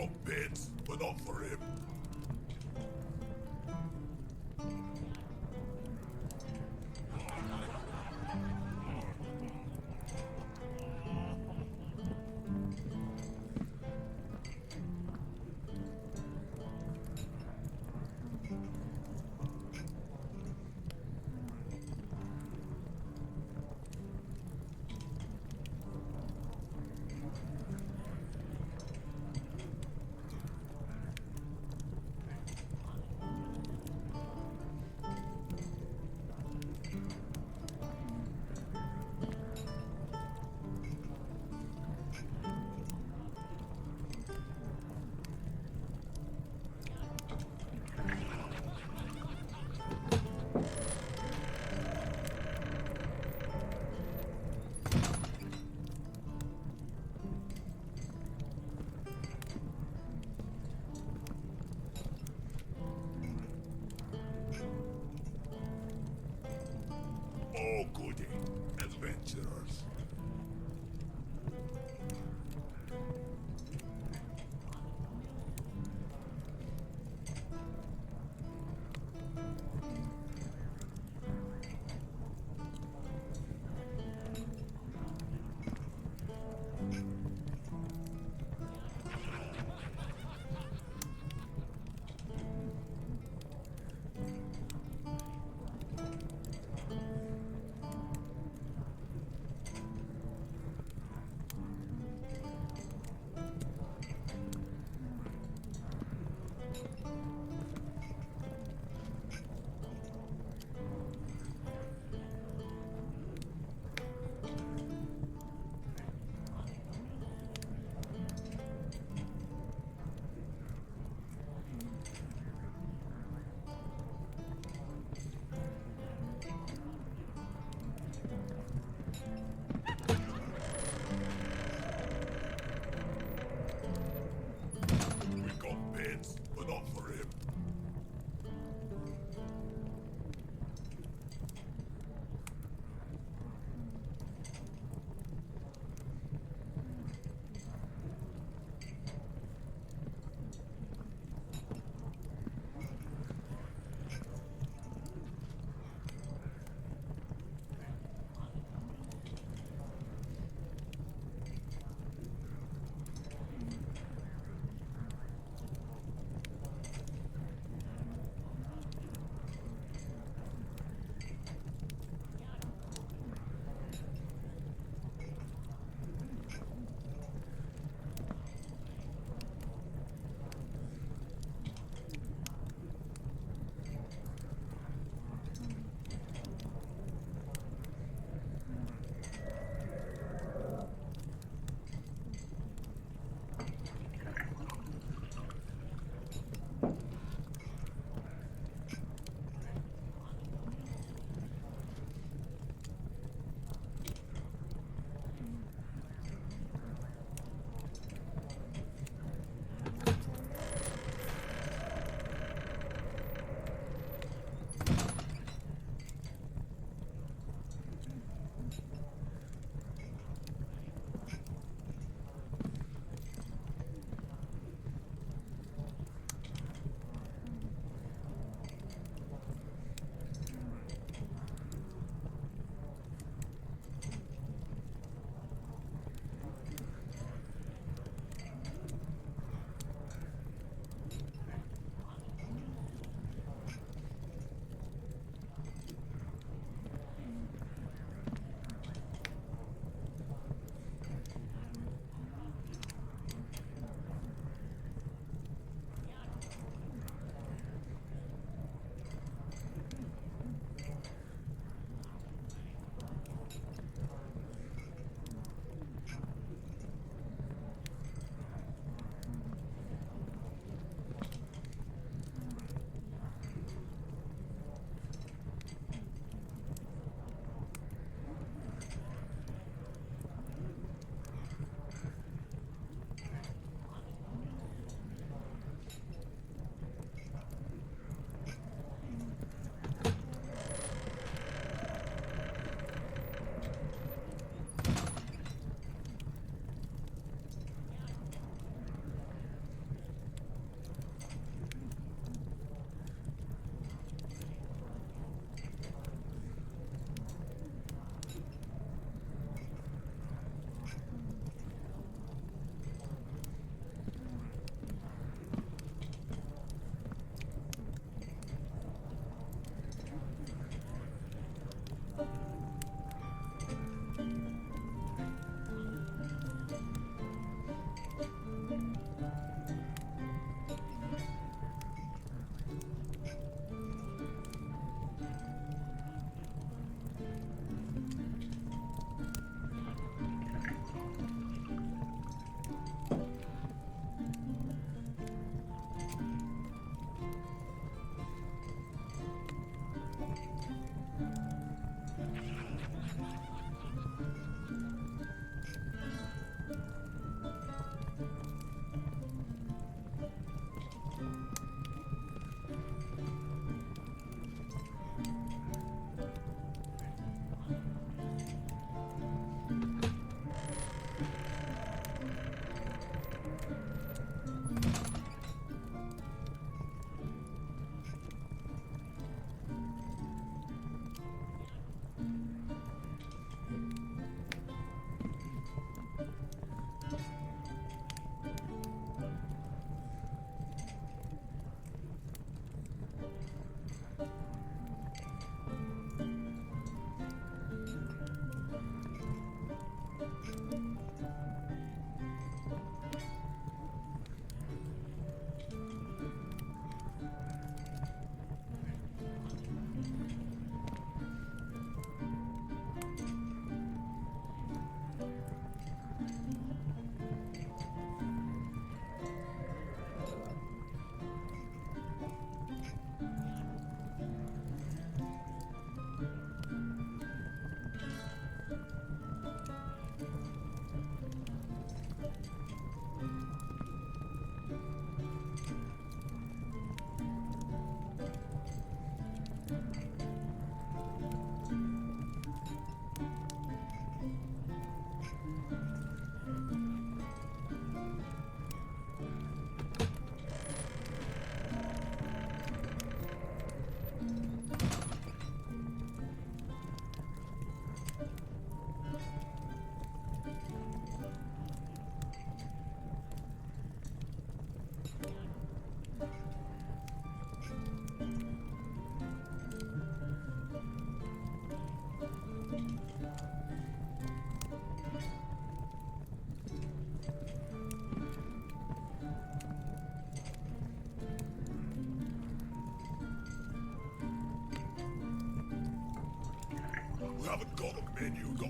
got bits, but not for him.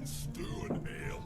Stew and ale.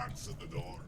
answer the door.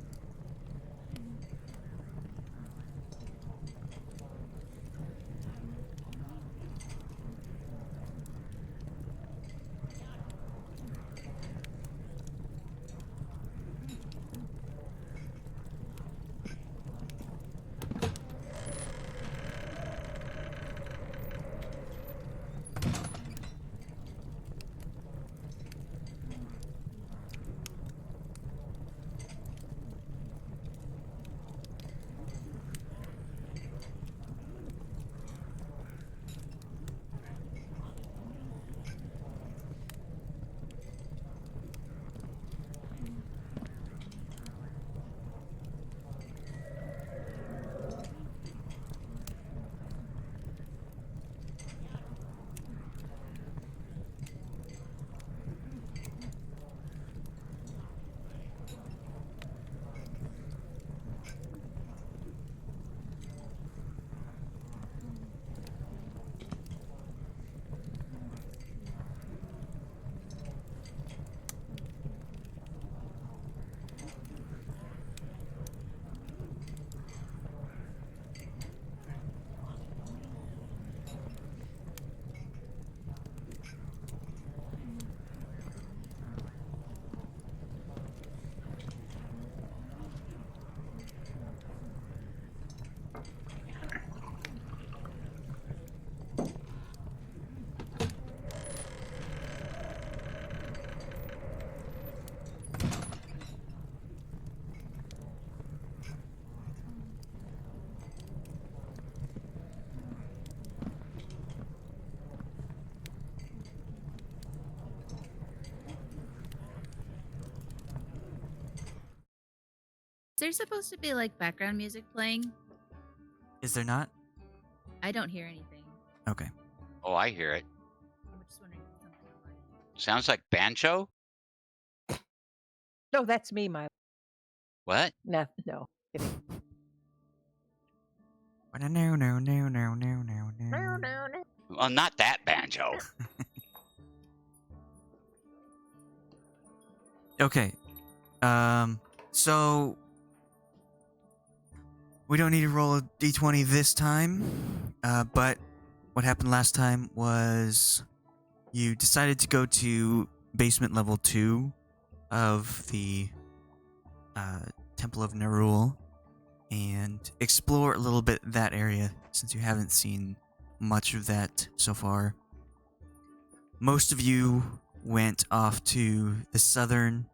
Is there supposed to be like background music playing? Is there not? I don't hear anything. Okay. Oh, I hear it. I'm just wondering if it's something on my end. Sounds like banjo. No, that's me, my. What? No, no. Kidding. No, no, no, no, no, no, no. No, no, no. Well, not that banjo. Okay. So we don't need to roll a d20 this time. But what happened last time was you decided to go to basement level 2 of the Temple of Nerull and explore a little bit that area since you haven't seen much of that so far. Most of you went off to the southern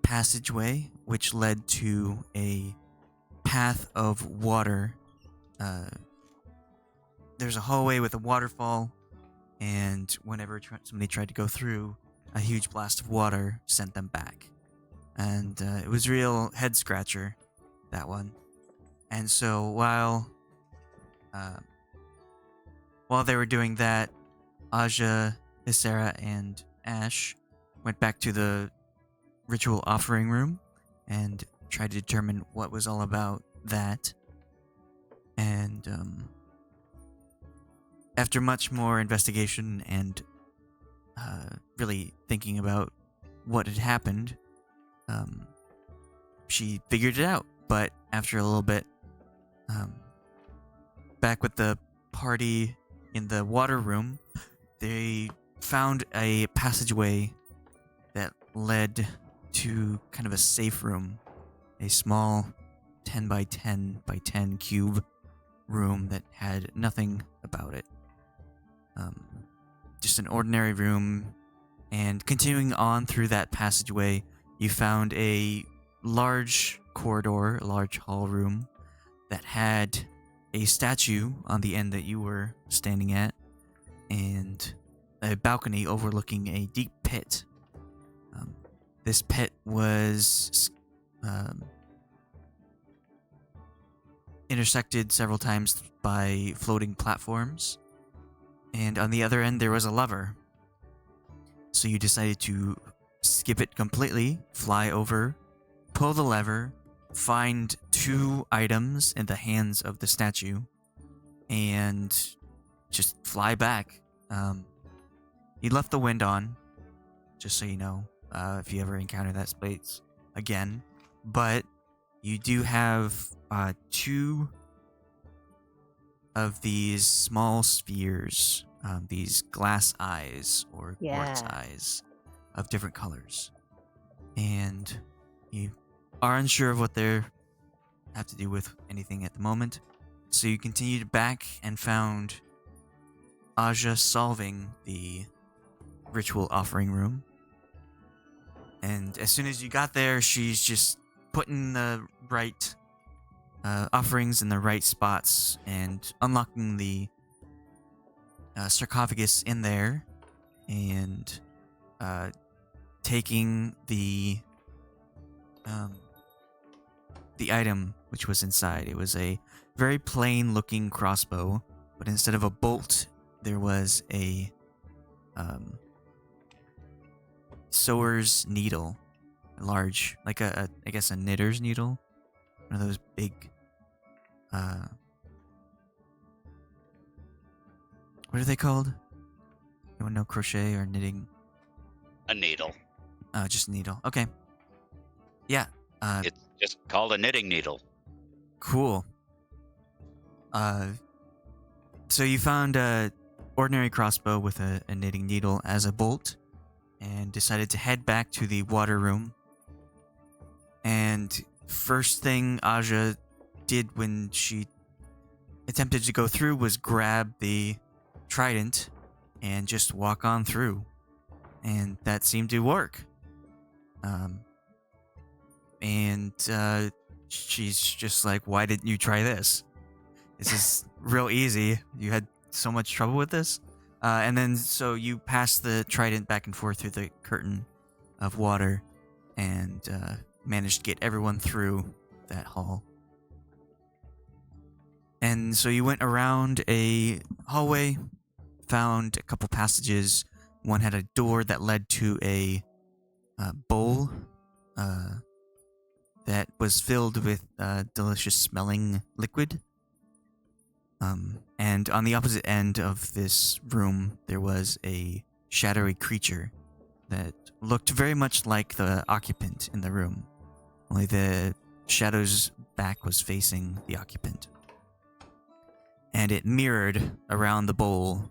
passageway, which led to a path of water. There's a hallway with a waterfall, and whenever somebody tried to go through, a huge blast of water sent them back. And it was a real head scratcher, that one. And so while they were doing that, Aja, Isera, and Ashe went back to the ritual offering room and tried to determine what was all about that. And after much more investigation and really thinking about what had happened, she figured it out. But after a little bit, back with the party in the water room, they found a passageway that led to kind of a safe room, a small 10 by 10 by 10 cube room that had nothing about it. Just an ordinary room. And continuing on through that passageway, you found a large corridor, a large hall room that had a statue on the end that you were standing at, and a balcony overlooking a deep pit. This pit was intersected several times by floating platforms, and on the other end there was a lever. So you decided to skip it completely, fly over, pull the lever, find 2 items in the hands of the statue, and just fly back. You left the wind on, just so you know, if you ever encounter that space again. but you do have 2 of these small spheres, these glass eyes or quartz Yeah. eyes of different colors. And you are unsure of what they have to do with anything at the moment. So you continued back and found Aja solving the ritual offering room. And as soon as you got there, she's just putting the right offerings in the right spots and unlocking the sarcophagus in there and taking the item which was inside. It was a very plain looking crossbow, but instead of a bolt, there was a sewer's needle, a large, like I guess a knitter's needle, one of those big, what are they called? Anyone know crochet or knitting? A needle. Just a needle. Okay. Yeah. It's just called a knitting needle. Cool. So you found a ordinary crossbow with a knitting needle as a bolt, and decided to head back to the water room. And first thing Aja did when she attempted to go through was grab the trident and just walk on through. And that seemed to work. She's just like, why didn't you try this? This is real easy. You had so much trouble with this? And then so you pass the trident back and forth through the curtain of water and managed to get everyone through that hall. And so you went around a hallway, found a couple passages. One had a door that led to a bowl that was filled with delicious smelling liquid. And on the opposite end of this room, there was a shadowy creature that looked very much like the occupant in the room. Only the shadow's back was facing the occupant. And it mirrored around the bowl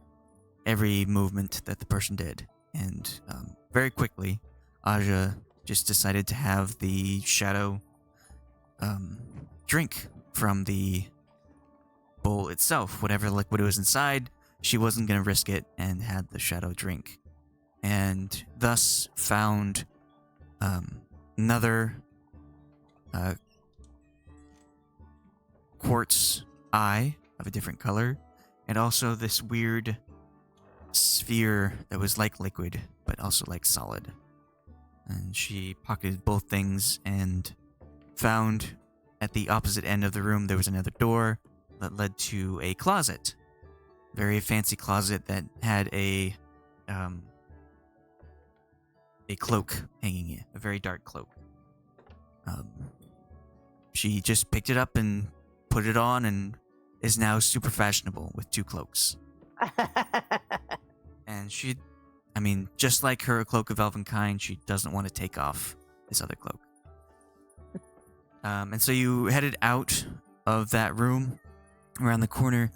every movement that the person did. And very quickly, Aja just decided to have the shadow drink from the bowl itself. Whatever liquid was inside, she wasn't going to risk it and had the shadow drink. And thus found another quartz eye of a different color, and also this weird sphere that was like liquid, but also like solid. And she pocketed both things and found at the opposite end of the room there was another door that led to a closet. Very fancy closet that had a cloak hanging in, a very dark cloak. She just picked it up and put it on and is now super fashionable with 2 cloaks. And she, just like her cloak of elvenkind, she doesn't want to take off this other cloak. And so you headed out of that room around the corner,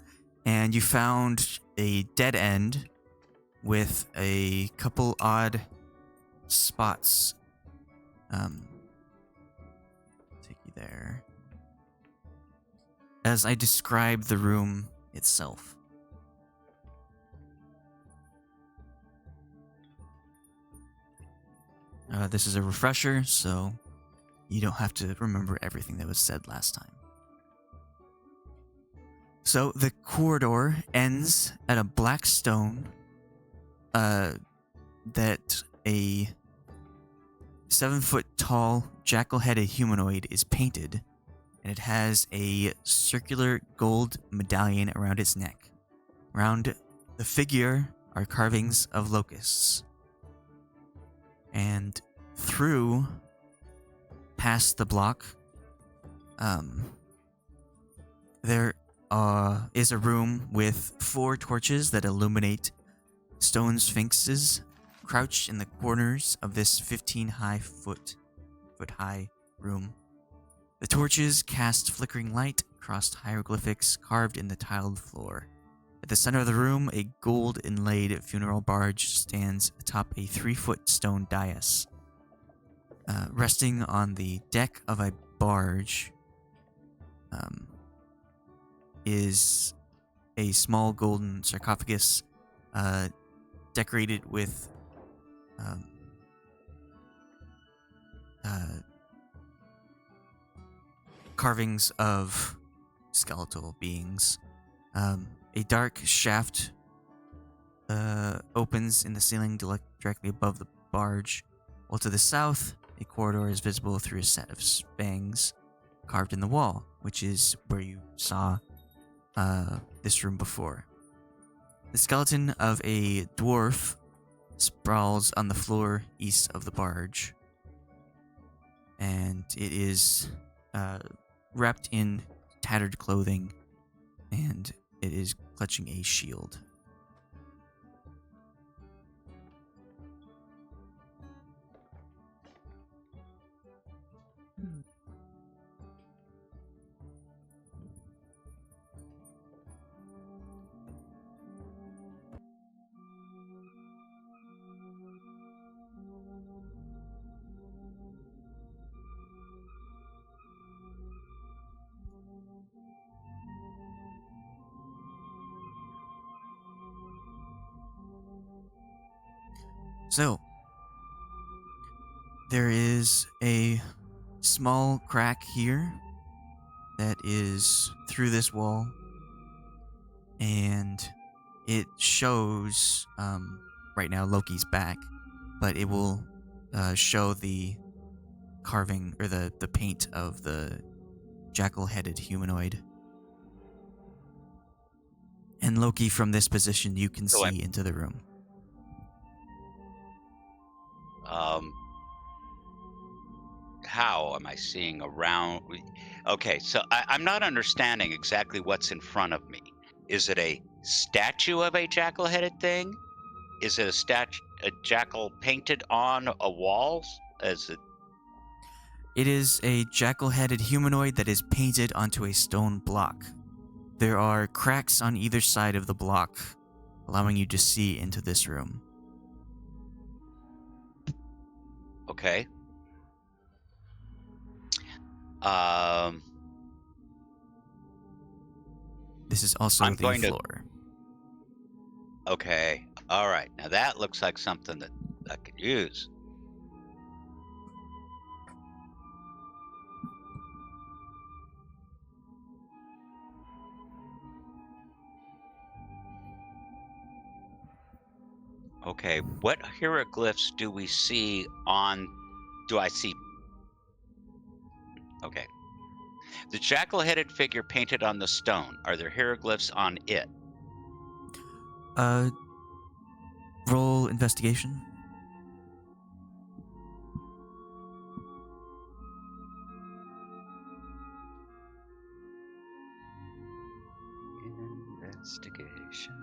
and you found a dead end with a couple odd spots. Take you there. As I describe the room itself. This is a refresher, so you don't have to remember everything that was said last time. So the corridor ends at a black stone that a 7-foot tall jackal-headed humanoid is painted, and it has a circular gold medallion around its neck. Around the figure are carvings of locusts. And through, past the block, there is a room with 4 torches that illuminate stone sphinxes crouched in the corners of this 15 foot high room The torches cast flickering light across hieroglyphics carved in the tiled floor. At the center of the room, a gold-inlaid funeral barge stands atop a 3-foot stone dais. Resting on the deck of a barge is a small golden sarcophagus decorated with carvings of skeletal beings. A dark shaft opens in the ceiling directly above the barge, while to the south, a corridor is visible through a set of spangs carved in the wall, which is where you saw this room before. The skeleton of a dwarf sprawls on the floor east of the barge, and it is wrapped in tattered clothing, and it is clutching a shield. So, there is a small crack here that is through this wall, and it shows, right now Loki's back, but it will show the carving, or the paint of the jackal-headed humanoid. And Loki, from this position, you can see into the room. How am I seeing around? Okay, so I'm not understanding exactly what's in front of me. Is it a statue of a jackal-headed thing? Is it a jackal painted on a wall? It is a jackal-headed humanoid that is painted onto a stone block. There are cracks on either side of the block, allowing you to see into this room. Okay. This is also I'm the going to- floor. Okay. All right. Now that looks like something that I could use. Okay. What hieroglyphs do we see on... Do I see... Okay. The jackal-headed figure painted on the stone. Are there hieroglyphs on it? Roll investigation. Investigation.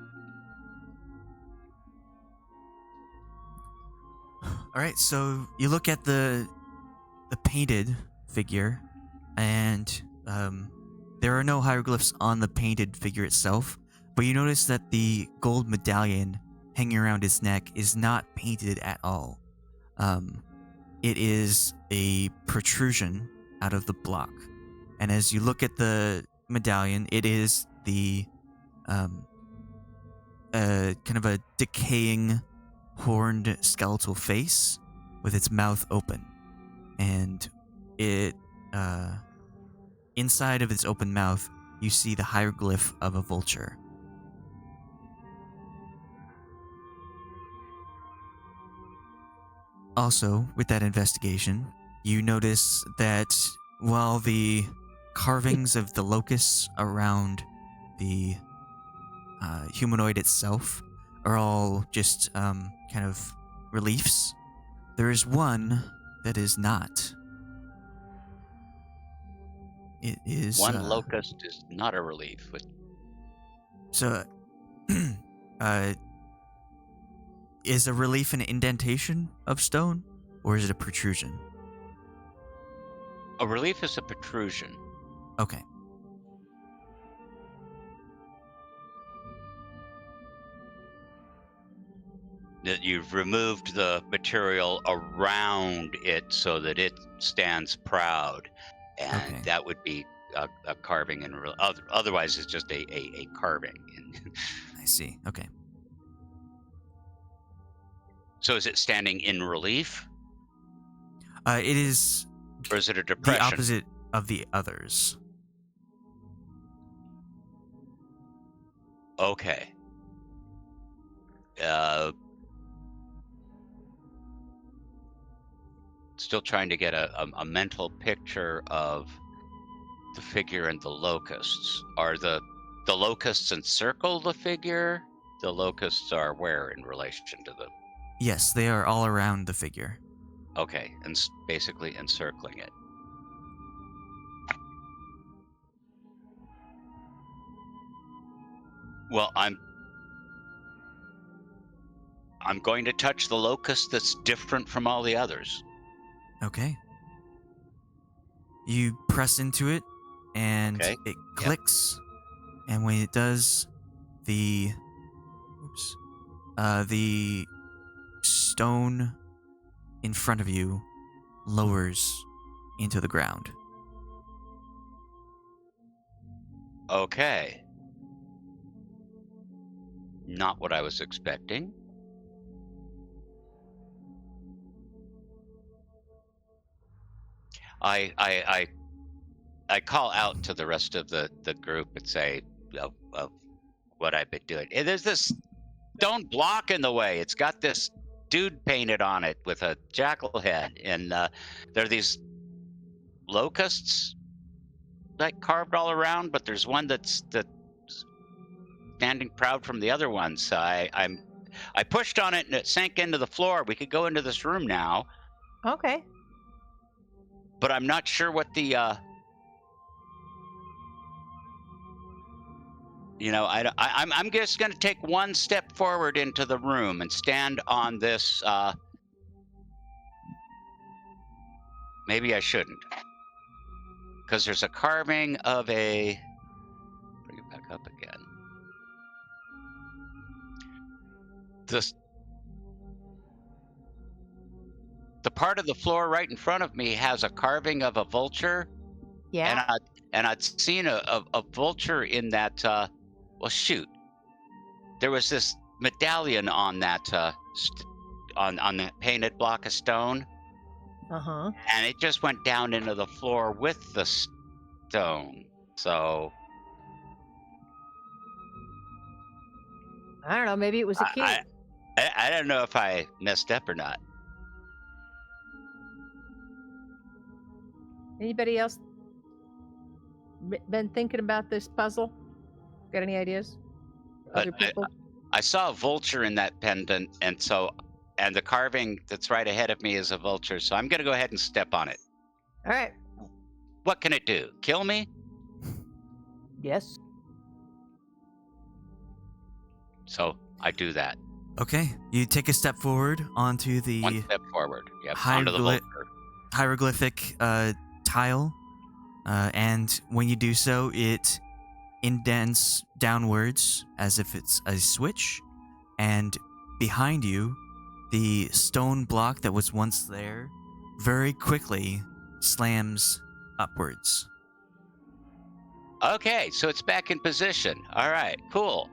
All right, so you look at the painted figure, and there are no hieroglyphs on the painted figure itself, but you notice that the gold medallion hanging around his neck is not painted at all. It is a protrusion out of the block, and as you look at the medallion, it is the kind of a decaying, horned skeletal face with its mouth open, and it inside of its open mouth you see the hieroglyph of a vulture. Also, with that investigation, you notice that while the carvings of the locusts around the humanoid itself are all just kind of reliefs, there is one that is not. It is One locust is not a relief. So, is a relief an indentation of stone, or is it a protrusion? A relief is a protrusion. Okay. That you've removed the material around it so that it stands proud, and Okay. that would be a carving. And otherwise, it's just a carving. I see. Okay. So, is it standing in relief, It is or is it a the depression? opposite of the others. Okay. Still trying to get a mental picture of the figure and the locusts. Are the locusts encircle the figure? The locusts are where in relation to the... Yes, they are all around the figure. Okay, and basically encircling it. Well, I'm going to touch the locust that's different from all the others. Okay. You press into it, and Okay. it clicks. And when it does, the stone in front of you lowers into the ground. Okay. Not what I was expecting. I call out to the rest of the group and say of what I've been doing. And there's this stone block in the way. It's got this dude painted on it with a jackal head, and there are these locusts like carved all around, but there's one that's standing proud from the other ones. So I pushed on it and it sank into the floor. We could go into this room now, Okay. but I'm not sure what the I'm just going to take one step forward into the room and stand on this. Maybe I shouldn't, because there's a carving of a... Bring it back up again. The part of the floor right in front of me has a carving of a vulture. Yeah. And I'd seen a vulture in that. Well, shoot, there was this medallion on that on that painted block of stone, Uh-huh. and it just went down into the floor with the stone. So I don't know. Maybe it was a key. I don't know if I messed up or not. Anybody else been thinking about this puzzle? Got any ideas? Other people? I saw a vulture in that pendant, and the carving that's right ahead of me is a vulture. So I'm going to go ahead and step on it. All right. What can it do? Kill me? Yes. So I do that. Okay, you take a step forward onto the One step forward. Yep, onto the vulture. hieroglyphic tile, and when you do so, it indents downwards as if it's a switch, and behind you, the stone block that was once there very quickly slams upwards. Okay, so it's back in position. All right, cool.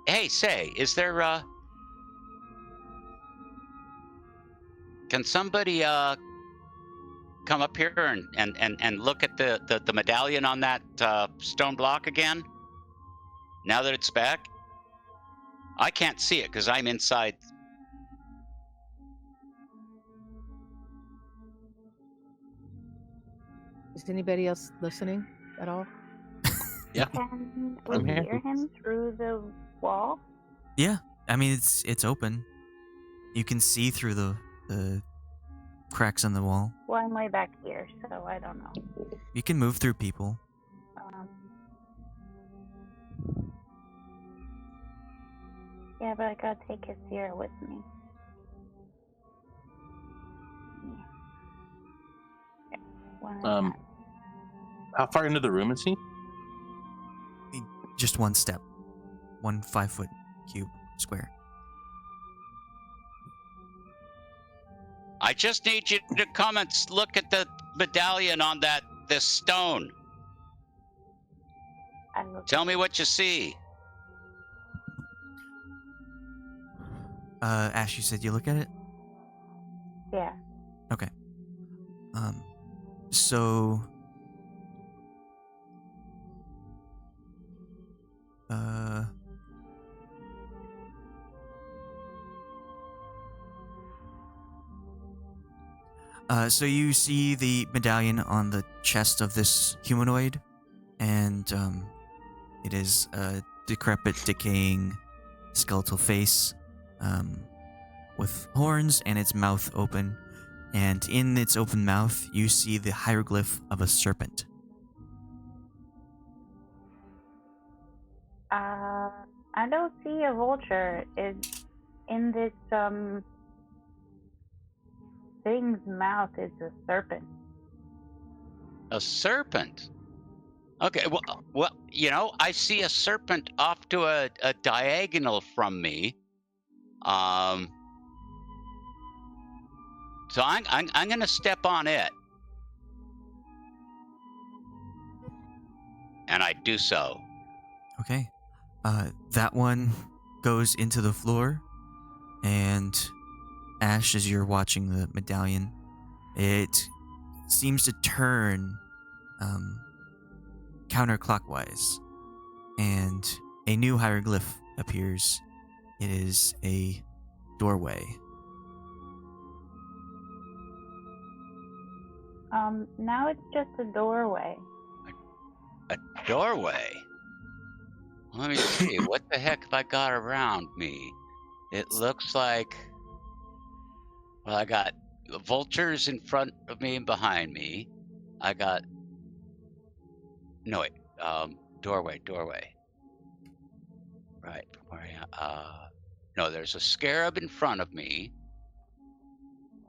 Hey, say, is there can somebody come up here and look at the medallion on that stone block again? Now that it's back? I can't see it because I'm inside. Is anybody else listening at all? Yeah. Can we I'm here. hear him through the wall? Yeah, I mean it's open. You can see through the cracks in the wall. Well, I'm way back here, so I don't know. You can move through people. Yeah, but I gotta take his ear with me. How far into the room is he? Just one step. 1 5-foot cube square. I just need you to come and look at the medallion on this stone. Tell me what you see. Ash, you said you look at it? Yeah. Okay. So... So you see the medallion on the chest of this humanoid, and it is a decrepit, decaying skeletal face with horns and its mouth open, and in its open mouth you see the hieroglyph of a serpent. I don't see a vulture. In this thing's mouth is a serpent. A serpent? Okay, well, you know, I see a serpent off to a diagonal from me. So I'm gonna step on it. And I do so. Okay. That one goes into the floor, and Ash, as you're watching the medallion, it seems to turn counterclockwise, and a new hieroglyph appears. It is a doorway. Now it's just a doorway. A doorway? Let me see. What the heck have I got around me? It looks like... Well, I got vultures in front of me and behind me. I got... No, wait. Doorway. Right. No, there's a scarab in front of me.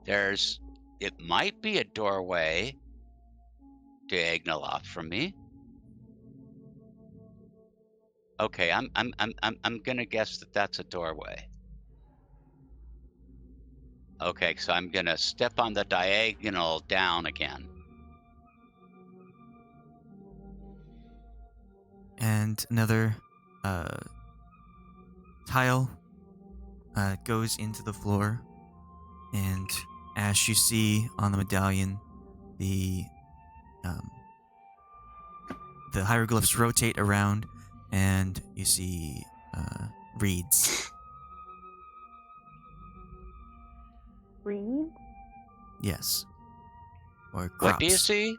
It might be a doorway diagonal off from me. Okay, I'm gonna guess that that's a doorway. Okay, so I'm gonna step on the diagonal down again. And another tile goes into the floor, and Ash, you see on the medallion the hieroglyphs rotate around, and you see reeds. Reeds? Yes. Or crops. What do you see?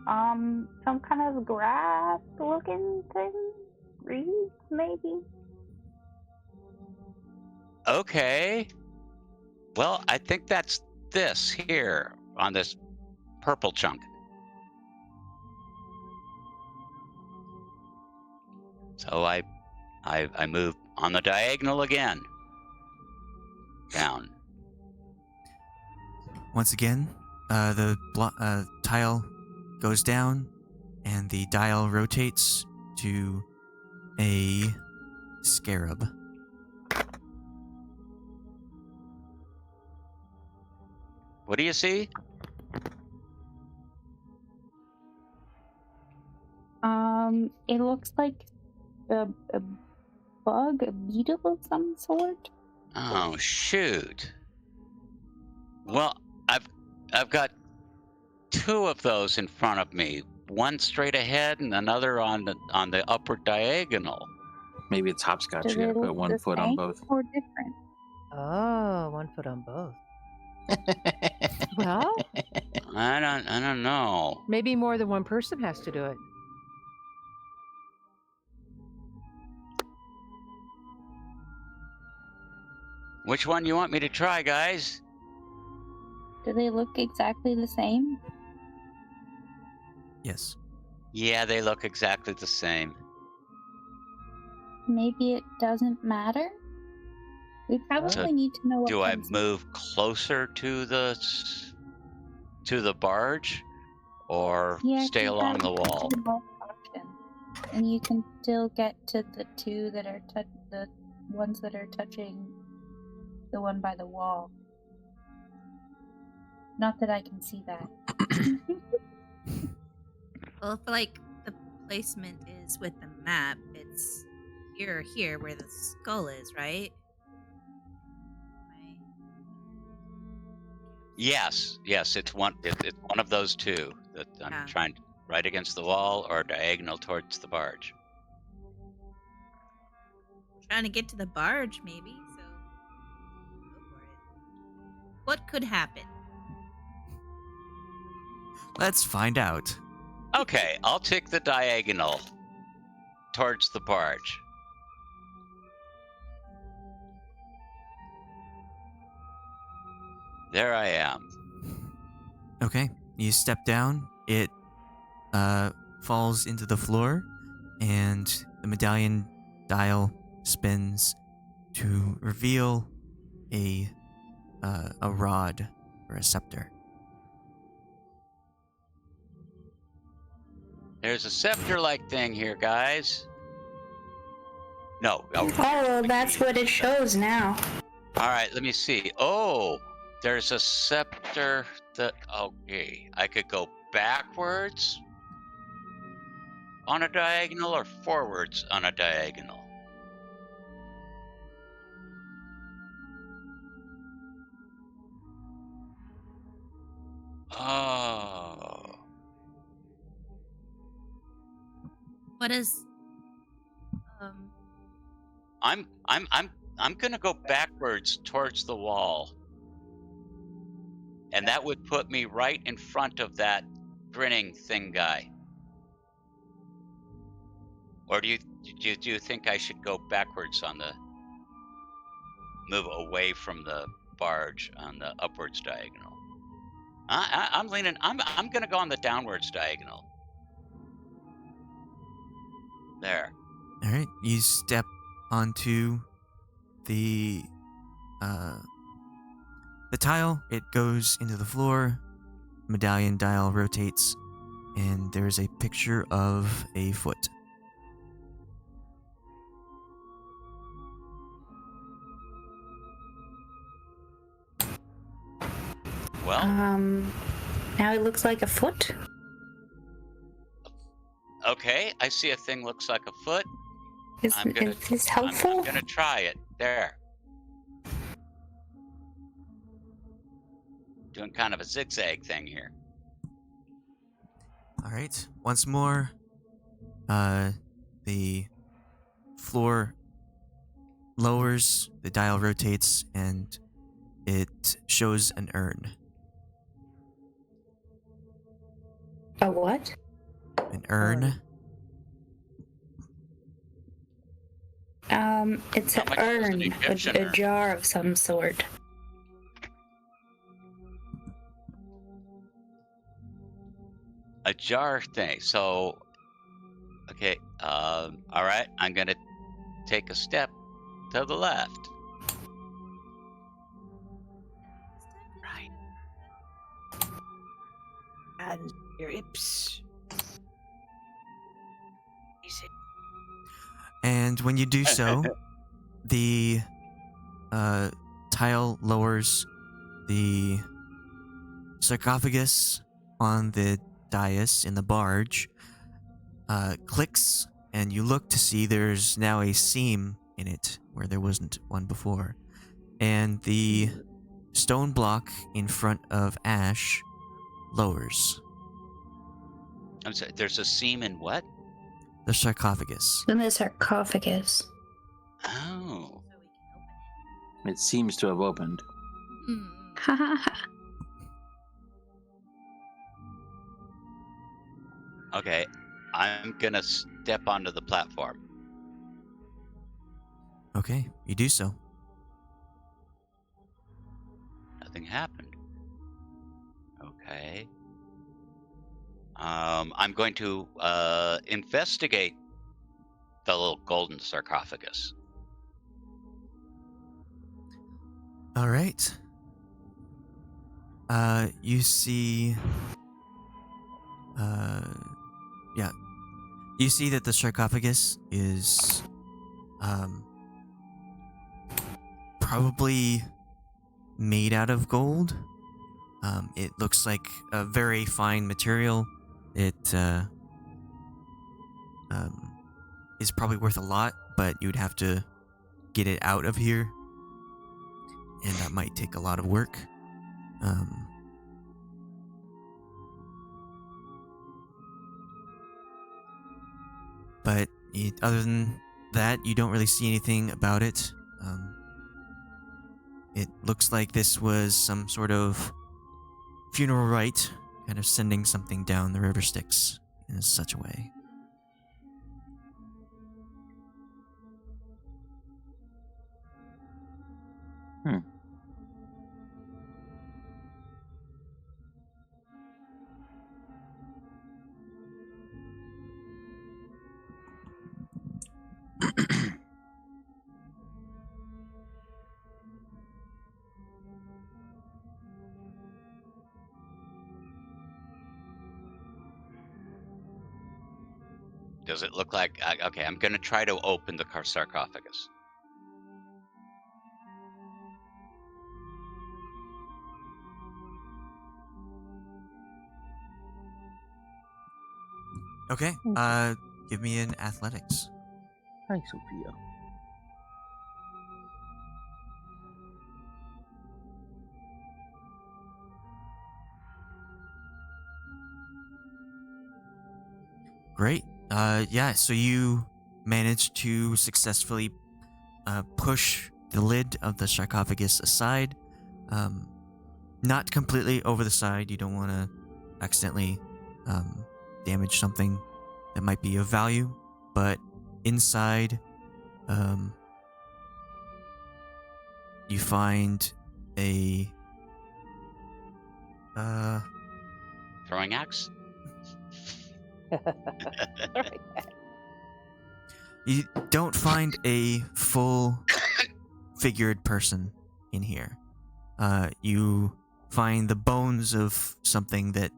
Some kind of grass-looking thing? Reeds, maybe? Okay. Well, I think that's this here on this purple chunk. So I move on the diagonal again. Down. Once again, the tile goes down, and the dial rotates to a scarab. What do you see? It looks like a bug, a beetle of some sort. Oh shoot. Well, I've got two of those in front of me. One straight ahead and another on the upward diagonal. Maybe it's hopscotch. Do You they gotta look put one the foot on same both. or different? Oh, 1 foot on both. Well, I don't know. maybe more than one person has to do it. Which one you want me to try, guys? Do they look exactly the same? Yes. Yeah, they look exactly the same. Maybe it doesn't matter? We probably So need to know what Do I comes move closer to the to the barge, or Yeah, stay keep along that the wall? to both options. And you can still get to the two that are the ones that are touching the one by the wall. Not that I can see that. Well, if like the placement is with the map, it's here or here where the skull is, right? Right. Yes, it's one. It's one of those two that I'm Yeah. trying, right against the wall or diagonal towards the barge. Trying to get to the barge, maybe. So go for it. What could happen? Let's find out. Okay, I'll take the diagonal towards the barge. There I am. Okay, you step down. It falls into the floor, and the medallion dial spins to reveal a rod or a scepter. There's a scepter-like thing here, guys. No. Oh, that's what it shows now. All right, let me see. Oh, there's a scepter that. Okay, I could go backwards on a diagonal or forwards on a diagonal. Oh. What is? I'm gonna go backwards towards the wall. And that would put me right in front of that grinning thing guy. Or do you think I should go backwards on the move away from the barge on the upwards diagonal? I'm leaning. I'm gonna go on the downwards diagonal. There. All right, you step onto the tile. It goes into the floor. Medallion dial rotates, and there's a picture of a foot. Well, now it looks like a foot. okay. I see a thing looks like a foot. Is this helpful? I'm gonna try it. There. Doing kind of a zigzag thing here. All right. Once more, the floor lowers, the dial rotates, and it shows an urn. A what? An urn. It's Not an like it was an urn, Egyptian a urn. jar of some sort. A jar thing. So, okay. All right. I'm gonna take a step to the left. Right. And your hips. Easy. And when you do so, the tile lowers. The sarcophagus on the dais in the barge clicks, and you look to see there's now a seam in it where there wasn't one before. And the stone block in front of Ashe lowers. I'm sorry. There's a seam in what? The sarcophagus. In the sarcophagus. Oh. So we can open It seems to have opened. it. Ha ha ha. Okay. I'm gonna step onto the platform. Okay, you do so. Nothing happened. Okay. I'm going to investigate the little golden sarcophagus. All right. You see, yeah, you see that the sarcophagus is, probably made out of gold. It looks like a very fine material. It, is probably worth a lot, but you'd have to get it out of here, and that might take a lot of work. But other than that, you don't really see anything about it. It looks like this was some sort of funeral rite, kind of sending something down the river Styx in such a way. Does it look like... okay, I'm going to try to open the sarcophagus. Okay, give me an athletics. Hi, Sophia. Great. Yeah, so you managed to successfully push the lid of the sarcophagus aside. Not completely over the side. You don't want to accidentally damage something that might be of value, but inside, you find a Throwing axe? Alright. you don't find a full figured person in here. You find the bones of something that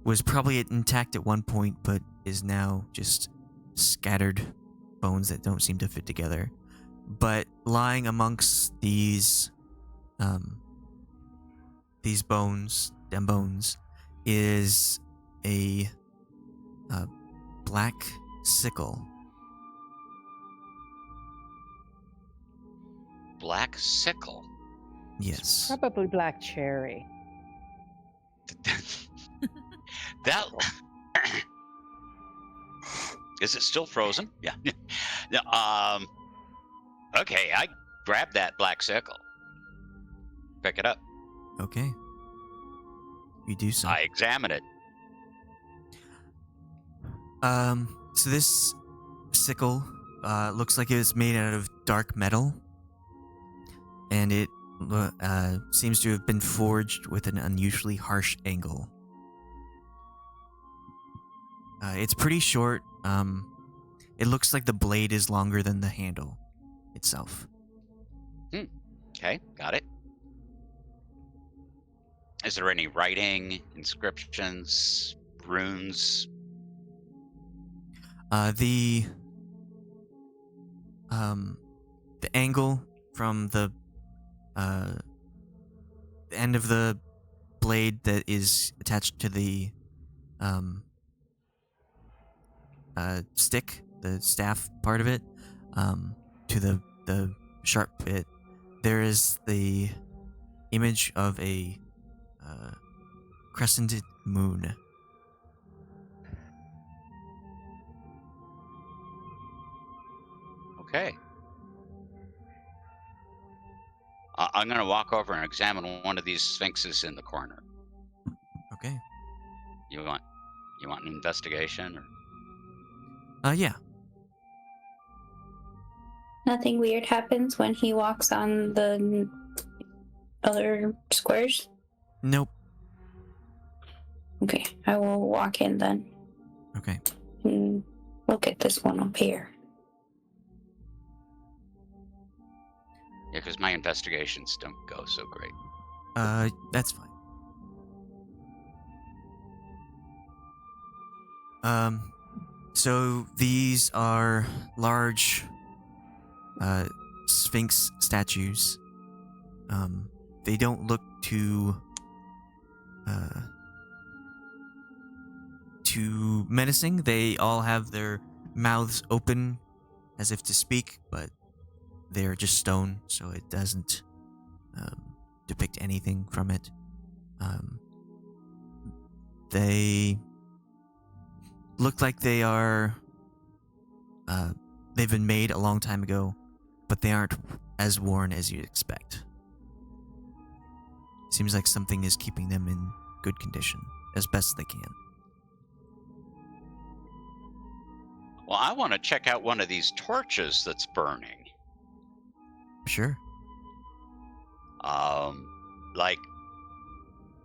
was probably intact at one point, but is now just scattered bones that don't seem to fit together. But lying amongst these bones, is a black sickle. Black sickle? Yes. Probably black cherry. That... Is it still frozen? Yeah. Okay, I grab that black sickle. Pick it up. Okay. You do so. I examine it. So this sickle looks like it was made out of dark metal, and it seems to have been forged with an unusually harsh angle. It's pretty short. It looks like the blade is longer than the handle itself. Okay, got it. Is there any writing, inscriptions, runes? The angle from the end of the blade that is attached to the stick, the staff part of it, to the sharp bit, there is the image of a crescented moon. Okay. I'm going to walk over and examine one of these sphinxes in the corner. Okay. You want an investigation? Yeah. Nothing weird happens when he walks on the other squares? Nope. Okay, I will walk in then. Okay. And look at this one up here. Yeah, because my investigations don't go so great. That's fine. So these are large Sphinx statues. They don't look too menacing. They all have their mouths open as if to speak, but they're just stone, so it doesn't depict anything from it. They look like they are they've been made a long time ago, but they aren't as worn as you'd expect. Seems like something is keeping them in good condition as best they can. Well, I want to check out one of these torches that's burning. Sure. Like,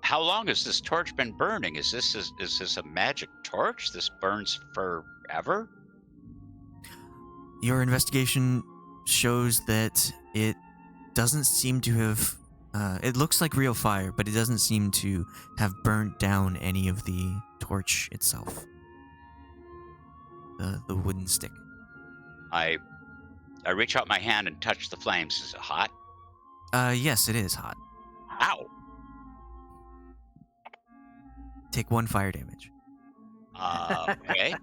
how long has this torch been burning? Is this a magic torch? This burns forever? Your investigation shows that it doesn't seem to have. It looks like real fire, but it doesn't seem to have burnt down any of the torch itself. The wooden stick. I reach out my hand and touch the flames. Is it hot? Yes, it is hot. Ow! Take 1 fire damage. Okay.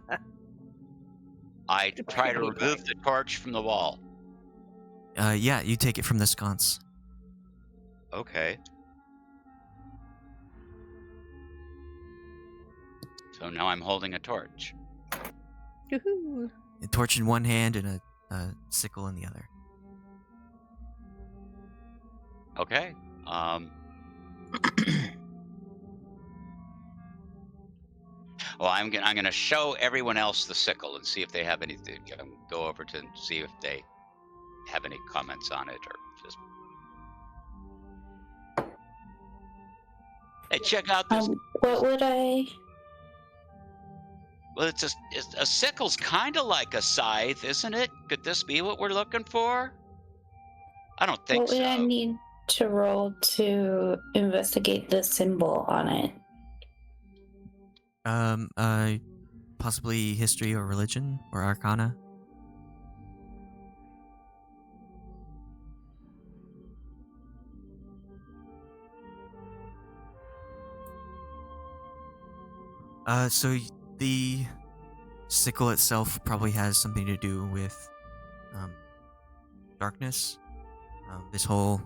I try to remove the torch from the wall. Yeah, you take it from the sconce. Okay. So now I'm holding a torch. Woohoo! A torch in one hand and a sickle in the other. Okay. Well, I'm gonna show everyone else the sickle and see if they have anything. Go over to see if they have any comments on it, or just. Hey, check out this. What would I? Well, it's a sickle's kind of like a scythe, isn't it? Could this be what we're looking for? I don't think What would so. I need to roll to investigate the symbol on it? Possibly history or religion or arcana. So the sickle itself probably has something to do with darkness. This whole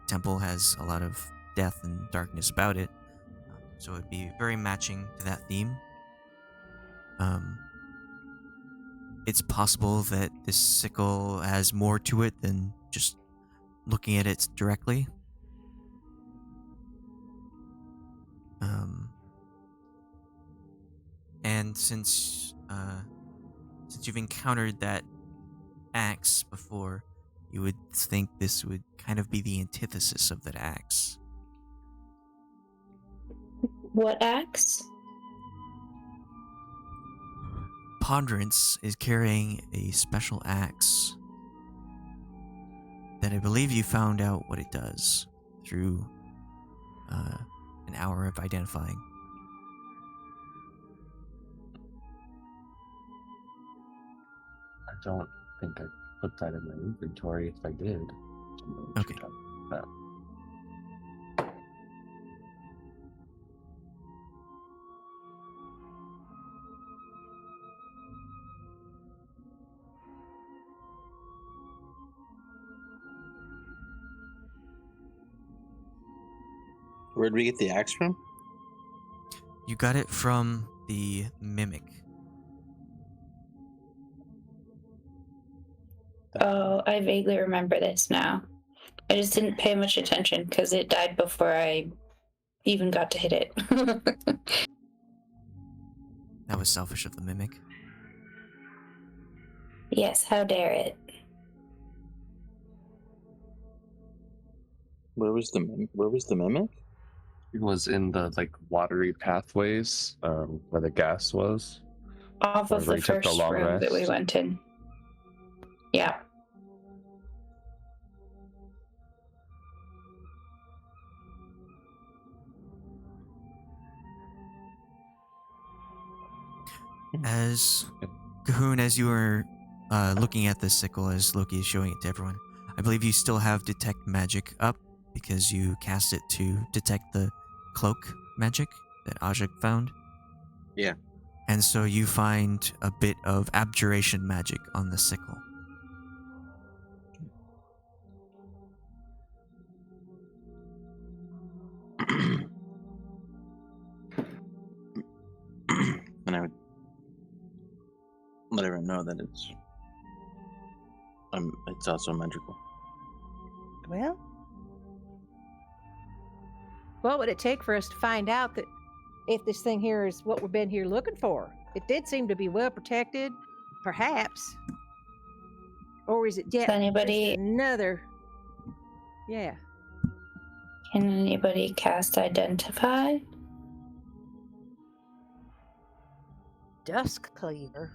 temple has a lot of death and darkness about it, so it'd be very matching to that theme. It's possible that this sickle has more to it than just looking at it directly. And since you've encountered that axe before, you would think this would kind of be the antithesis of that axe. What axe? Ponderance is carrying a special axe that I believe you found out what it does through an hour of identifying. I don't think I put that in my inventory. If I did, Okay. Where'd we get the axe from? You got it from the mimic. Oh, I vaguely remember this now. I just didn't pay much attention because it died before I even got to hit it. That was selfish of the mimic. Yes, how dare it? Where was the mimic? It was in the watery pathways where the gas was. Off of Where the we took the first long room that we rest. went in. Yeah. As Cahoon, as you were looking at this sickle, as Loki is showing it to everyone, I believe you still have detect magic up because you cast it to detect the cloak magic that Ajak found. Yeah. And so you find a bit of abjuration magic on the sickle. And I would let everyone know that it's also magical. Well, what would it take for us to find out that if this thing here is what we've been here looking for? It did seem to be well protected, perhaps. Or is it Does anybody- just another? Yeah. Can anybody cast Identify? Dusk Cleaver.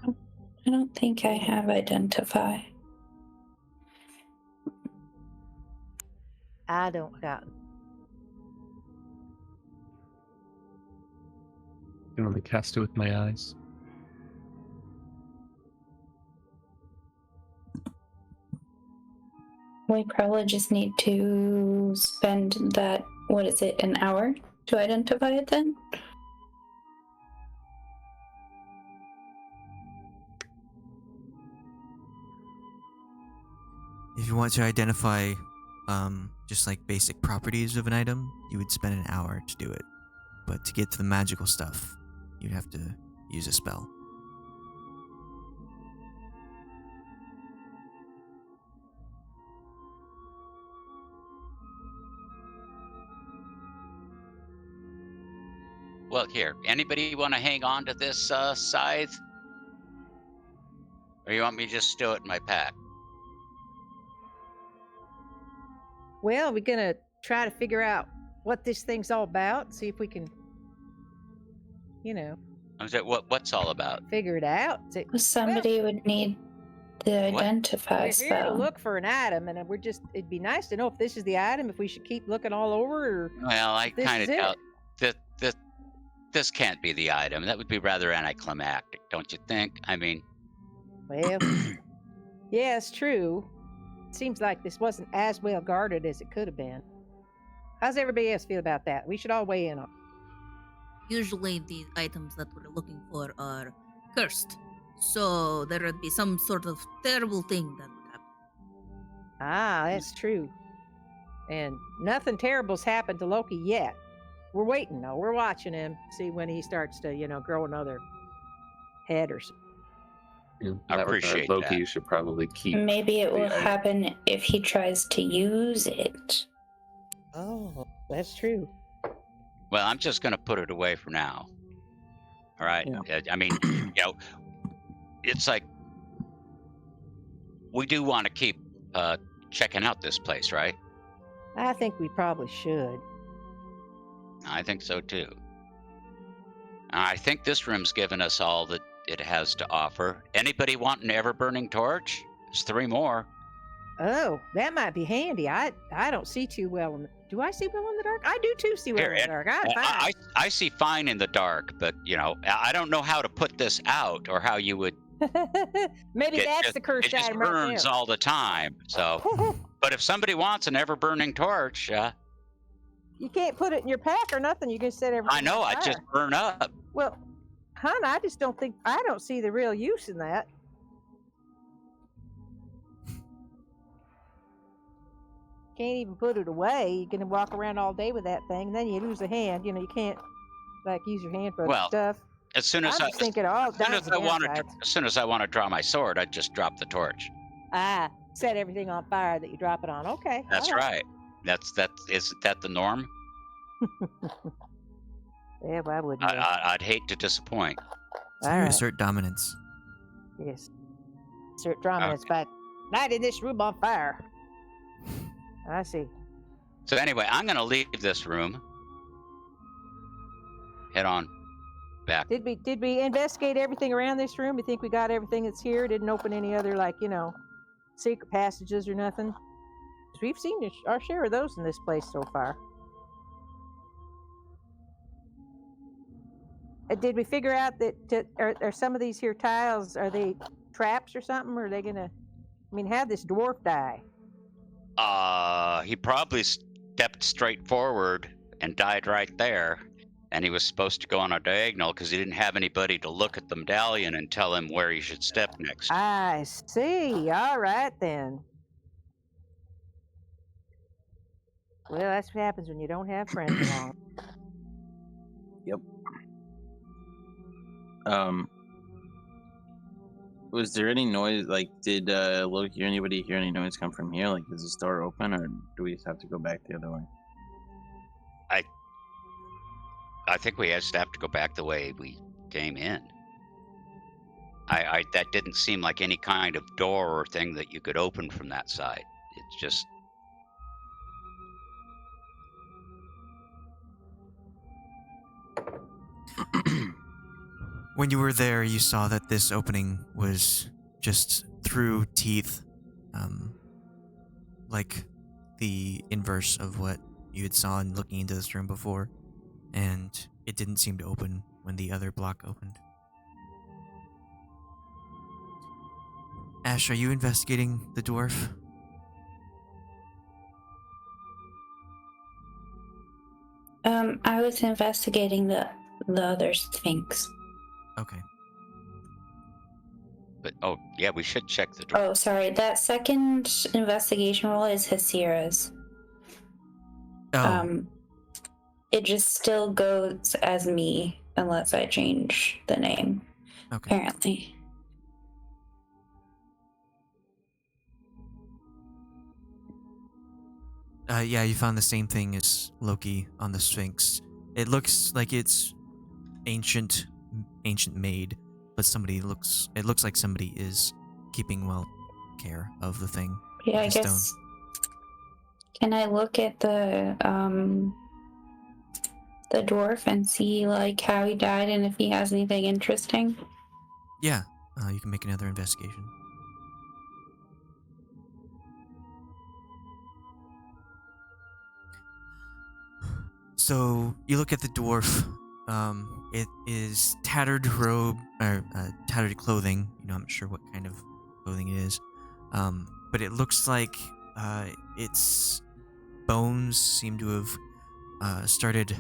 I don't think I have Identify. I don't got. I can only cast it with my eyes. We probably just need to spend that, what is it, an hour to identify it then? If you want to identify just like basic properties of an item, you would spend an hour to do it. But to get to the magical stuff, you'd have to use a spell. Well, here, anybody want to hang on to this scythe? Or you want me to just stow it in my pack? Well, we're gonna try to figure out what this thing's all about. See if we can, What's all about? figure it out. Somebody would need the What? Identify We're here to spell. look for an item, and it'd be nice to know if this is the item, if we should keep looking all over, or Well, I this kind is of it. doubt that this can't be the item. That would be rather anticlimactic, don't you think? I mean, well, yeah, it's true. It seems like this wasn't as well guarded as it could have been. How's everybody else feel about that? We should all weigh in on. Usually the items that we're looking for are cursed. So there would be some sort of terrible thing that would happen. Ah, that's true. And nothing terrible's happened to Loki yet. We're waiting, though. We're watching him, see when he starts to, grow another head or something. In I that regard, appreciate Loki, that. you should probably keep. Maybe it will the item. happen if he tries to use it. Oh, that's true. well, I'm just going to put it away for now. All right. I mean, it's like we do want to keep checking out this place, right? I think we probably should. I think so too. I think this room's given us all that it has to offer. Anybody want an ever-burning torch? There's 3 more. Oh, that might be handy. I don't see too well. Do I see well in the dark? I do too see well Here, in the dark. I'm I fine. see fine in the dark, but I don't know how to put this out or how you would. Maybe that's the It cursed just item right burns there. all the time. So, but if somebody wants an ever-burning torch, You can't put it in your pack or nothing. You can set everything. I know on I just fire. burn up. Well, hon, I just don't think I don't see the real use in that. Can't even put it away. You can walk around all day with that thing, and then you lose a hand. You can't use your hand for other Well, stuff. As soon as I'm just thinking, oh, as soon as I want to draw my sword, I just drop the torch. Set everything on fire that you drop it on. Okay. That's all right. Isn't that the norm? Yeah, why wouldn't you? I'd hate to disappoint. So All you right. assert dominance. Yes. Insert dominance by lighting this room on fire. I see. So anyway, I'm going to leave this room. Head on back. Did we investigate everything around this room? You think we got everything that's here? Didn't open any other secret passages or nothing? 'Cause we've seen our share of those in this place so far. Did we figure out that are some of these here tiles, are they traps or something? Or are they gonna? I mean, how'd this dwarf die? He probably stepped straight forward and died right there. And he was supposed to go on a diagonal because he didn't have anybody to look at the medallion and tell him where he should step next. I see. All right then. Well, that's what happens when you don't have friends along. Yep. Was there any noise? Like, did Loki or anybody hear any noise come from here? Like, is this door open, or do we just have to go back the other way? I think we just have to go back the way we came in. I that didn't seem like any kind of door or thing that you could open from that side. It's just When you were there, you saw that this opening was just through teeth, like the inverse of what you had saw in looking into this room before, and it didn't seem to open when the other block opened. Ashe, are you investigating the dwarf? I was investigating the other sphinx. Okay. but oh yeah, we should check the door. Oh, sorry. That second investigation roll is Hasira's. Oh. It just still goes as me unless I change the name. Okay. Apparently. Yeah, you found the same thing as Loki on the Sphinx. It looks like it's ancient made, but it looks like somebody is keeping well care of the thing. Yeah, I the guess. stone. Can I look at the dwarf and see like how he died and if he has anything interesting? Yeah, you can make another investigation. So you look at the dwarf. It is tattered robe or tattered clothing. I'm not sure what kind of clothing it is, but it looks like its bones seem to have started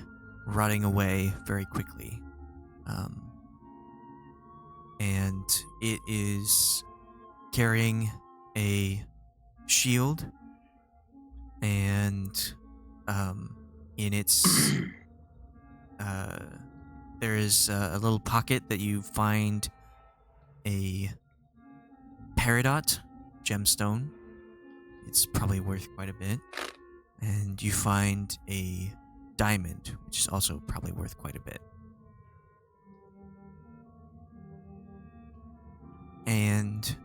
rotting away very quickly, and it is carrying a shield, and in its there is a little pocket that you find a peridot gemstone. It's probably worth quite a bit. And you find a diamond, which is also probably worth quite a bit. And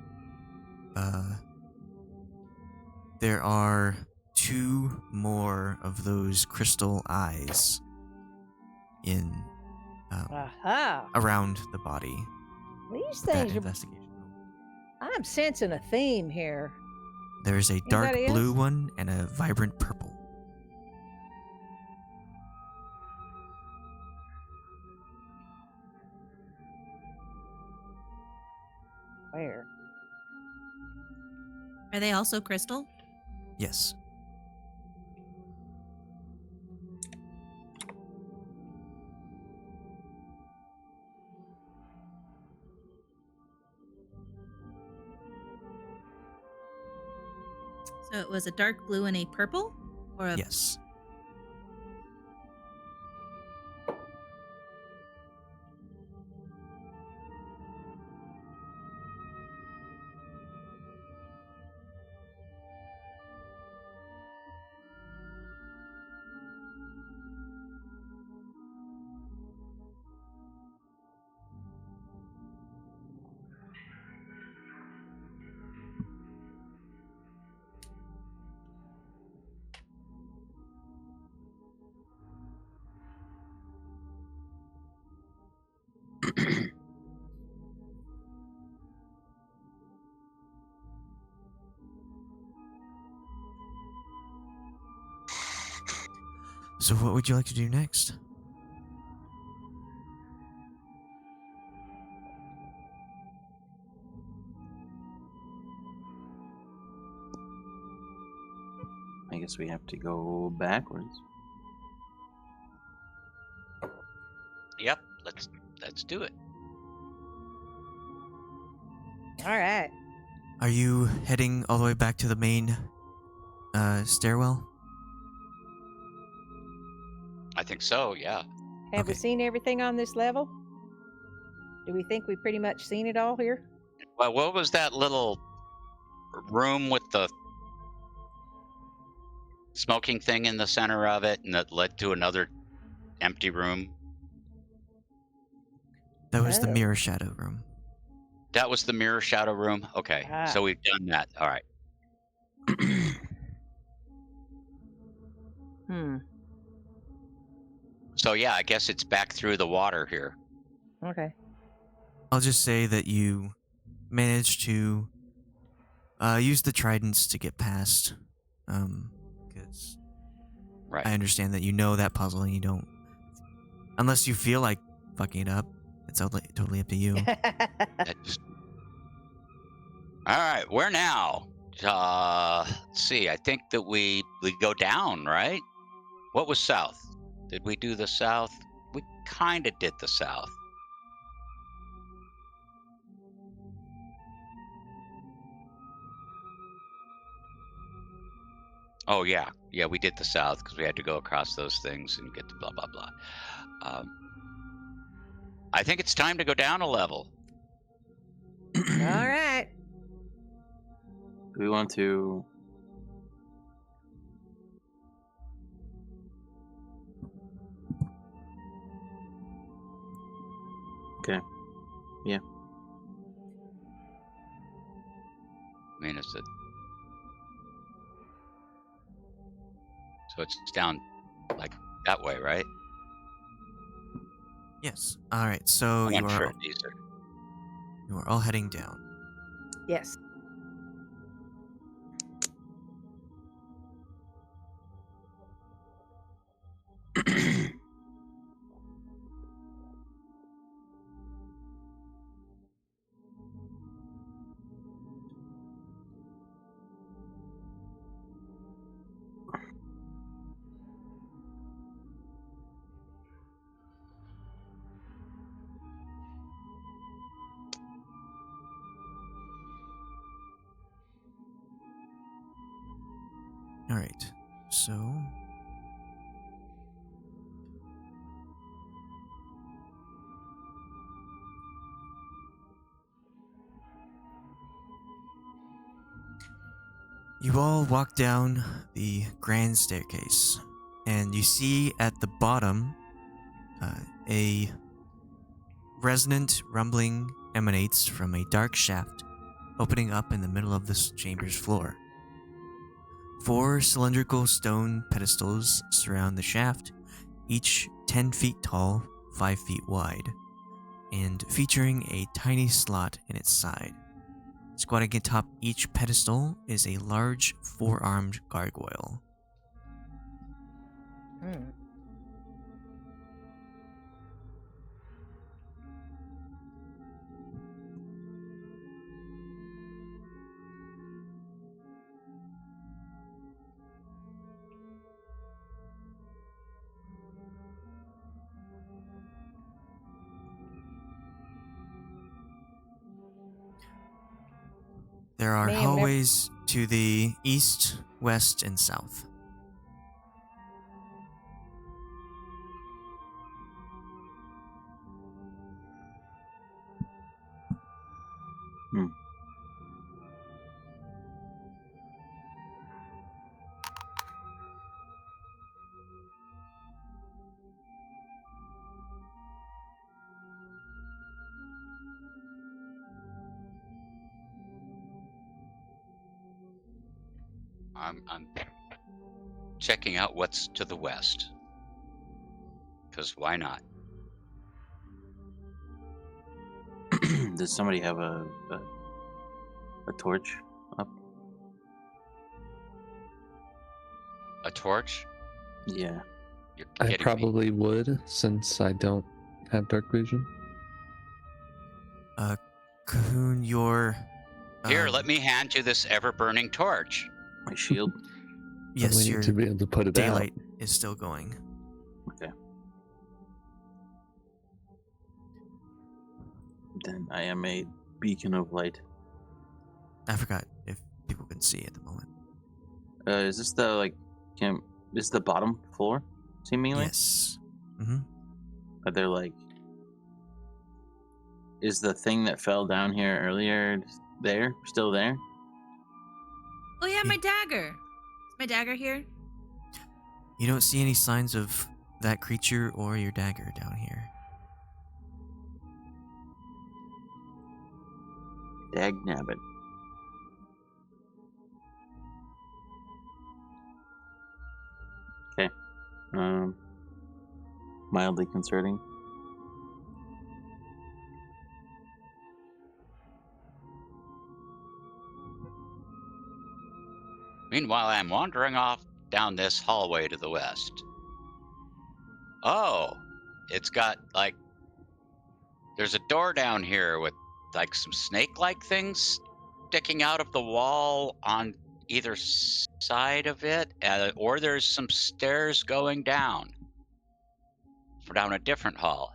there are 2 more of those crystal eyes in around the body. These That things are. investigation. I'm sensing a theme here. There is a dark Anybody blue else? one and a vibrant purple. Where? Are they also crystal? Yes. So it was a dark blue and a purple? Or a Yes. So what would you like to do next? guess we have to go backwards. Yep, let's do it. All right. Are you heading all the way back to the main stairwell? I think so, yeah. Have we Okay. seen everything on this level? Do we think we've pretty much seen it all here? Well, what was that little room with the smoking thing in the center of it and that led to another empty room? That was the Oh. mirror shadow room. That was the mirror shadow room? Okay, Ah. so we've done that. All right. So yeah, I guess it's back through the water here. Okay. I'll just say that you managed to use the tridents to get past. Because Right. I understand that you know that puzzle and you don't. Unless you feel like fucking it up, it's totally up to you. That just... All right, where now? Let's see. I think that we go down, right? What was south? Did we do the south? We kind of did the south. Oh yeah, we did the south because we had to go across those things and get to blah blah blah. I think it's time to go down a level. All right. Do we want to? Okay. Yeah. I mean, it's a... So it's down like that way, right? Yes. All right. So I'm you not are sure these are... you are all heading down. Yes. All right. So you all walk down the grand staircase, and you see at the bottom a resonant rumbling emanates from a dark shaft opening up in the middle of this chamber's floor. 4 cylindrical stone pedestals surround the shaft, each 10 feet tall, 5 feet wide, and featuring a tiny slot in its side. Squatting atop each pedestal is a large 4-armed gargoyle. There are Ma'am, never- hallways to the east, west, and south. I'm checking out what's to the west. Because why not? Does somebody have a torch up? A torch? Yeah. You're I kidding me. probably would, since I don't have dark vision. Cahoon, your... Here, let me hand you this ever-burning torch. My shield. Yes, we need your to be able to put it daylight is still going. Okay. Then I am a beacon of light. I forgot if people can see at the moment. Is this the like camp? This is the bottom floor, seemingly. Yes. Mm-hmm. Are there like? Is the thing that fell down here earlier there? Still there? Oh yeah, my dagger. Is my dagger here? You don't see any signs of that creature or your dagger down here. Dag nabbit. Okay. Mildly concerning. Meanwhile, I'm wandering off down this hallway to the west. Oh, it's got like there's a door down here with like some snake-like things sticking out of the wall on either side of it, or there's some stairs going down a different hall.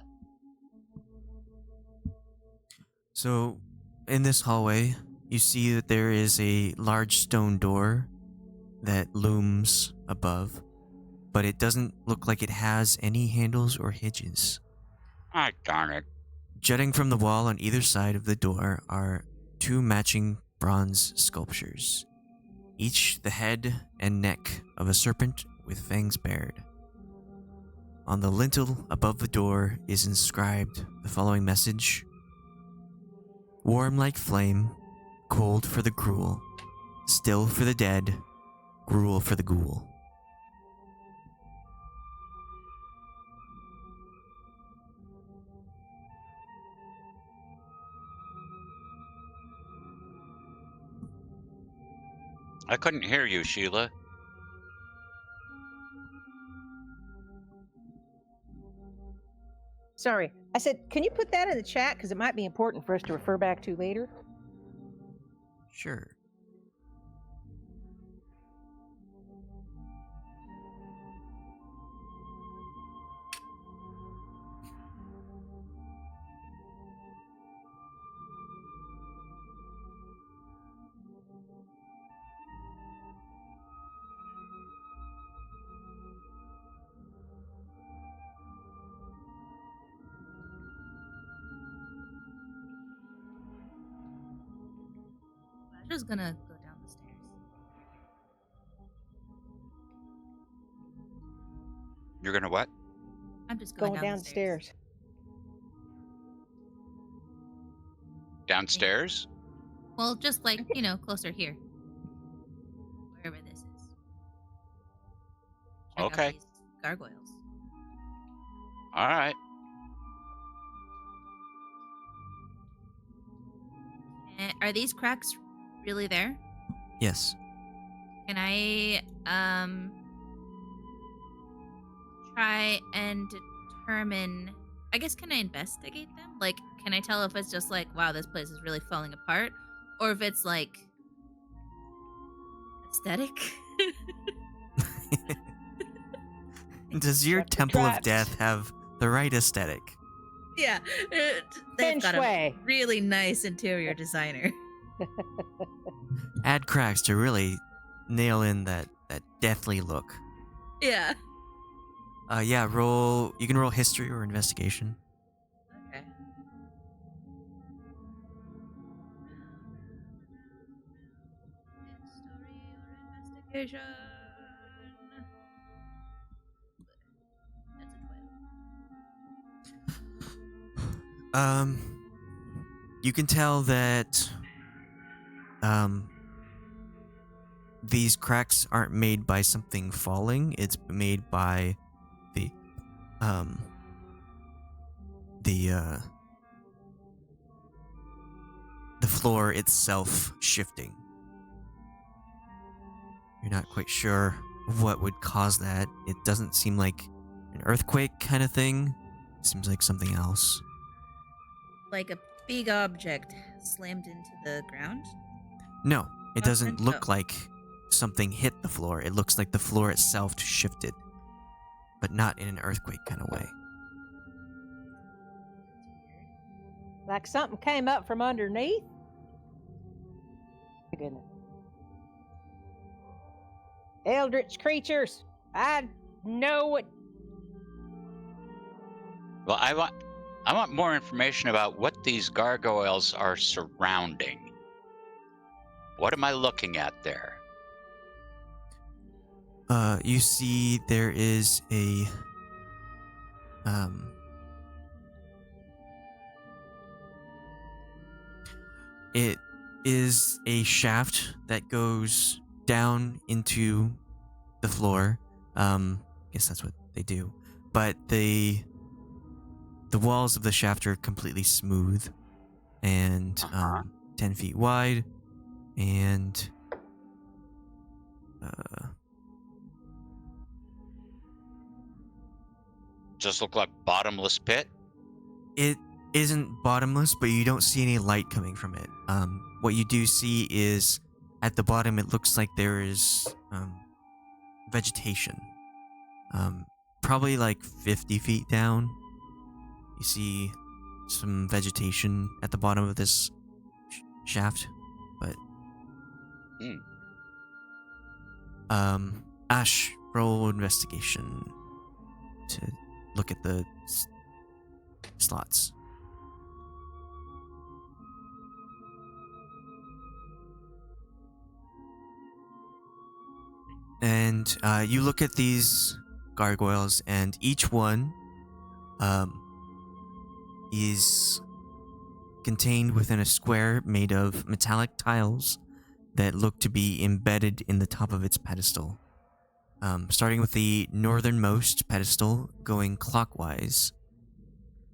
So, in this hallway, you see that there is a large stone door that looms above, but it doesn't look like it has any handles or hinges. Ah, darn it. Jutting from the wall on either side of the door are two matching bronze sculptures, each the head and neck of a serpent with fangs bared. On the lintel above the door is inscribed the following message: "Warm like flame, cold for the cruel, still for the dead, gruel for the ghoul." I couldn't hear you, Sheila. Sorry. I said, can you put that in the chat? Because it might be important for us to refer back to later. Sure. I'm just gonna go down the stairs. You're gonna what? I'm just going Going down the stairs. downstairs. Downstairs? Well, just like, closer here. Wherever this is. Check out Okay. these gargoyles. All right. Are these cracks really there? Yes. Can I try and determine, I guess, can I investigate them? Like, can I tell if it's just like, wow, this place is really falling apart, or if it's like aesthetic? Does your Like the Temple of traps. Death have the right aesthetic? Yeah, they've Feng got a shui. really nice interior designer. Add cracks to really nail in that deathly look. Yeah. Yeah, roll. You can roll history or investigation. Okay. History or investigation. That's a 12. You can tell that these cracks aren't made by something falling. It's made by the floor itself shifting. You're not quite sure what would cause that. It doesn't seem like an earthquake kind of thing. It seems like something else. Like a big object slammed into the ground. No, it doesn't Oh. look like something hit the floor. It looks like the floor itself shifted, but not in an earthquake kind of way. Like something came up from underneath? My goodness. Eldritch creatures. I know it. Well, I want more information about what these gargoyles are surrounding. What am I looking at there? You see there is a it is a shaft that goes down into the floor. Guess that's what they do. But the walls of the shaft are completely smooth and 10 feet wide, and Just look like bottomless pit? it isn't bottomless, but you don't see any light coming from it. What you do see is at the bottom it looks like there is vegetation. Probably like 50 feet down. You see some vegetation at the bottom of this shaft, but Ashe, roll investigation to look at the slots. And you look at these gargoyles, and each one is contained within a square made of metallic tiles that look to be embedded in the top of its pedestal. Starting with the northernmost pedestal, going clockwise,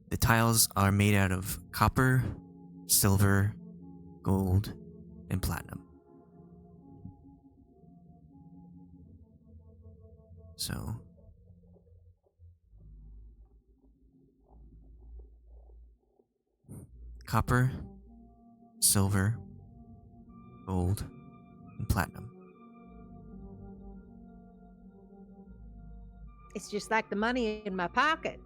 the tiles are made out of copper, silver, gold, and platinum. So, copper, silver, gold, and platinum. It's just like the money in my pocket.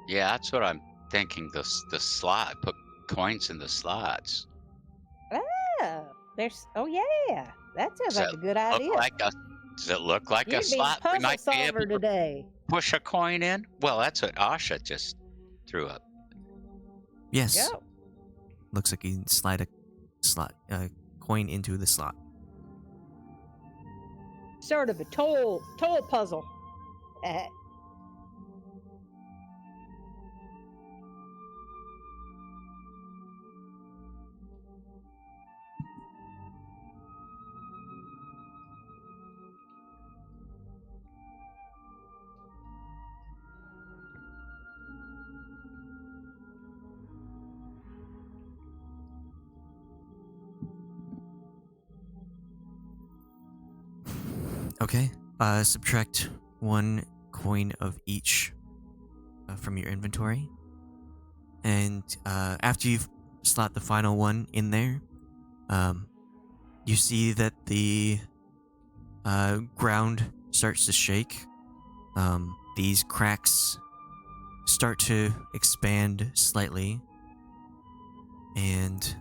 Yeah, that's what I'm thinking. The slot, put coins in the slots. Oh, yeah. That sounds like a good idea. Does it look like You'd a slot? be We puzzle might be solver able to today. push a coin in. Well, that's what Asha just threw up. Yes. Go. Looks like you can slide a coin into the slot. Sort of a toll puzzle. Okay. Subtract 1 coin of each from your inventory. And after you've slot the final one in there, you see that the ground starts to shake. These cracks start to expand slightly. And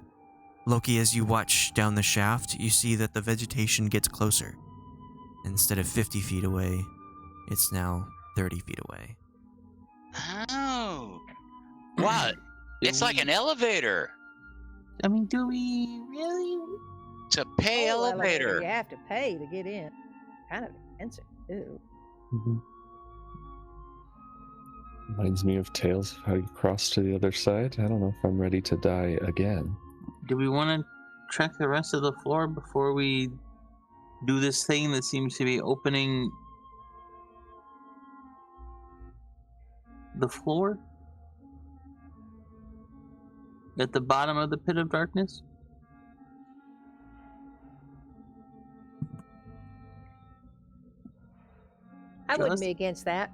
Loki, as you watch down the shaft, you see that the vegetation gets closer. Instead of 50 feet away, it's now 30 feet away. Oh. What? It's like an elevator. I mean, do we really? It's a pay elevator. You have to pay to get in. Kind of expensive, too. Mm-hmm. Reminds me of Tales of how you cross to the other side. I don't know if I'm ready to die again. Do we want to check the rest of the floor before we do this thing that seems to be opening the floor at the bottom of the pit of darkness? I wouldn't let's- be against that.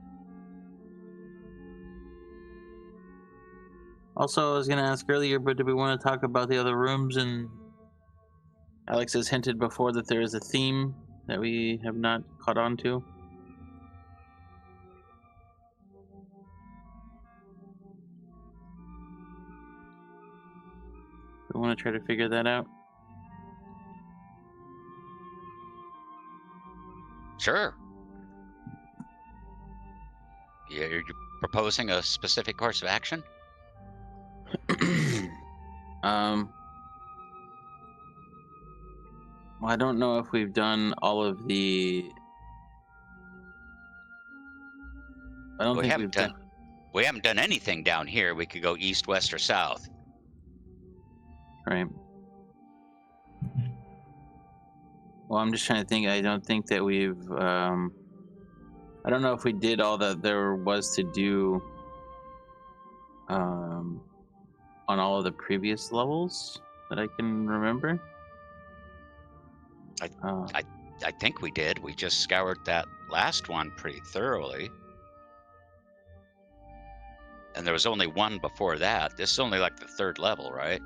Also, I was gonna ask earlier, but do we want to talk about the other rooms? And Alex has hinted before that there is a theme that we have not caught on to. We want to try to figure that out. Sure. Yeah, you're proposing a specific course of action? Well, I don't know if we've done all of the. I don't think we've done. We haven't done anything down here. We could go east, west, or south. Right. Well, I'm just trying to think. I don't think that we've. I don't know if we did all that there was to do. On all of the previous levels that I can remember. I think we did. We just scoured that last one pretty thoroughly. And there was only one before that. This is only like the third level, right?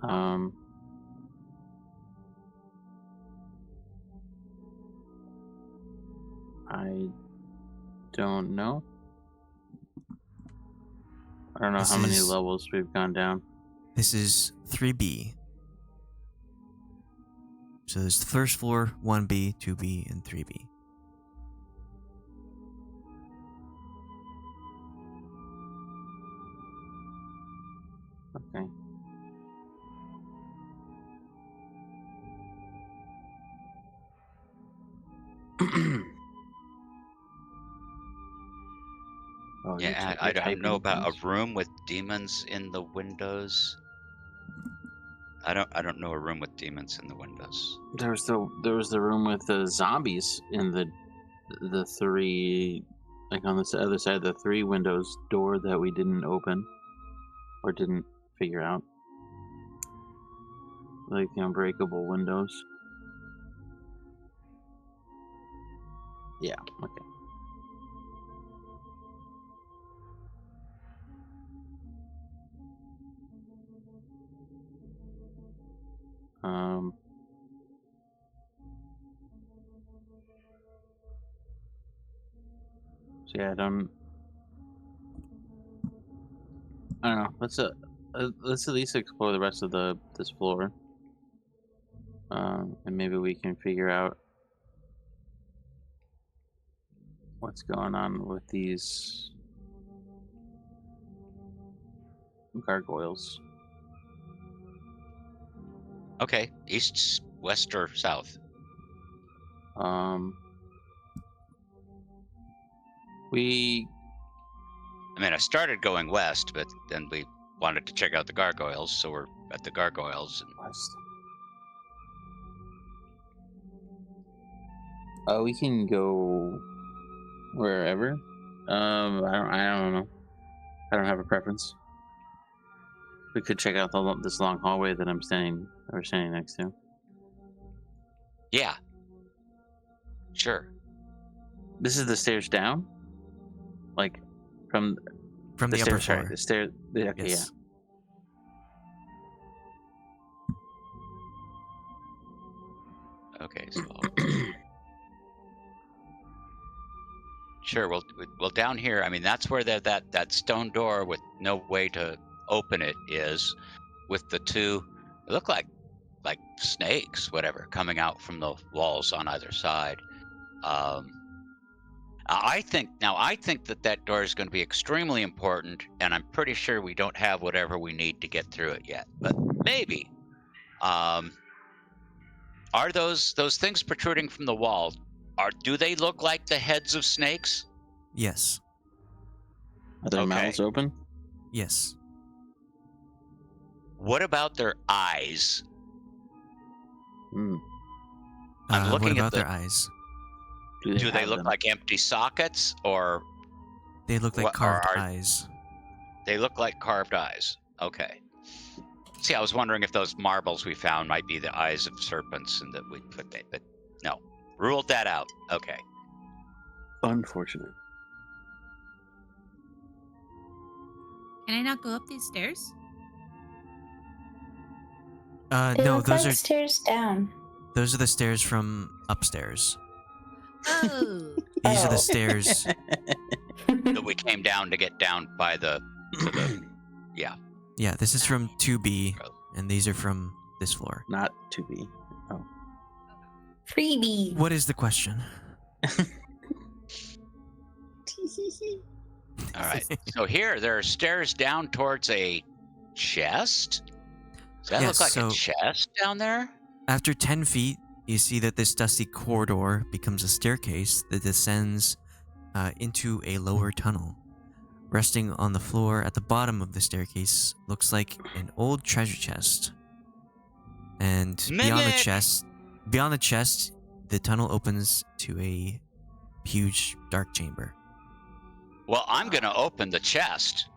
I don't know. I don't know how many levels we've gone down. This is 3B. So there's the first floor, 1B, 2B, and 3B. Okay. Oh, yeah, I don't know about a room with demons in the windows. I don't know a room with demons in the windows. There was the room with the zombies in the three, like on the other side of the 3 windows door that we didn't open or didn't figure out, like the unbreakable windows. Yeah. Okay. So yeah, I don't know. Let's at least explore the rest of this floor, and maybe we can figure out what's going on with these gargoyles. Okay, east, west, or south? I started going west, but then we wanted to check out the gargoyles, so we're at the gargoyles. West. We can go wherever. I don't know. I don't have a preference. We could check out this long hallway that we're standing next to. Yeah. Sure. This is the stairs down? Like, from the upper floor. Right, the stairs. Okay, yes. Yeah. Okay, so sure. Well, down here. I mean, that's where that stone door with no way to open it is, with the 2. They look like snakes, whatever, coming out from the walls on either side. I think that door is going to be extremely important, and I'm pretty sure we don't have whatever we need to get through it yet. But maybe. Are those things protruding from the wall? Do they look like the heads of snakes? Yes. Are their mouths open? Yes. What about their eyes? I'm looking what at about their eyes? Do they look like empty sockets, or they look like carved eyes? They look like carved eyes. Okay. See, I was wondering if those marbles we found might be the eyes of serpents, and that we put that, but no, Ruled that out. Okay. Unfortunate. Can I not go up these stairs? They No, look those like are stairs down. those are the stairs from upstairs. Oh. These are the Oh. stairs. That we came down to get down by the. Yeah. Yeah, this is from 2B, and these are from this floor. Not to be. Oh. Freebie. What is the question? All right. So here, there are stairs down towards a chest. Does that Yes, look like so- a chest down there? After 10 feet, you see that this dusty corridor becomes a staircase that descends into a lower tunnel. Resting on the floor at the bottom of the staircase looks like an old treasure chest. And beyond Mimic! the chest, the tunnel opens to a huge dark chamber. Well, I'm going to open the chest.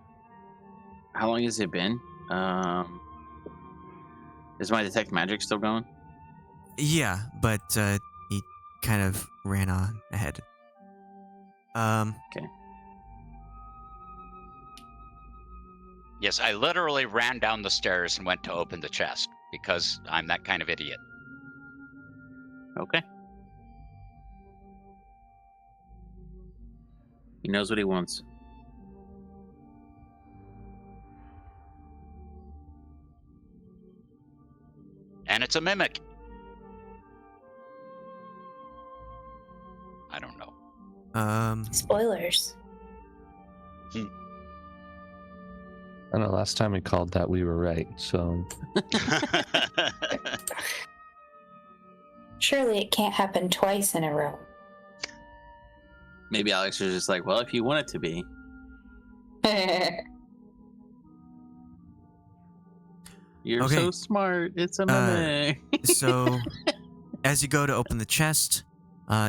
How long has it been? Is my detect magic still going? Yeah, but he kind of ran on ahead. Okay. Yes, I literally ran down the stairs and went to open the chest because I'm that kind of idiot. Okay. He knows what he wants. And it's a mimic. I don't know. Spoilers. I don't know. Last time we called that, we were right. So Surely it can't happen twice in a row. Maybe Alex was just like, well, if you want it to be. You're Okay. so smart. It's a mimic. So, as you go to open the chest,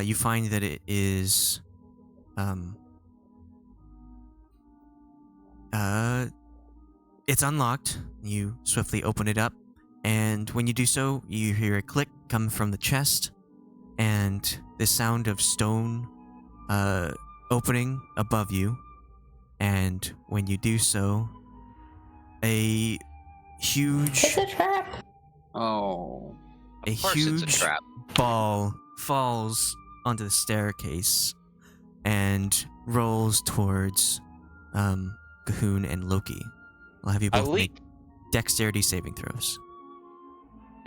you find that it is, it's unlocked. You swiftly open it up, and when you do so, you hear a click come from the chest, and the sound of stone, opening above you. And when you do so, a huge It's a trap. Oh. a Of course huge it's a trap. ball falls onto the staircase and rolls towards Cahoon and Loki. I'll have you I both leap. make dexterity saving throws.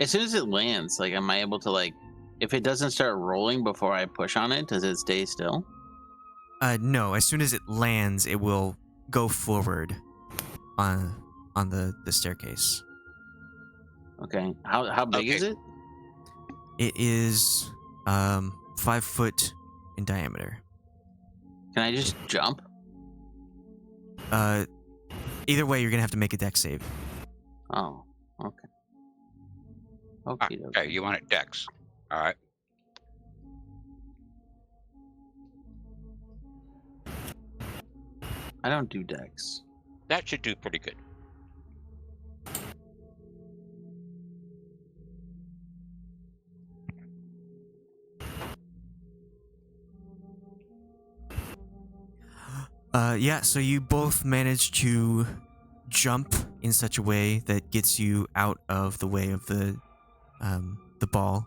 As soon as it lands, like, am I able to, like, if it doesn't start rolling before I push on it, does it stay still? No, as soon as it lands, it will go forward on the staircase. Okay. How big is Okay. it? It is 5 foot in diameter. Can I just jump? Either way, you're gonna have to make a dex save. Oh, okay. Ah, Okay. okay, you want it dex. All right. I don't do dex. That should do pretty good. Yeah, so you both manage to jump in such a way that gets you out of the way of the ball.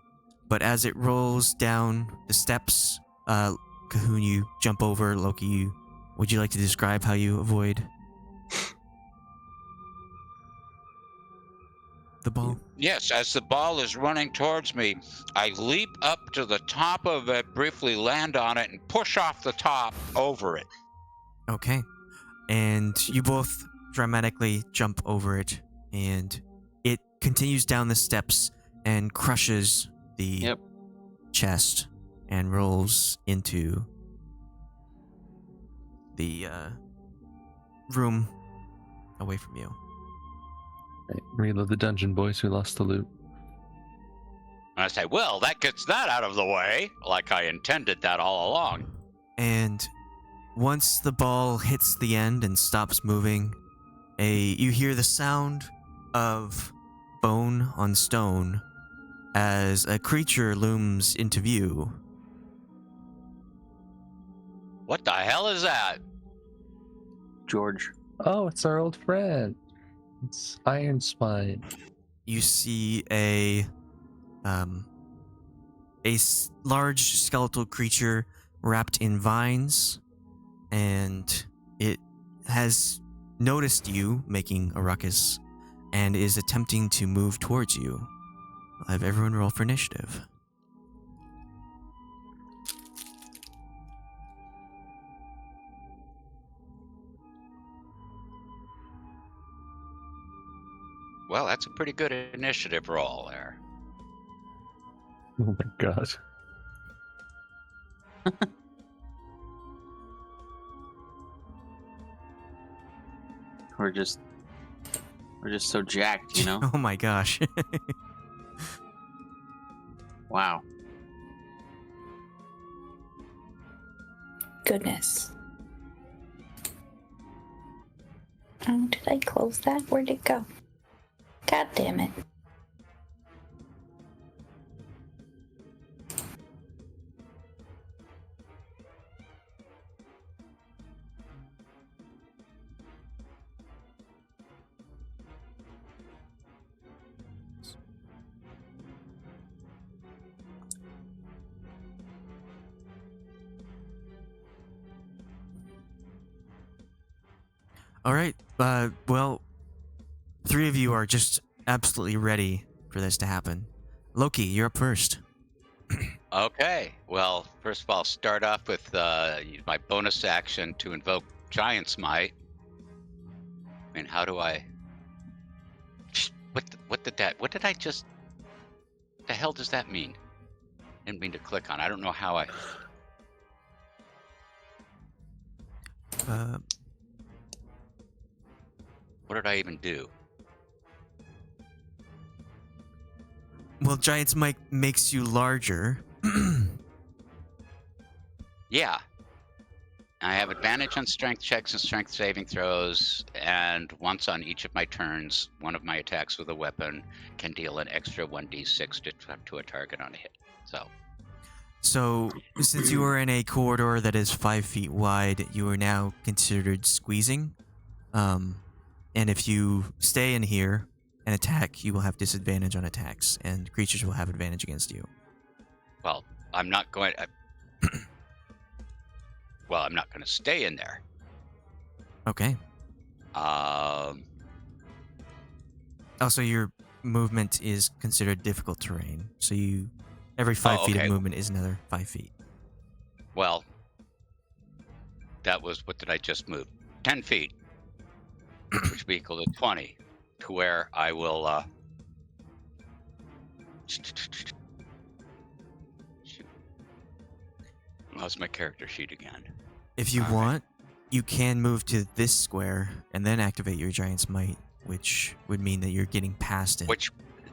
But as it rolls down the steps, Cahoon, you jump over. Loki, would you like to describe how you avoid the ball? Yes, as the ball is running towards me, I leap up to the top of it, briefly land on it, and push off the top over it. Okay. And you both dramatically jump over it, and it continues down the steps and crushes the chest and rolls into the room away from you. right, reload the dungeon, boys who lost the loot. And I say, well, that gets that out of the way, like I intended that all along. And once the ball hits the end and stops moving, you hear the sound of bone on stone as a creature looms into view What the hell is that? George. Oh, it's our old friend. It's Iron Spine. You see a large skeletal creature wrapped in vines, and it has noticed you making a ruckus and is attempting to move towards you. I'll have everyone roll for initiative. Well, that's a pretty good initiative roll there. Oh my god. We're just so jacked, you know? Oh my gosh. Wow. Goodness. Oh, did I close that? Where'd it go? God damn it. All right. Well, three of you are just absolutely ready for this to happen. Loki, you're up first. Okay. Well, first of all, I'll start off with my bonus action to invoke Giant's Might. I mean, how do I? What did I just? What the hell does that mean? Didn't mean to click on. I don't know how I. What did I even do? Well, Giant's Might makes you larger. Yeah. I have advantage on strength checks and strength saving throws, and once on each of my turns, one of my attacks with a weapon can deal an extra 1d6 to a target on a hit. So, since you are in a corridor that is 5 feet wide, you are now considered squeezing. And if you stay in here and attack, you will have disadvantage on attacks, and creatures will have advantage against you. Well, I'm not going. I'm not going to stay in there. Okay. Also, your movement is considered difficult terrain, so every 5 feet of movement is another 5 feet. Well, that was, what did I just move? 10 feet, which would be equal to 20, to where I will, shoot. Lost my character sheet again. If you want, you can move to this square and then activate your Giant's Might, which would mean that you're getting past it.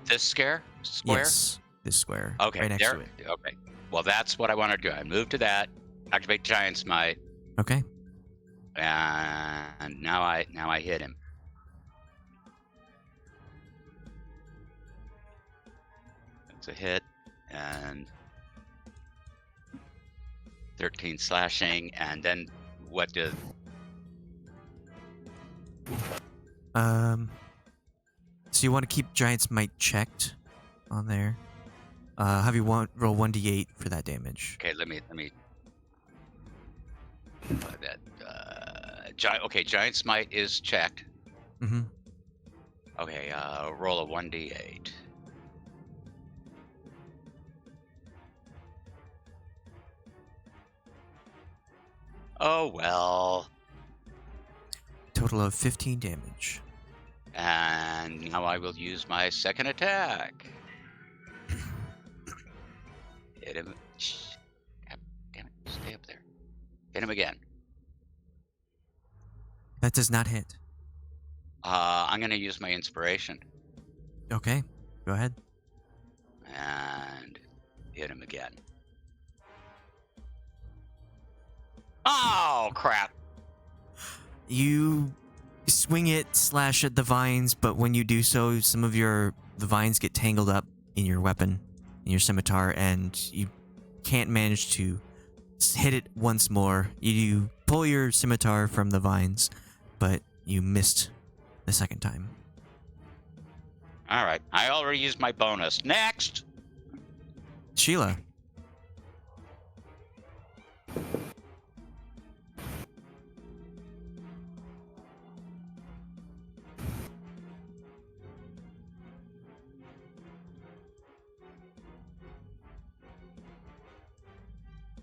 This square? Yes, this square. Okay, right next there. to it. Okay. Well, that's what I want to do. I move to that, activate Giant's Might, Okay. and now I hit him. That's a hit, and 13 slashing, and then what does? So you want to keep Giant's Might checked on there. Have you roll 1d8 for that damage. Okay, let me. Giant's Might is checked. Mm-hmm. Okay, roll a 1d8. Oh well. Total of 15 damage. And now I will use my second attack. Hit him. Damn it, stay up there. Hit him again. That does not hit. I'm gonna use my inspiration. Okay, go ahead. And hit him again. Oh, crap. You swing it, slash at the vines, but when you do so, some of the vines get tangled up in your weapon, in your scimitar, and you can't manage to hit it once more. You pull your scimitar from the vines, but you missed the second time. All right. I already used my bonus. Next. Sheila.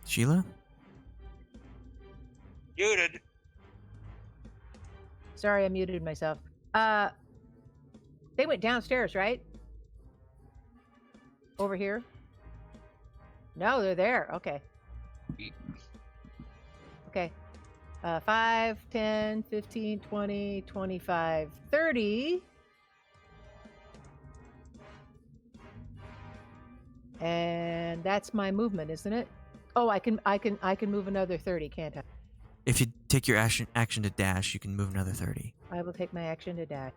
Sheila? Muted. Sorry, I muted myself. They went downstairs, right? Over here? No, they're there. Okay. Okay. 5, 10, 15, 20, 25, 30. And that's my movement, isn't it? Oh, I can move another 30, can't I? If you take your action to dash, you can move another 30. I will take my action to dash.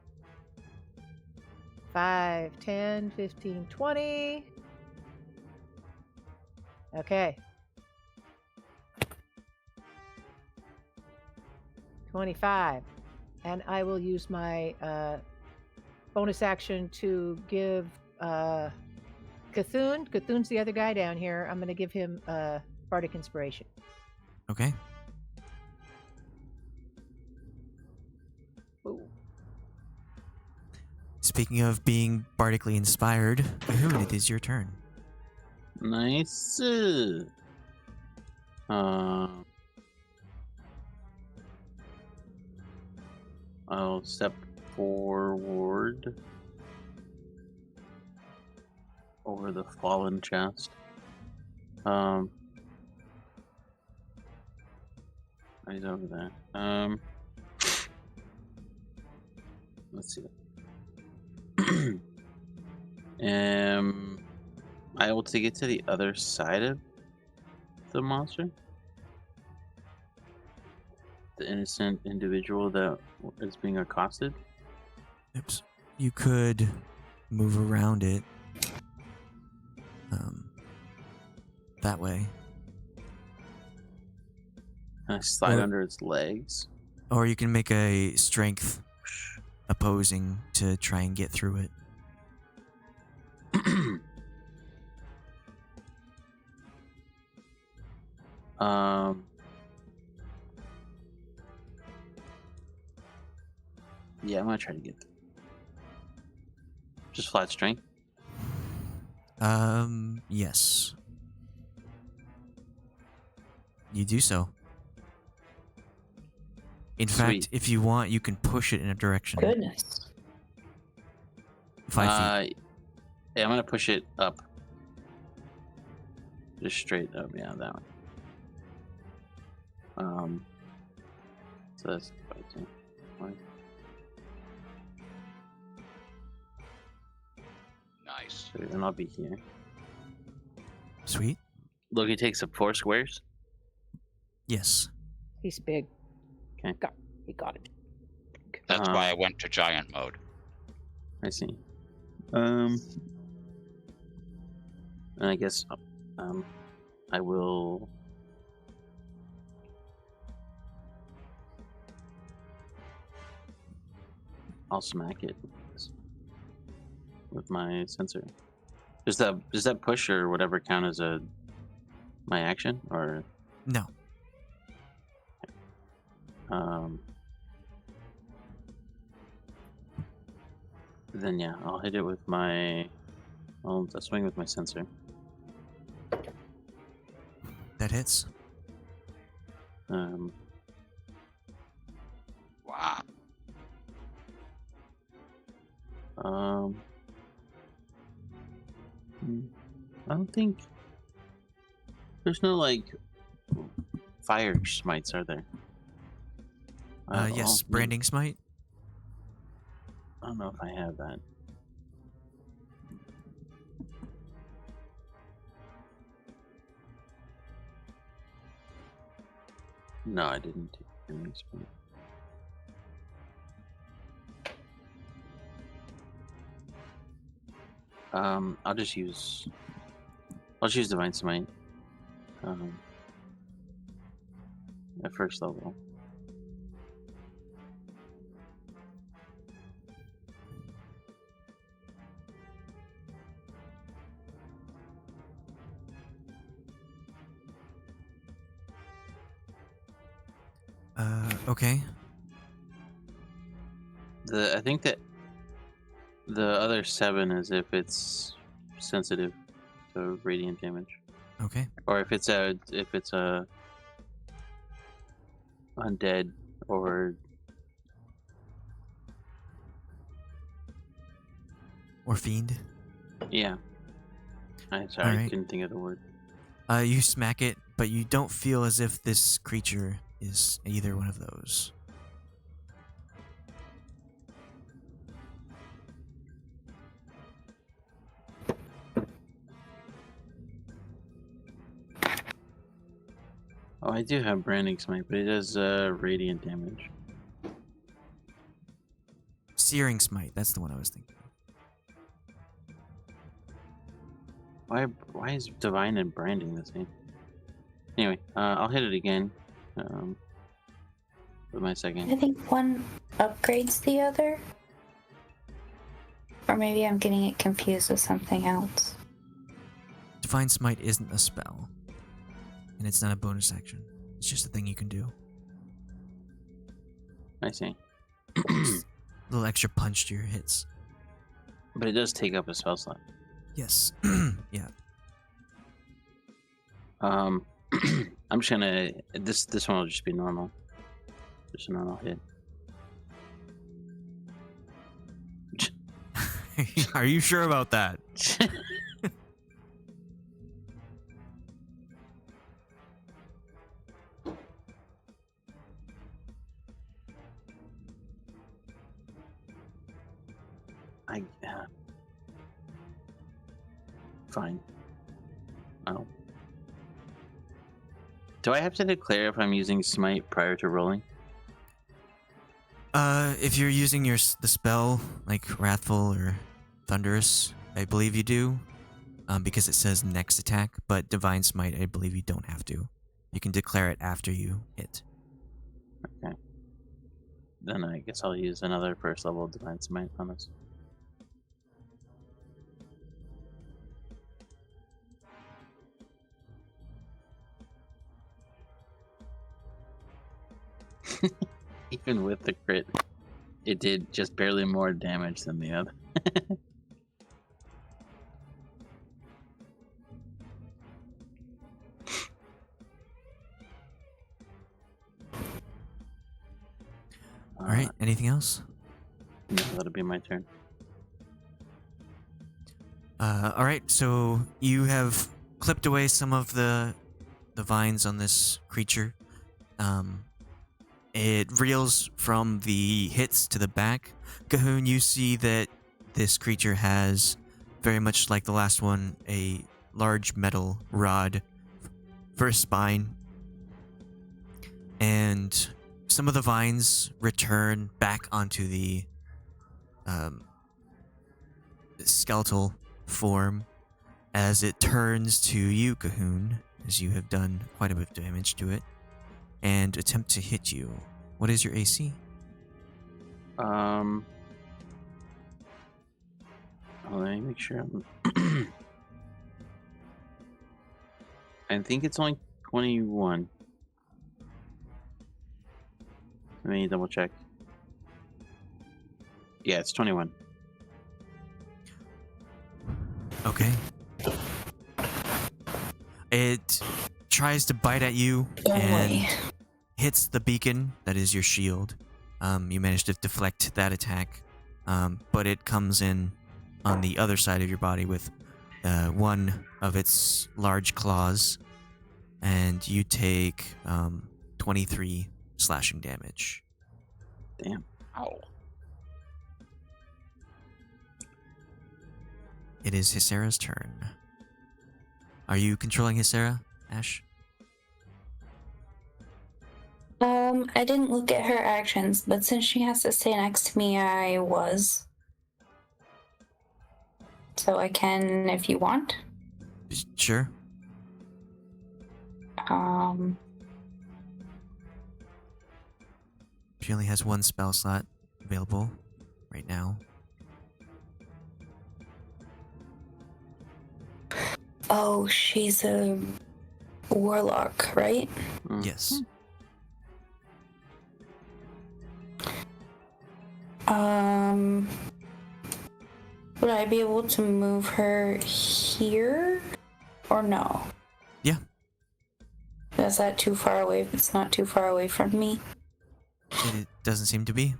5, 10, 15, 20. Okay. 25. And I will use my bonus action to give Cthulhu's the other guy down here. I'm going to give him Bardic Inspiration. Okay. Ooh. Speaking of being bardically inspired, Cthulhu, it is your turn. Nice. I'll step forward over the fallen chest. He's over there. Let's see. Am I able to get to the other side of the monster? The innocent individual that is being accosted? Oops. You could move around it. That way. Can I slide Or- under its legs? Or you can make a strength opposing to try and get through it. Yeah, I'm gonna try to get just flat strength. Yes. You do so. In Sweet. fact, if you want, you can push it in a direction. Goodness. 5 feet. Yeah, I'm gonna push it up. Just straight up, yeah, that one. So that's 5, 10, Nice. and I'll be here. Sweet. Loki takes up 4 squares. Yes. He's big. Okay. He got it. That's why I went to giant mode. I see. And I guess I will. I'll smack it with my sensor. Does that push or whatever count as my action or? No. Then yeah, I'll hit it with my. I'll swing with my sensor. That hits. Wow. I don't think there's no like fire smites, are there? Yes, branding smite. I don't know if I have that. No, I didn't take branding smite. I'll just use divine smite. at first level. Okay. I think that the other 7 is if it's sensitive to radiant damage, Okay. or if it's a undead or Fiend. yeah. I Alright. couldn't think of the word. You smack it, but you don't feel as if this creature is either one of those. Oh, I do have branding smite, but it does radiant damage. Searing Smite, that's the one I was thinking. Why is divine and branding the same? Anyway, I'll hit it again. With my I second. think one upgrades the other. Or maybe I'm getting it confused with something else. Divine Smite isn't a spell. And it's not a bonus action. It's just a thing you can do. I see. A little extra punch to your hits. But it does take up a spell slot. Yes. Yeah. I'm just gonna this one will just be normal. Just a normal hit. Are you sure about that? Fine. Oh. Do I have to declare if I'm using smite prior to rolling? If you're using the spell, like Wrathful or Thunderous, I believe you do. Because it says next attack, but Divine Smite, I believe you don't have to. You can declare it after you hit. Okay. Then I guess I'll use another first level Divine Smite on this. Even with the crit, it did just barely more damage than the other. Alright, anything else? No, that'll be my turn. Alright, so you have clipped away some of the vines on this creature. It reels from the hits to the back. Cahoon, you see that this creature has, very much like the last one, a large metal rod for a spine. And some of the vines return back onto the skeletal form as it turns to you, Cahoon, as you have done quite a bit of damage to it, and attempt to hit you. What is your AC? Let me make sure I think it's only 21. Let me double check. Yeah, it's 21. Okay. It tries to bite at you and hits the beacon that is your shield. You manage to deflect that attack, but it comes in on the other side of your body with one of its large claws, and you take 23 slashing damage. Damn. Ow. It is Hysera's turn. Are you controlling Hysera, Ash? I didn't look at her actions, but since she has to stay next to me, I was. So I can if you want. Sure. She only has one spell slot available right now. Oh, she's a warlock, right? Yes. Would I be able to move her here or no? Yeah. Is that too far away? It's not too far away from me. It doesn't seem to be.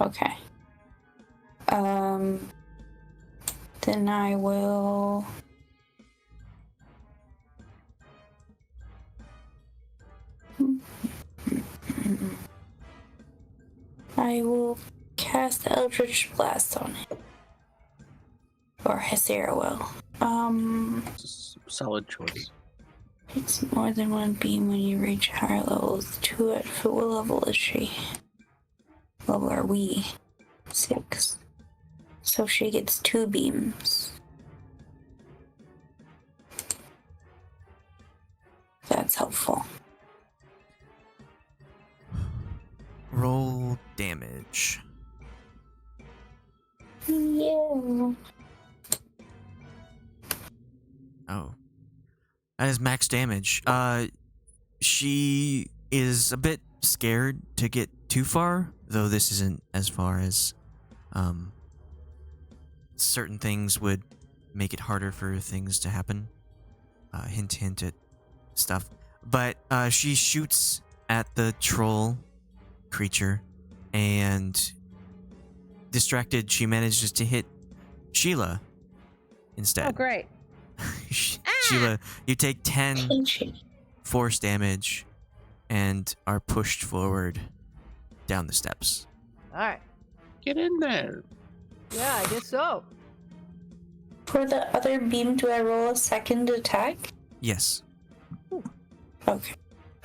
Okay. Then I will. I will cast Eldritch Blast on it. Or Hesera will. Solid choice. It's more than one beam when you reach higher levels. 2 at what level is she? Level are we? 6. So she gets 2 beams. That's helpful. Roll damage. Yeah. Oh. That is max damage. She is a bit scared to get too far, though this isn't as far as certain things would make it harder for things to happen. Hint, hint at stuff. But she shoots at the troll creature, and distracted, she manages to hit Sheila instead. Oh, great. Sheila, you take 10 force damage and are pushed forward down the steps. All right. Get in there. Yeah, I guess so. For the other beam, do I roll a second attack? Yes. Okay.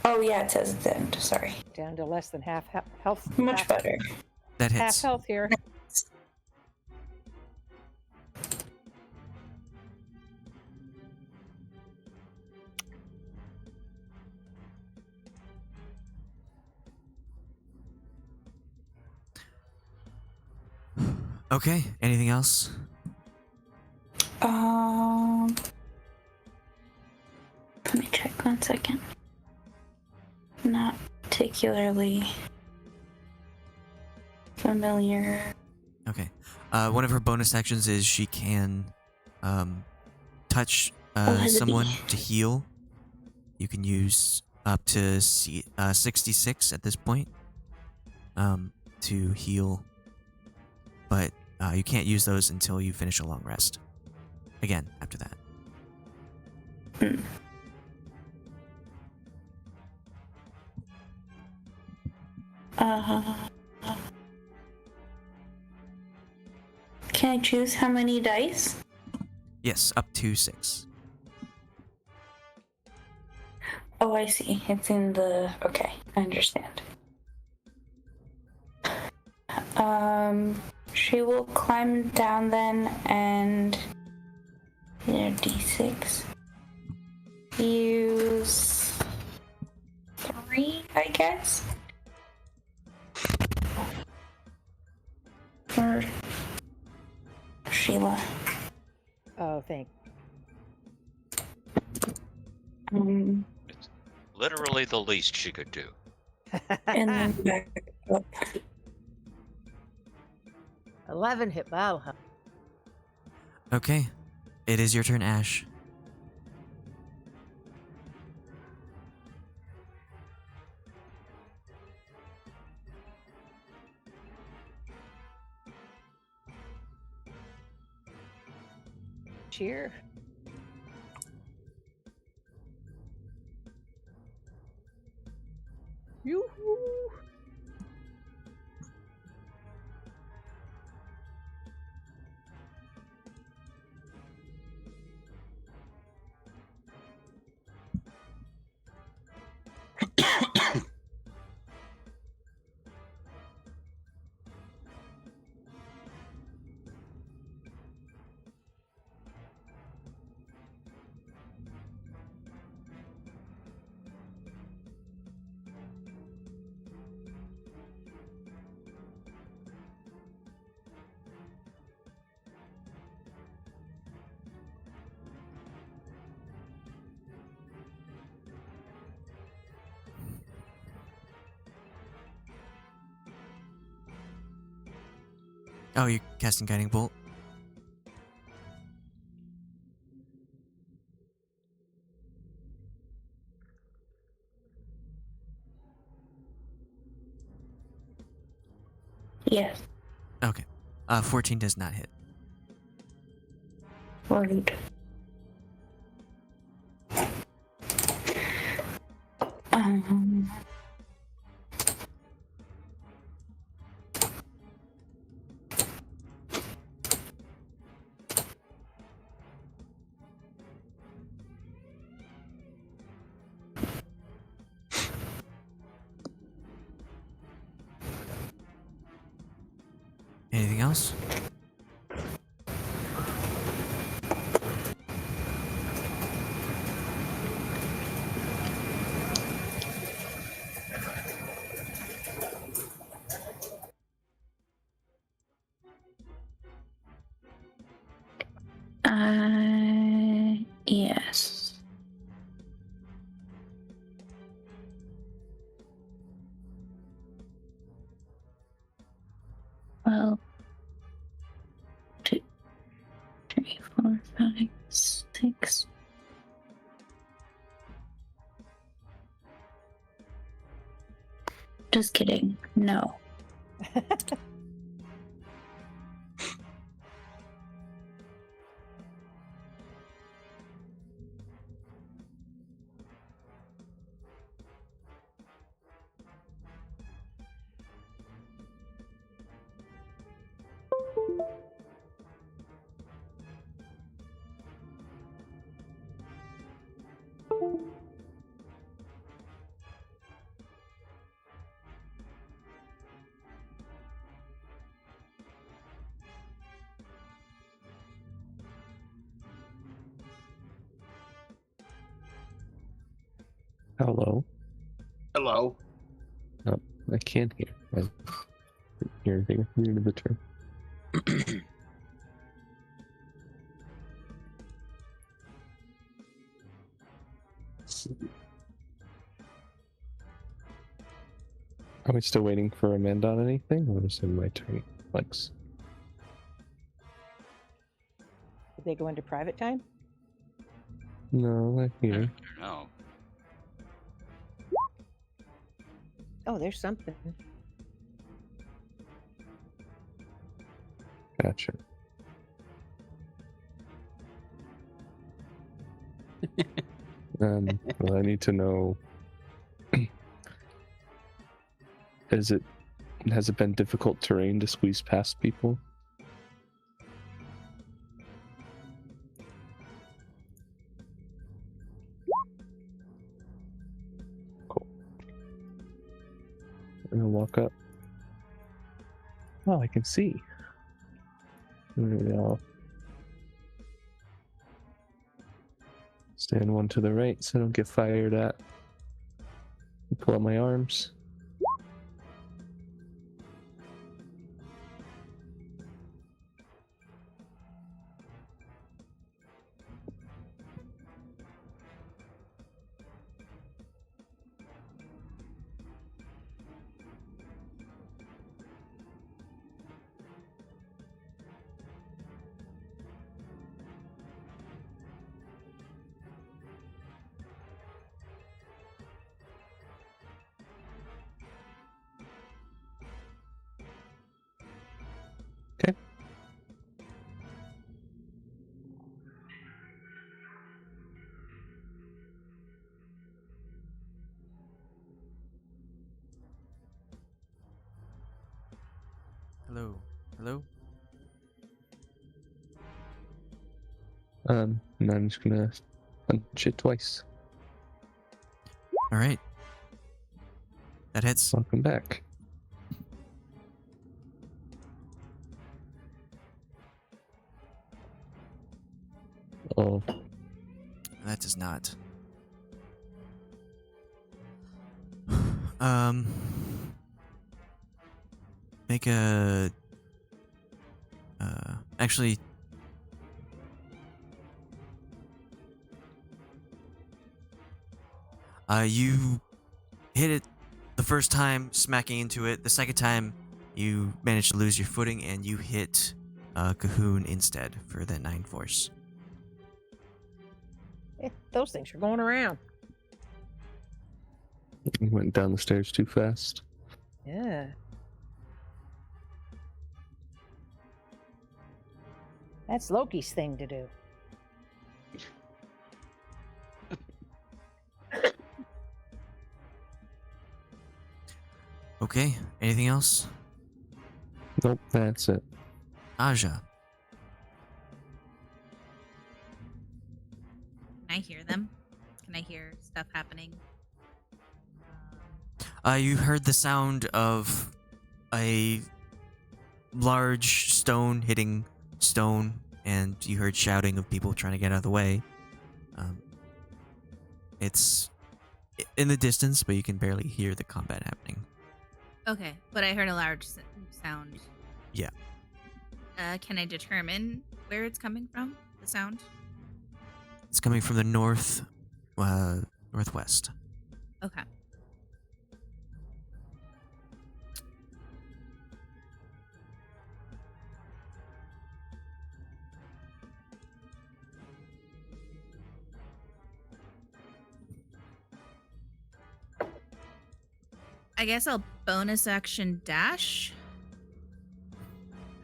Oh, yeah, it says at the end. Sorry. Down to less than half health. Much better. That hits. Half health here. Okay, anything else? Let me check 1 second. Not particularly familiar. Okay. One of her bonus actions is she can touch someone to heal. You can use up to 66 at this point to heal, but you can't use those until you finish a long rest. Again, after that. Can I choose how many dice? Yes, up to 6. Oh, I see. It's in the... Okay, I understand. She will climb down then and... There, D6. Use... 3, I guess? For... Sheila. Oh, thank. It's literally the least she could do. And then back up. 11 hit battle. Okay. It is your turn, Ashe. Cheer. Yoo-hoo. Oh, you're casting Guiding Bolt? Yes. Okay. 14 does not hit. Rude. Um. Anything else? Yes. Well, 2, 3, 4, 5, 6. Just kidding. No. Hello. Hello. Oh, I can't hear. I didn't hear anything at the end of the turn. Are we still waiting for Amanda on anything, or is it my turn? Lex. Did they go into private time? No, not I here. don't know. Oh, there's something. Gotcha. Well, I need to know. Has it been difficult terrain to squeeze past people? Cool. I'm gonna walk up. Oh, I can see. There we go. Stand one to the right so I don't get fired at. Pull out my arms. Okay. Hello? Hello? And I'm just gonna punch it twice. Alright. That hits. Welcome back. Oh, That does not. Make a... actually... You hit it the first time, smacking into it. The second time, You manage to lose your footing and you hit Cahoon instead for that 9 force. Those things are going around. Went down the stairs too fast. Yeah. That's Loki's thing to do. Okay, anything else? Nope, that's it. Aja. Can I hear them? Can I hear stuff happening? You heard the sound of a large stone hitting stone, and you heard shouting of people trying to get out of the way. It's in the distance, but you can barely hear the combat happening. Okay, but I heard a large sound. Yeah. Can I determine where it's coming from? The sound? It's coming from the northwest. Okay. I guess I'll bonus action dash.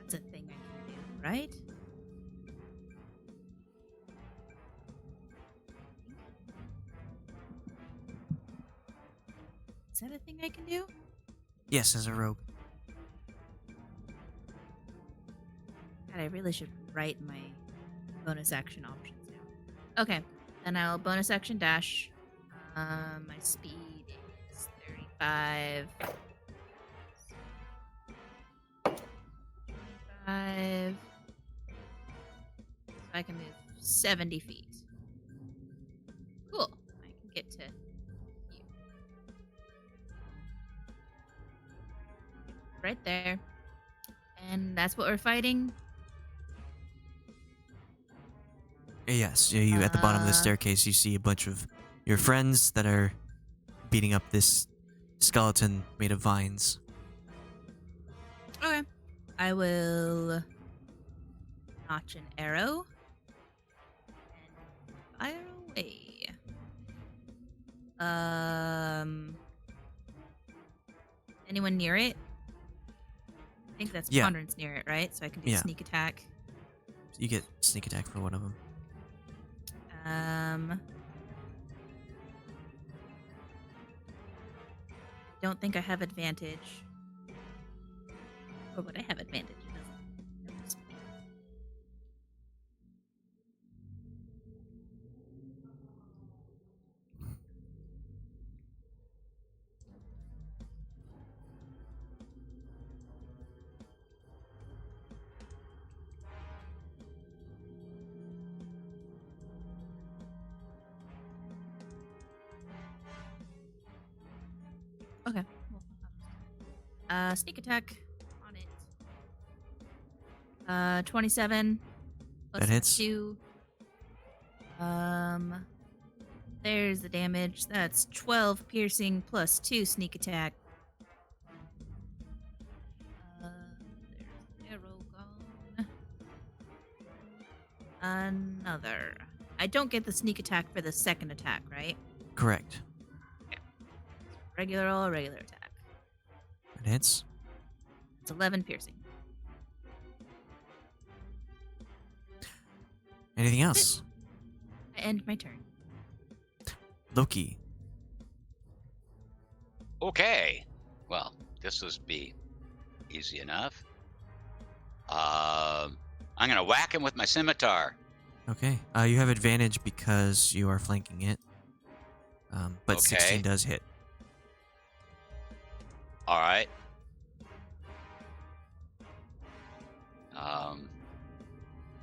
That's a thing I can do, right? Is that a thing I can do? Yes, as a rogue. God, I really should write my bonus action options down. Okay, then I'll bonus action dash. My speed is 35. 5. So I can move 70 feet. Cool. I can get to you. Right there. And that's what we're fighting. Yes, you at the bottom of the staircase, you see a bunch of your friends that are beating up this skeleton made of vines. Okay. I will notch an arrow and fire away. Anyone near it? I think that's Yeah. Ponderance near it, right? So I can do Yeah. sneak attack. You get sneak attack for one of them. Don't think I have advantage. Or would I have advantage? It doesn't. Okay. Sneak attack on it. 27 plus That hits. 2. There's the damage. That's 12 piercing plus 2 sneak attack. There's an arrow gone. Another. I don't get the sneak attack for the second attack, right? Correct. Regular attack. That hits. It's 11 piercing. Anything else? I end my turn. Loki. Okay. Well, this will be easy enough. I'm gonna whack him with my scimitar. Okay. You have advantage because you are flanking it. But Okay. 16 does hit. All right.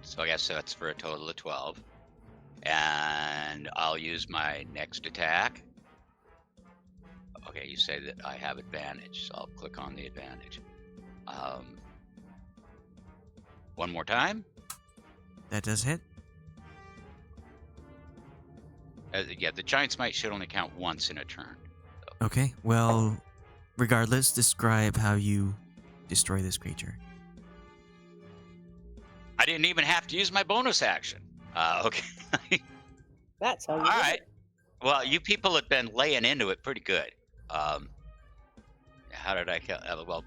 So I guess that's for a total of 12. And I'll use my next attack. Okay, you say that I have advantage, so I'll click on the advantage. One more time. That does hit. Yeah, the giant smite should only count once in a turn. Okay. Well, regardless, describe how you destroy this creature. I didn't even have to use my bonus action. Okay. That's how you All do right. it. Well, you people have been laying into it pretty good. How did I kill? Well,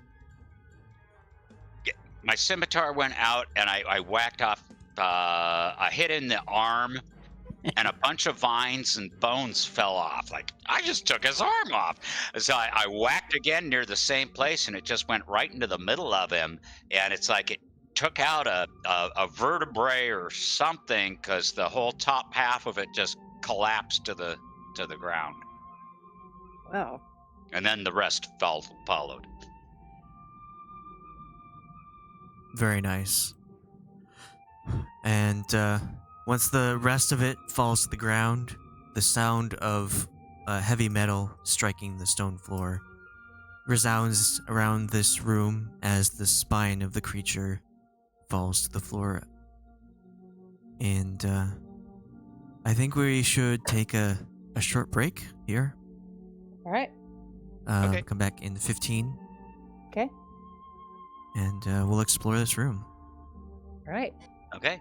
my scimitar went out, and I whacked off a hit in the arm, and a bunch of vines and bones fell off. Like, I just took his arm off. So I whacked again near the same place, and it just went right into the middle of him. And it's like it took out a vertebrae or something, because the whole top half of it just collapsed to the ground. Wow. And then the rest followed. Very nice. And once the rest of it falls to the ground, the sound of heavy metal striking the stone floor resounds around this room as the spine of the creature falls to the floor. And I think we should take a short break here. All right. Okay. Come back in 15. Okay. And we'll explore this room. All right. Okay.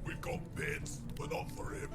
We got bits, but not for him.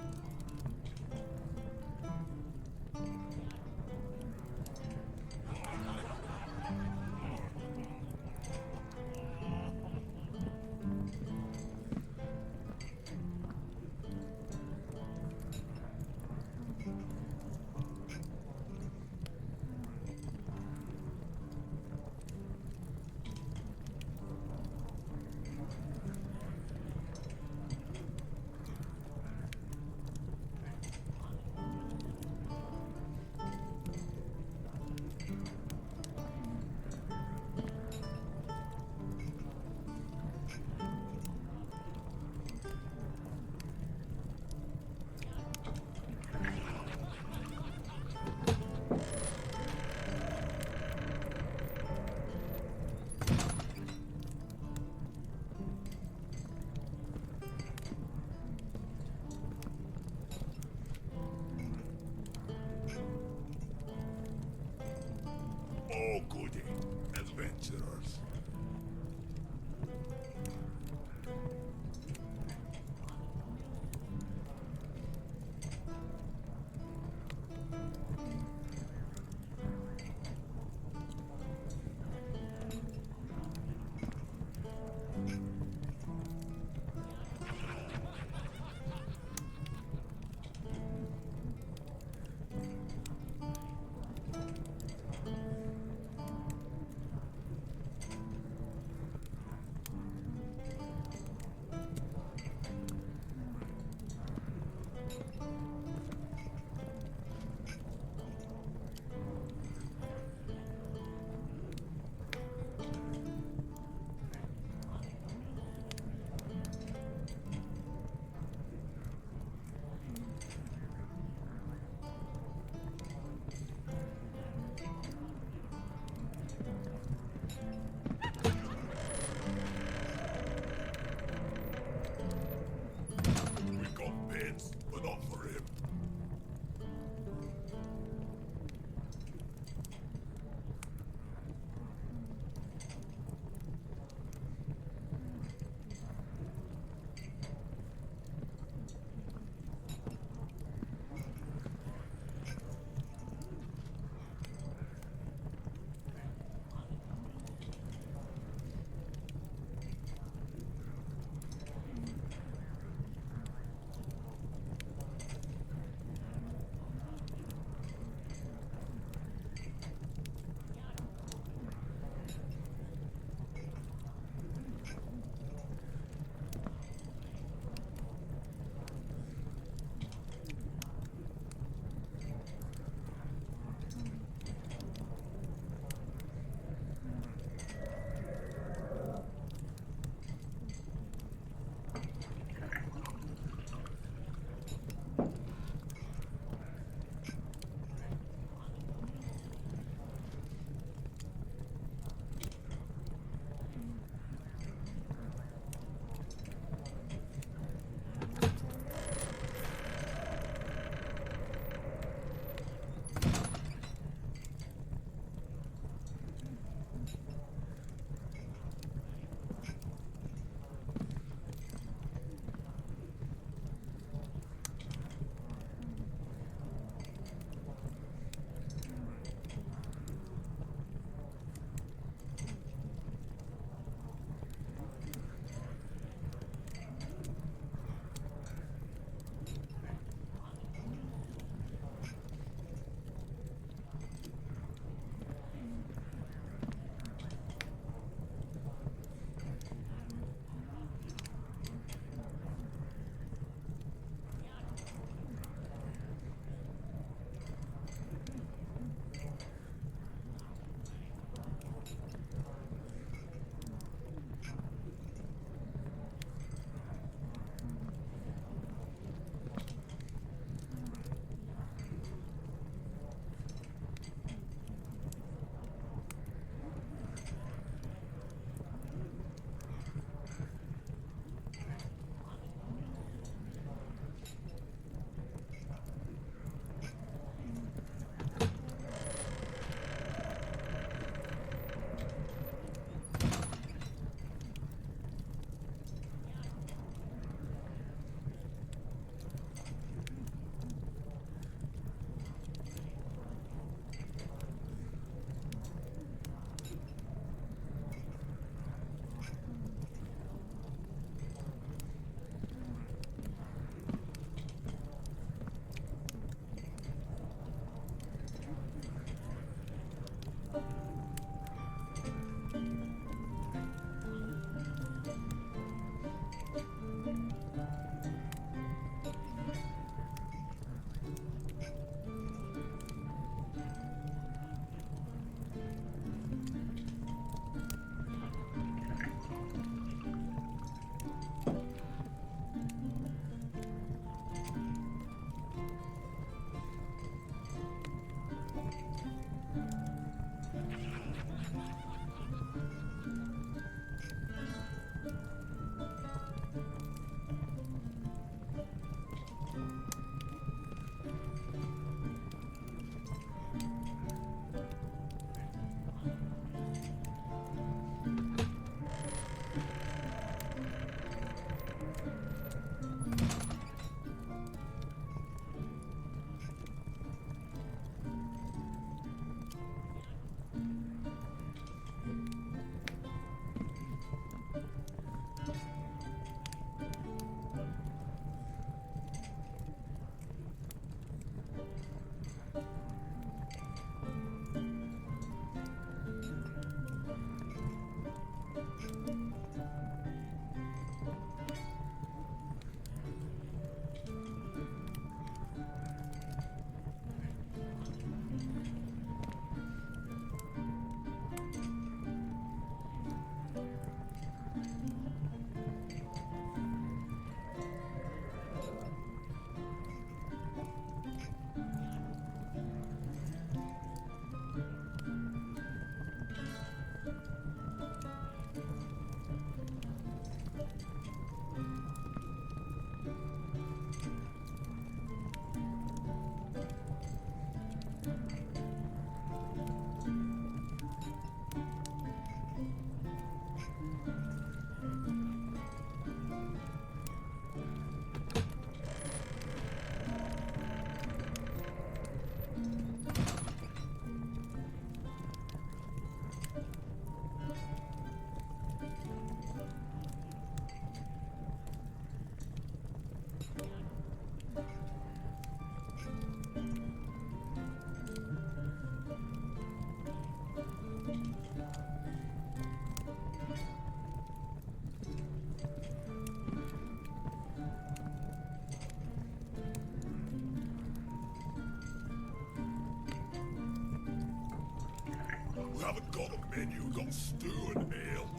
Stew and ale.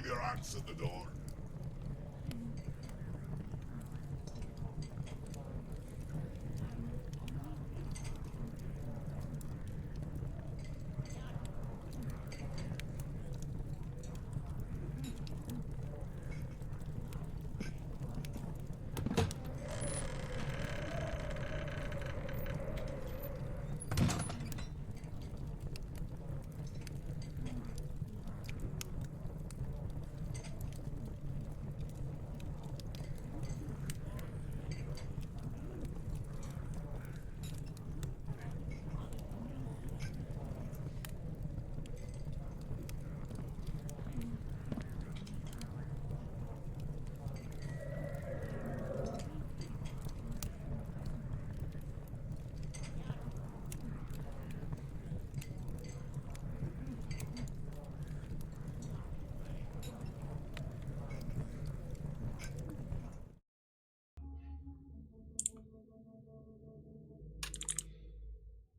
Leave your axe at the door.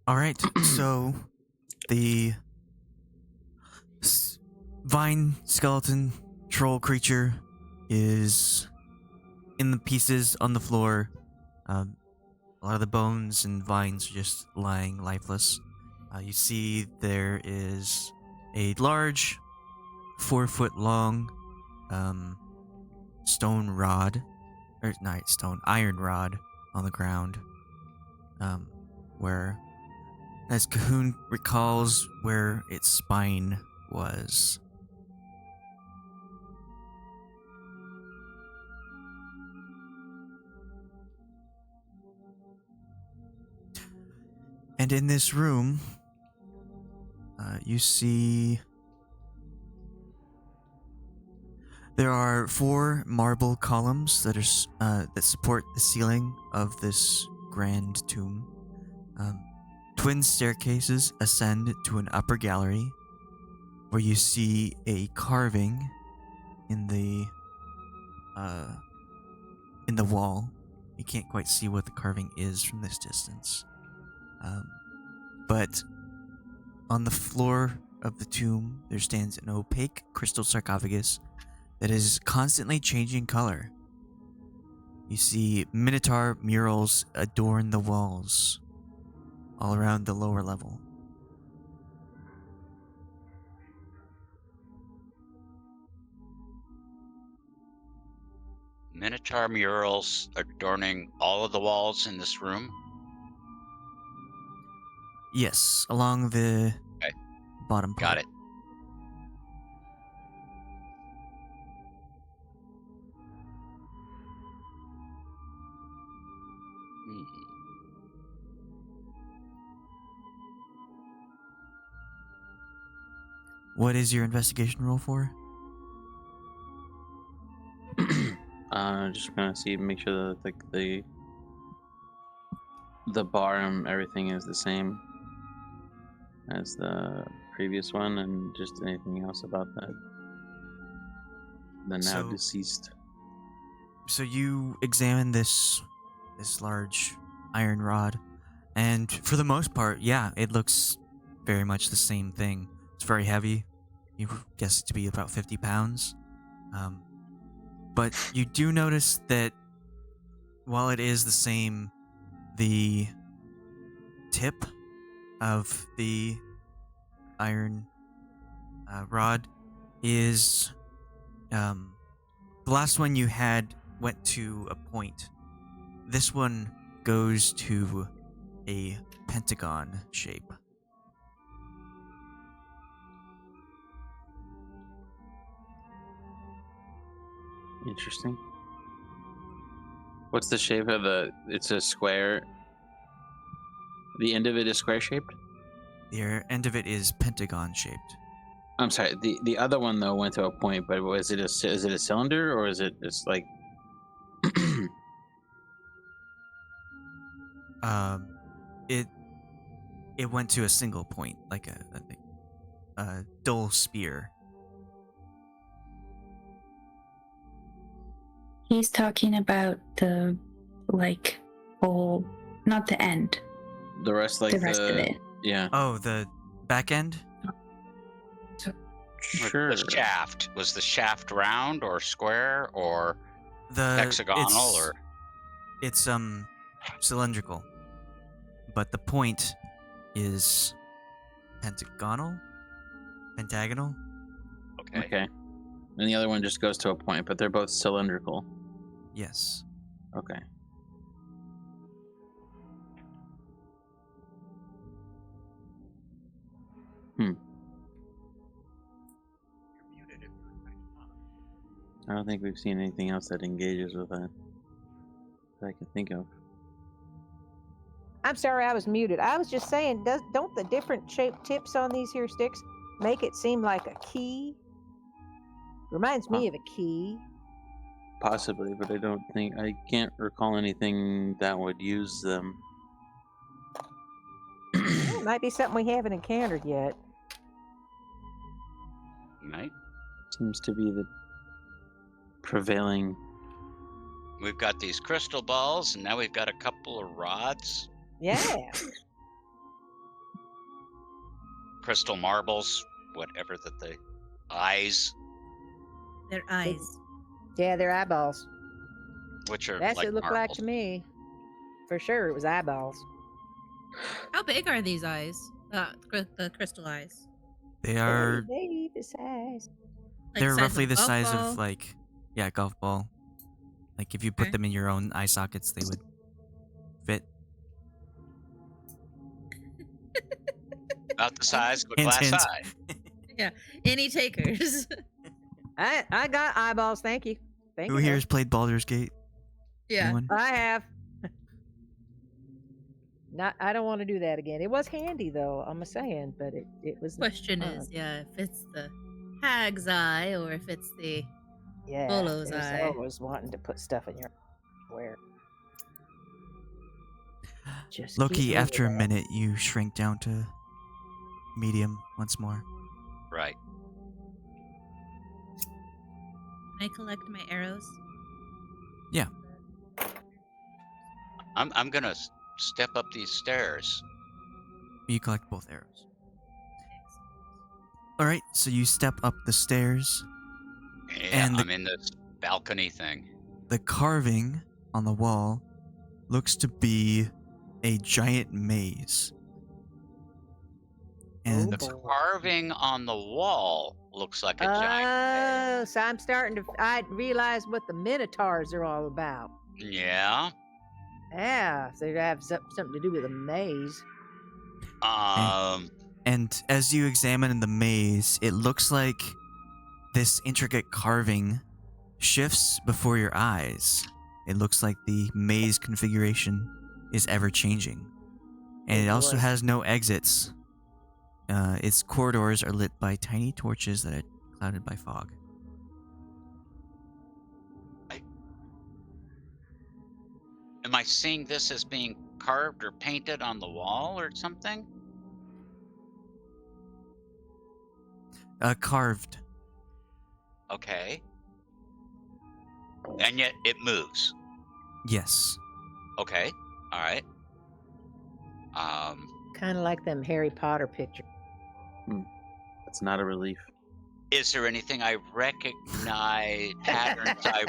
All right, so the vine skeleton troll creature is in the pieces on the floor. A lot of the bones and vines are just lying lifeless. You see there is a large 4-foot long stone rod, or not stone, iron rod on the ground, where, as Cahoon recalls, where its spine was. And in this room, you see there are 4 marble columns that are that support the ceiling of this grand tomb. Twin staircases ascend to an upper gallery, where you see a carving in the wall. You can't quite see what the carving is from this distance. But on the floor of the tomb, there stands an opaque crystal sarcophagus that is constantly changing color. You see minotaur murals adorn the walls all around the lower level. Minotaur murals adorning all of the walls in this room. Yes, along the Okay. bottom part. Got it. What is your investigation roll for? Just gonna see, make sure that the bar and everything is the same as the previous one, and just anything else about that. The now deceased. So you examine this large iron rod, and for the most part, yeah, it looks very much the same thing. It's very heavy. You guess it to be about 50 pounds. But you do notice that while it is the same, the tip of the iron rod is the last one you had went to a point. This one goes to a pentagon shape. Interesting. What's the shape of the? It's a square. The end of it is square shaped. The end of it is pentagon shaped. I'm sorry. The other one though went to a point, but is it a cylinder or is it just like? It went to a single point, like a dull spear. He's talking about the whole, not the end. The rest, the rest of it. Yeah. Oh, the back end? Sure. The shaft. Was the shaft round or square or hexagonal or? It's cylindrical, but the point is pentagonal. Okay. And the other one just goes to a point, but they're both cylindrical. Yes. Okay. I don't think we've seen anything else that engages with that I can think of. I'm sorry, I was muted. I was just saying, don't the different shaped tips on these here sticks make it seem like a key? Reminds me of a key. Possibly, but I can't recall anything that would use them. It might be something we haven't encountered yet. Right. Seems to be the prevailing. We've got these crystal balls, and now we've got a couple of rods. Yeah. Crystal marbles, whatever that the eyes, Their eyes. Yeah, they're eyeballs. which are That's like what it looked like marbles. to me. For sure, it was eyeballs. How big are these eyes? The crystal eyes. They are. Baby size. Like They're size roughly of a the golf size ball? of a golf ball. Like if you put Okay. them in your own eye sockets, they would fit. About the size of a Hint, glass hint. eye. Yeah. Any takers? I got eyeballs. Thank you. Thank Who you. here has played Baldur's Gate? Yeah. Anyone? I have. I don't want to do that again. It was handy though, I'm saying, but it was. Question fun. is, if it's the hag's eye or if it's the Yeah, Bolo's there's eye. always wanting to put stuff in your where. Just Loki, keep after a moving on. minute, you shrink down to medium once more. Right. Can I collect my arrows? Yeah. I'm gonna step up these stairs. You collect both arrows. All right, so you step up the stairs. Yeah, And the- I'm in this balcony thing. The carving on the wall looks to be a giant maze. And The carving on the wall looks like a giant. Oh, so I'm starting to. I realize what the minotaurs are all about. Yeah. Yeah, so they have something to do with a maze. And as you examine the maze, it looks like this intricate carving shifts before your eyes. It looks like the maze configuration is ever changing. And it also boy. has no exits. Its corridors are lit by tiny torches that are clouded by fog. Am I seeing this as being carved or painted on the wall or something? Carved. Okay. And yet it moves. Yes. Okay. All right. Kind of like them Harry Potter pictures. That's not a relief. Is there anything I recognize, patterns I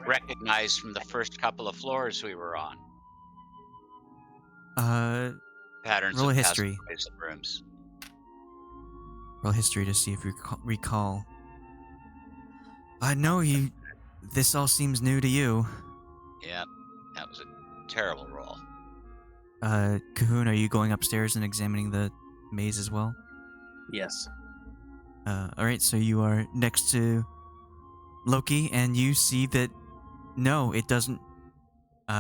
recognize from the first couple of floors we were on? Patterns Roll of history. passageways and rooms. Roll history to see if you recall. No, this all seems new to you. Yeah, that was a terrible roll. Cahoon, are you going upstairs and examining the maze as well? Yes. Alright, so you are next to Loki, and you see that, no, it doesn't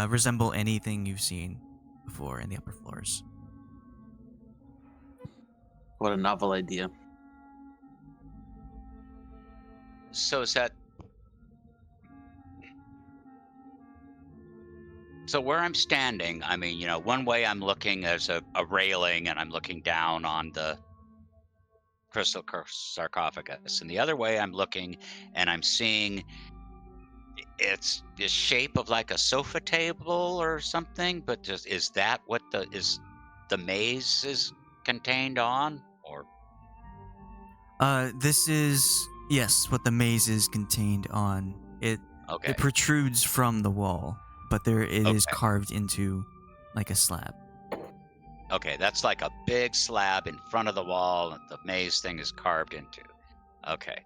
resemble anything you've seen before in the upper floors. What a novel idea. So is that... So where I'm standing, I mean, one way I'm looking as a railing and I'm looking down on the crystal sarcophagus. And the other way I'm looking and I'm seeing it's the shape of like a sofa table or something, but is that what the maze is contained on? Or This is yes, what the maze is contained on. It Okay. protrudes from the wall, but it is Okay. carved into like a slab. Okay, that's like a big slab in front of the wall that the maze thing is carved into. Okay.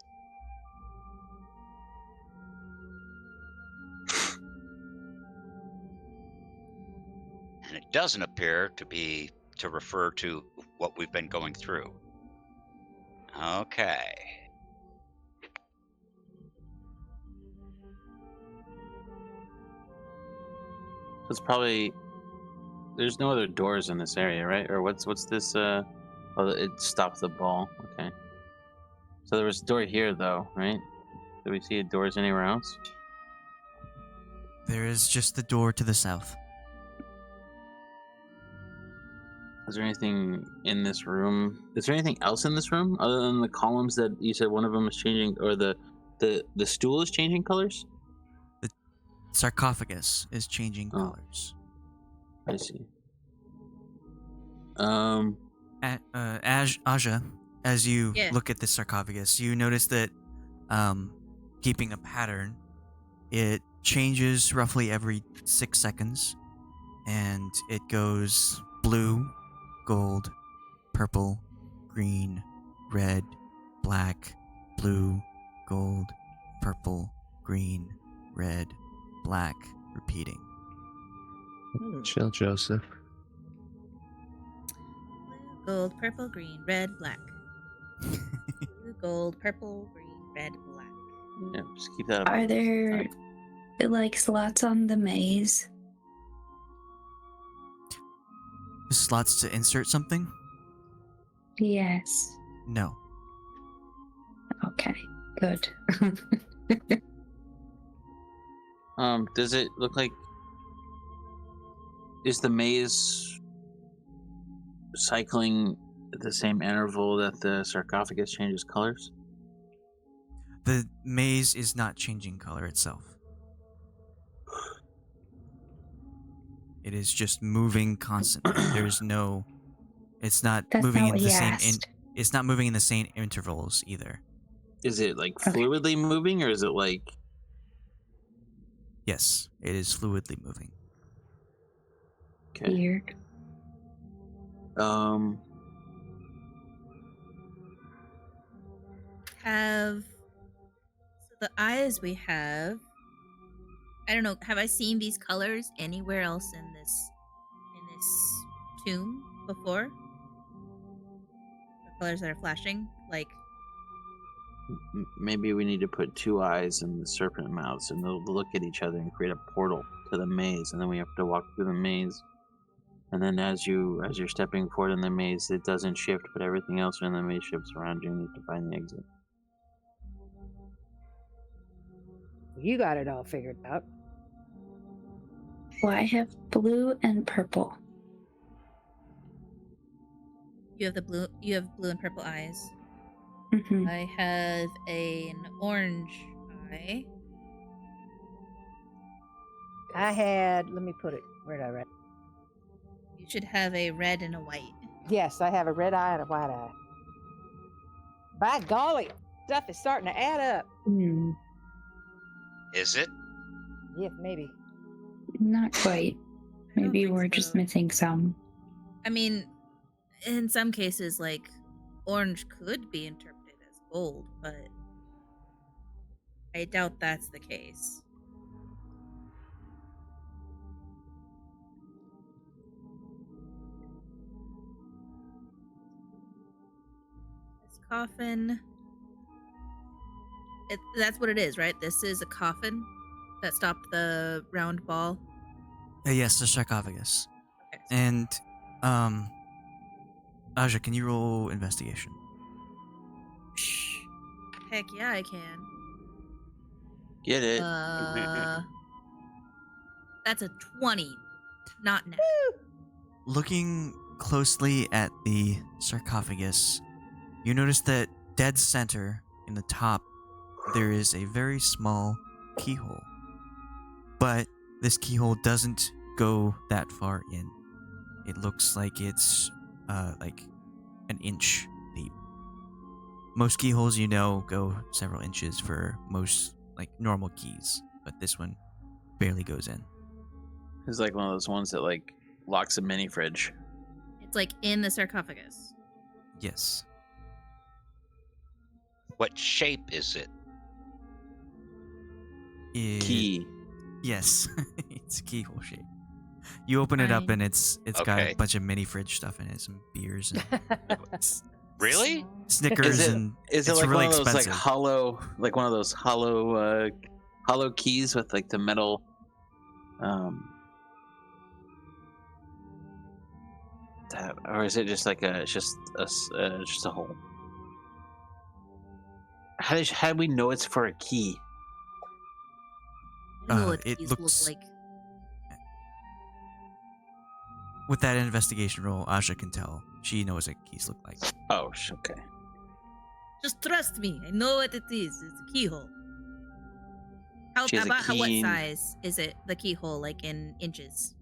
And it doesn't appear to refer to what we've been going through. Okay. It's probably there's no other doors in this area, right? Or what's this? Oh, it stopped the ball. Okay. So there was a door here, though, right? Did we see doors anywhere else? There is just the door to the south. Is there anything in this room? Is there anything else in this room other than the columns that you said one of them is changing, or the stool is changing colors? The sarcophagus is changing Oh. colors. I see. Aja, as you Yeah. look at the sarcophagus, you notice that, keeping a pattern, it changes roughly every 6 seconds, and it goes blue, gold, purple, green, red, black, blue, gold, purple, green, red, black, repeating. Chill, Joseph. Blue, gold, purple, green, red, black. Blue, gold, purple, green, red, black. Yeah, just keep that up. Are there like slots on the maze? Slots to insert something? Yes. No. Okay. Good. Does it look like is the maze cycling at the same interval that the sarcophagus changes colors? The maze is not changing color itself. It is just moving constantly. There's no. It's not That's moving not in what the he same. asked. It's not moving in the same intervals either. Is it like Okay. fluidly moving, or is it like Yes, it is fluidly moving. okay? Weird. So the eyes we have. I don't know. Have I seen these colors anywhere else in this tomb before? The colors that are flashing, like Maybe we need to put two eyes in the serpent mouths, and they'll look at each other and create a portal to the maze, and then we have to walk through the maze. And then as you're stepping forward in the maze, it doesn't shift, but everything else in the maze shifts around you, and you have to find the exit. You got it all figured out. Well, I have blue and purple. you have blue and purple eyes. Hmm. I have an orange eye. I had, let me put it, where did I write? You should have a red and a white. Yes, I have a red eye and a white eye. By golly, stuff is starting to add up. Hmm. Is it? Yeah, maybe. Not quite. I don't Maybe think we're just so. missing some. I mean, in some cases, like orange could be interpreted as gold, but I doubt that's the case. This coffin. That's what it is, right? This is a coffin that stopped the round ball. Yes, the sarcophagus. Okay. And, Aja, can you roll investigation? Heck yeah, I can. Get it? That's a 20, not net. Looking closely at the sarcophagus, you notice that dead center in the top, there is a very small keyhole. But this keyhole doesn't go that far in. It looks like it's like an inch deep. most keyholes, go several inches for most like normal keys, but this one barely goes in. It's like one of those ones that like locks a mini fridge. It's like in the sarcophagus. Yes. What shape is it? Key. Yes, it's a keyhole shape. You open it up Fine. and it's got Okay. a bunch of mini fridge stuff in it, some beers and Really? Snickers, Is it, and is it it's like really one of those expensive. like hollow, like one of those hollow keys with like the metal, or is it just like it's just a hole? How do we know it's for a key? I don't know what it these looks- look like. With that investigation roll, Aja can tell. She knows what keys look like. Oh, okay. Just trust me. I know what it is. It's a keyhole. She has a What keen- size is it? The keyhole, like in inches?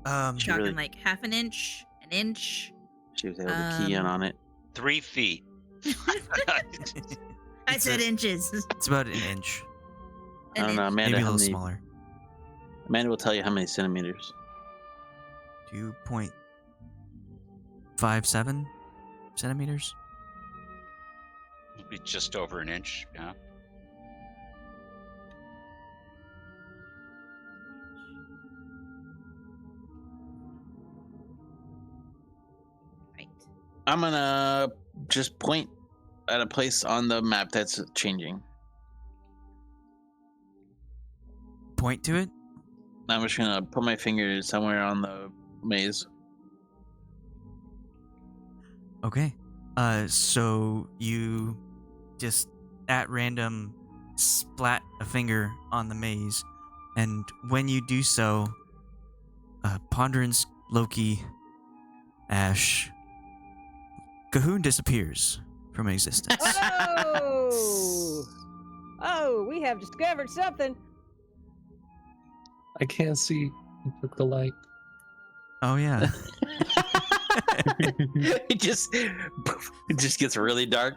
Um, She Talking really- like half an inch, an inch. She was able to key in on it. 3 feet. I It's said a- inches. it's about an inch, I don't know, inch. Amanda. maybe a How little many? smaller. Amanda will tell you how many centimeters. 2.57 centimeters. It's just over an inch. Yeah. Right. I'm gonna just point at a place on the map that's changing. Point to it. I'm just gonna put my finger somewhere on the maze. Okay. So you just at random splat a finger on the maze, and when you do so, Ponderance, Loki, Ashe, Cahoon disappears from existence. Oh! Oh, we have discovered something. I can't see. You took the light. Oh yeah. it just gets really dark.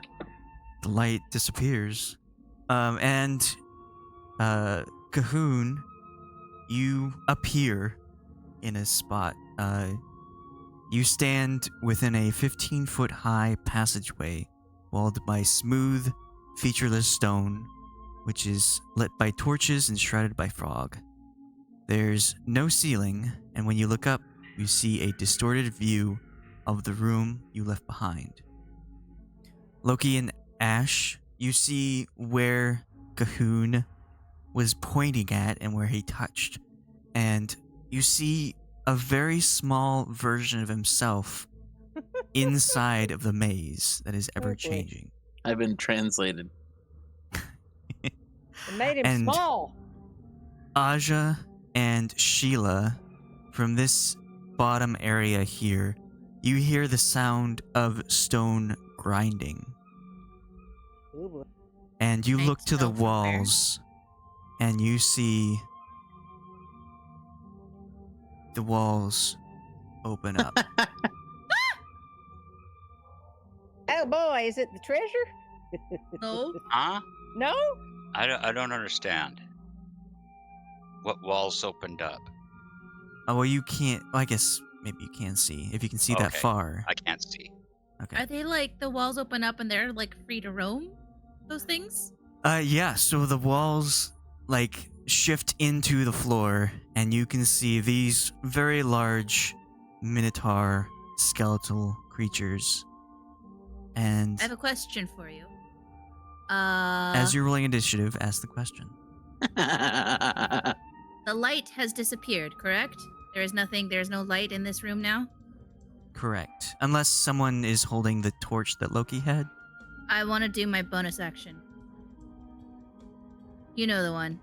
The light disappears. And Cahoon, you appear in a spot. You stand within a 15-foot high passageway walled by smooth, featureless stone, which is lit by torches and shrouded by fog. There's no ceiling, and when you look up, you see a distorted view of the room you left behind. Loki and Ashe, you see where Cahoon was pointing at and where he touched, and you see a very small version of himself inside of the maze that is ever changing. I've been translated. It made him And- small. Aja and Sheila, from this bottom area here, you hear the sound of stone grinding. Ooh, boy. And you Can I look to the tell from where? walls, and you see the walls open up. Oh boy, is it the treasure? No. Huh? No? I don't understand. What walls opened up? Oh, well, you can't. Well, I guess maybe you can see if you can see that Okay. far. I can't see. Okay. Are they like the walls open up and they're like free to roam? Those things? Yeah. So the walls like shift into the floor, and you can see these very large minotaur skeletal creatures. And I have a question for you. as you're rolling initiative, ask the question. The light has disappeared, correct? There's no light in this room now? Correct. Unless someone is holding the torch that Loki had. I want to do my bonus action. You know the one.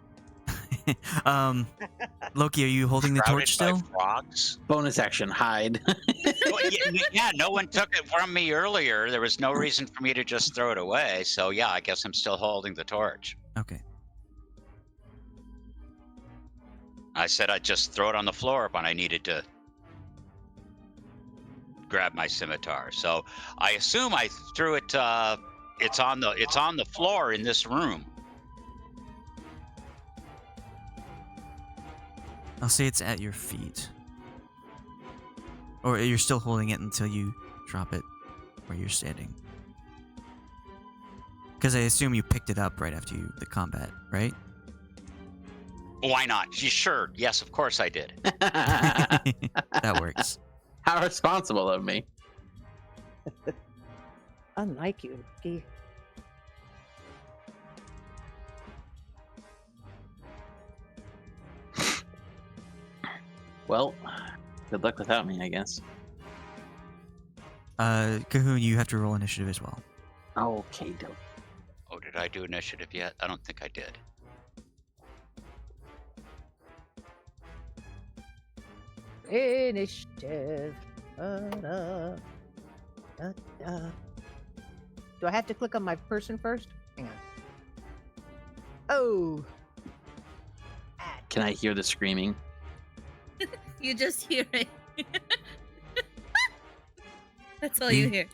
Loki, are you holding the torch Crowded still? by frogs? Bonus action: hide. Well, yeah, no one took it from me earlier. There was no reason for me to just throw it away. So yeah, I guess I'm still holding the torch. Okay. I said I'd just throw it on the floor when I needed to grab my scimitar. So I assume I threw it. It's on the floor in this room. I'll say it's at your feet. Or you're still holding it until you drop it where you're standing. Because I assume you picked it up right after the combat, right? Why not? Sure. Yes, of course I did. That works. How responsible of me. Unlike you, Loki. Well, good luck without me, I guess. Cahoon, you have to roll initiative as well. Okay, dope. Oh, did I do initiative yet? I don't think I did. Initiative. Da-da. Da-da. Do I have to click on my person first? Hang on. Oh. Can I hear the screaming? You just hear it. That's all you hear.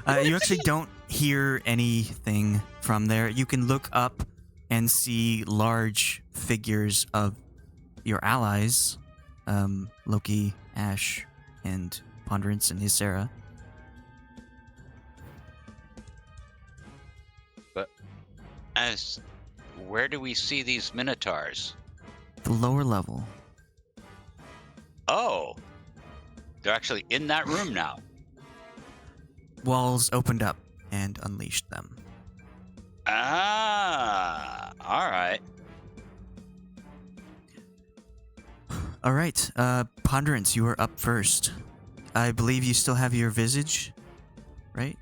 You actually don't hear anything from there. You can look up and see large figures of your allies, Loki, Ashe, and Ponderance and his Sarah. But where do we see these minotaurs? The lower level. Oh, they're actually in that room now. Walls opened up and unleashed them. Ah, all right. All right, Ponderance, you are up first. I believe you still have your visage, right?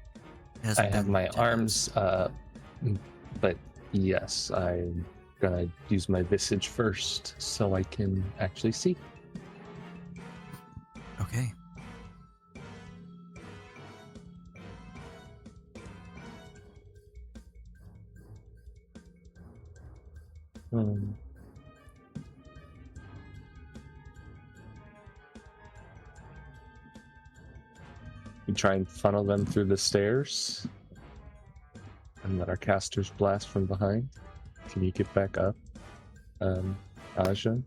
I have my arms, but yes, I'm gonna use my visage first so I can actually see. Okay. We try and funnel them through the stairs and let our casters blast from behind. Can you get back up, Aja?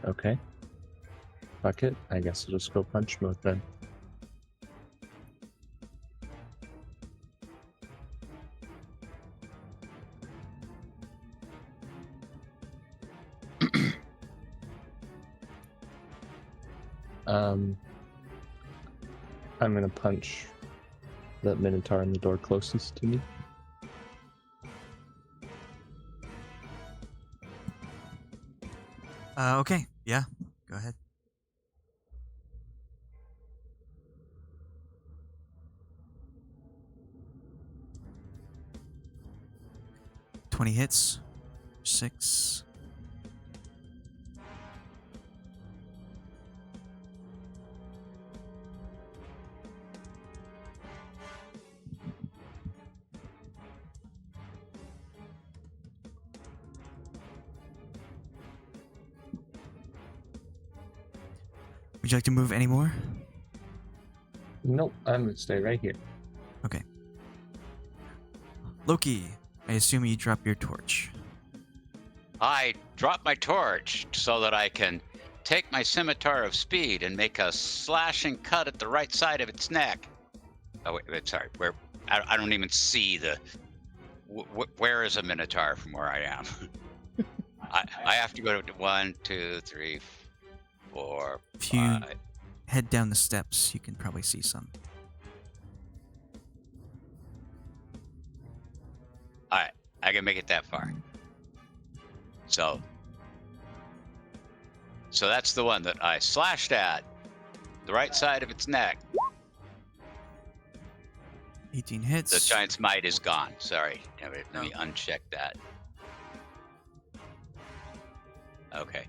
Okay. Fuck it. I guess I'll just go punch mode then. I'm gonna punch that Minotaur in the door closest to me. Okay. Yeah. Go ahead. $20 hits. 6. Would you like to move any more? Nope, I'm gonna stay right here. Okay. Loki, I assume you drop your torch. I drop my torch so that I can take my scimitar of speed and make a slashing cut at the right side of its neck. Oh, wait sorry. Where? I don't even see the. Where is a minotaur from where I am? I have to go to 1, 2, 3, 4, If you 5. head down the steps, you can probably see some. All right, I can make it that far. So that's the one that I slashed at, the right side of its neck. 18 hits. The giant's might is gone. Sorry, let me uncheck that. Okay.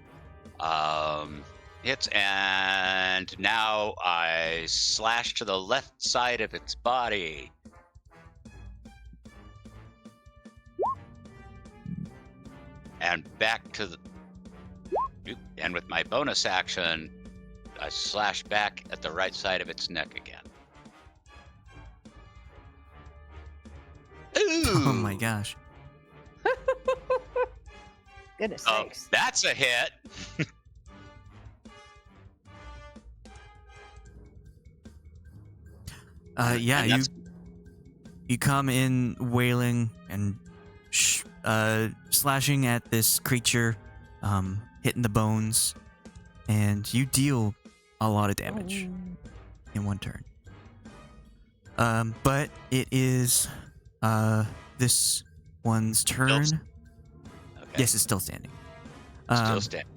Hits, and now I slash to the left side of its body. and back to the. And with my bonus action, I slash back at the right side of its neck again. Ooh! Oh my gosh. Goodness Oh, sakes. that's a hit. Yeah, And you that's- you come in wailing and slashing at this creature, hitting the bones, and you deal a lot of damage in one turn. But it is this one's turn. Okay. Yes, it's still standing. Still standing.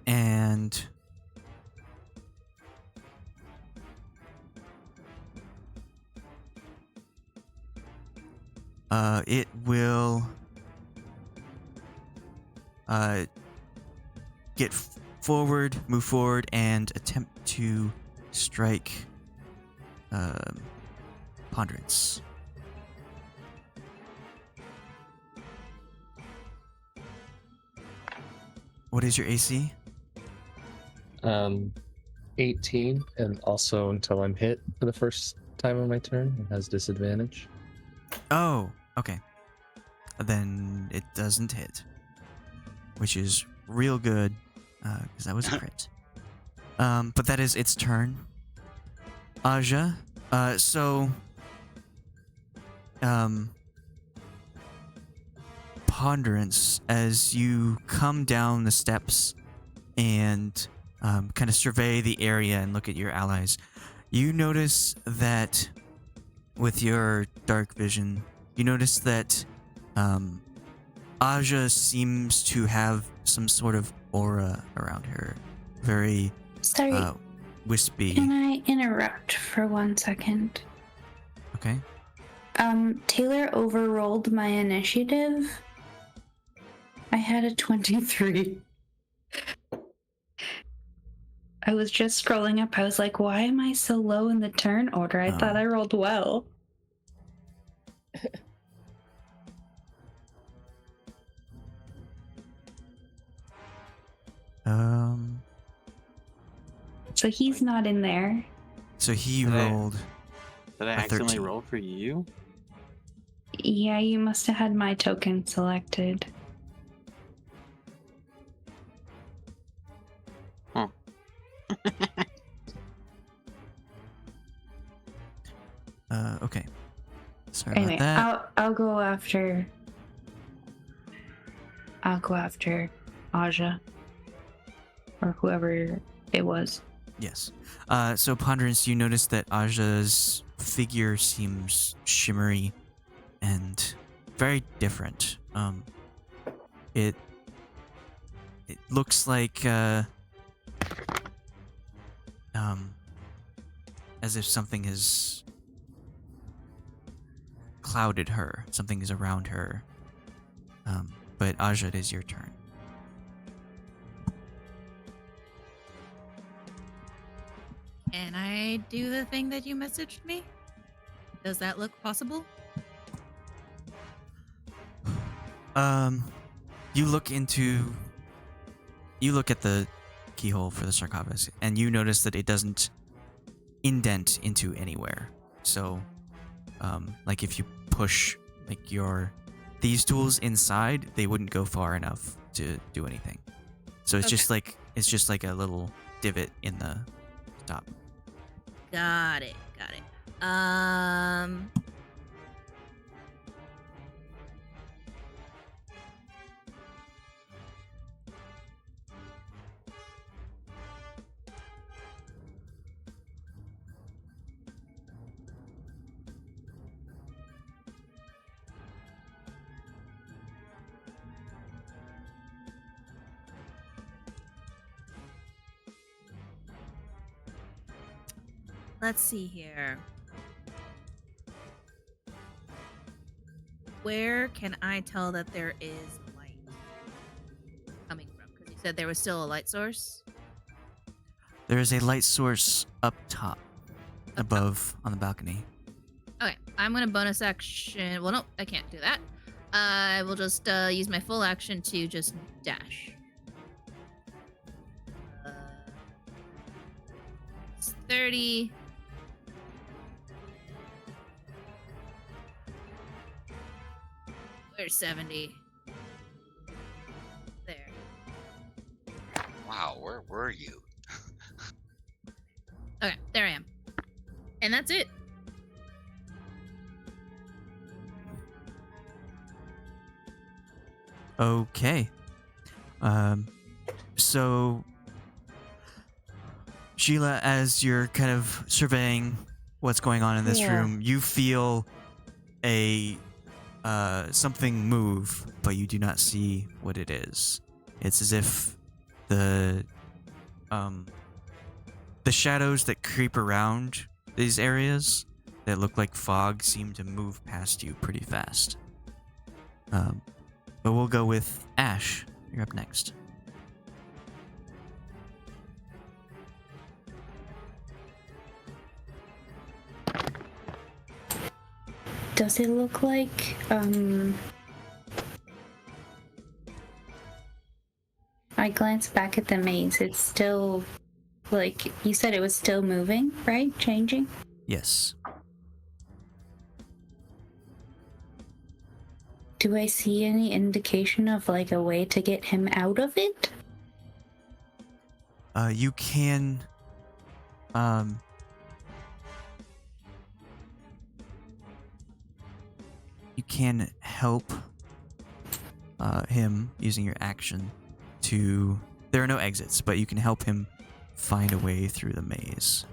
And it will get forward, move forward, and attempt to strike Ponderance. What is your AC? 18, and also until I'm hit for the first time on my turn, it has disadvantage. Oh, okay. Then it doesn't hit, which is real good, because that was a crit. But that is its turn. Aja, Ponderance, as you come down the steps and kind of survey the area and look at your allies, you notice that with your dark vision, you notice that Aja seems to have some sort of aura around her. Very Sorry, wispy. can I interrupt for 1 second? Okay. Taylor overrolled my initiative. I had a 23. I was just scrolling up. I was like, why am I so low in the turn order? I thought I rolled well. So he's not in there. So he Did I- rolled Did I a accidentally 13. roll for you? Yeah, you must have had my token selected. Huh. Okay. Sorry Anyway, about that. I'll go after. I'll go after Aja. Or whoever it was. Yes. So Ponderance, you notice that Aja's figure seems shimmery and very different. It looks like as if something has clouded her. Something is around her. But Aja, it is your turn. Can I do the thing that you messaged me? Does that look possible? You look at the keyhole for the sarcophagus, and you notice that it doesn't indent into anywhere. So, like if you push like these tools inside, they wouldn't go far enough to do anything. So it's just like a little divot in the top. Got it. Let's see here. Where can I tell that there is light coming from? Because you said there was still a light source. There is a light source up top, above on the balcony. Okay, I'm gonna bonus action. Well, no, I can't do that. I will just use my full action to just dash. It's 30. Where's 70? There. Wow, where were you? Okay, there I am. And that's it. Okay. So Sheila, as you're kind of surveying what's going on in this Yeah. room, you feel a something move, but you do not see what it is. It's as if the shadows that creep around these areas that look like fog seem to move past you pretty fast. But we'll go with Ashe. You're up next. Does it look like, I glanced back at the maze. It's still, like, you said it was still moving, right? Changing? Yes. Do I see any indication of, like, a way to get him out of it? You can, you can help him using your action to... There are no exits, but you can help him find a way through the maze.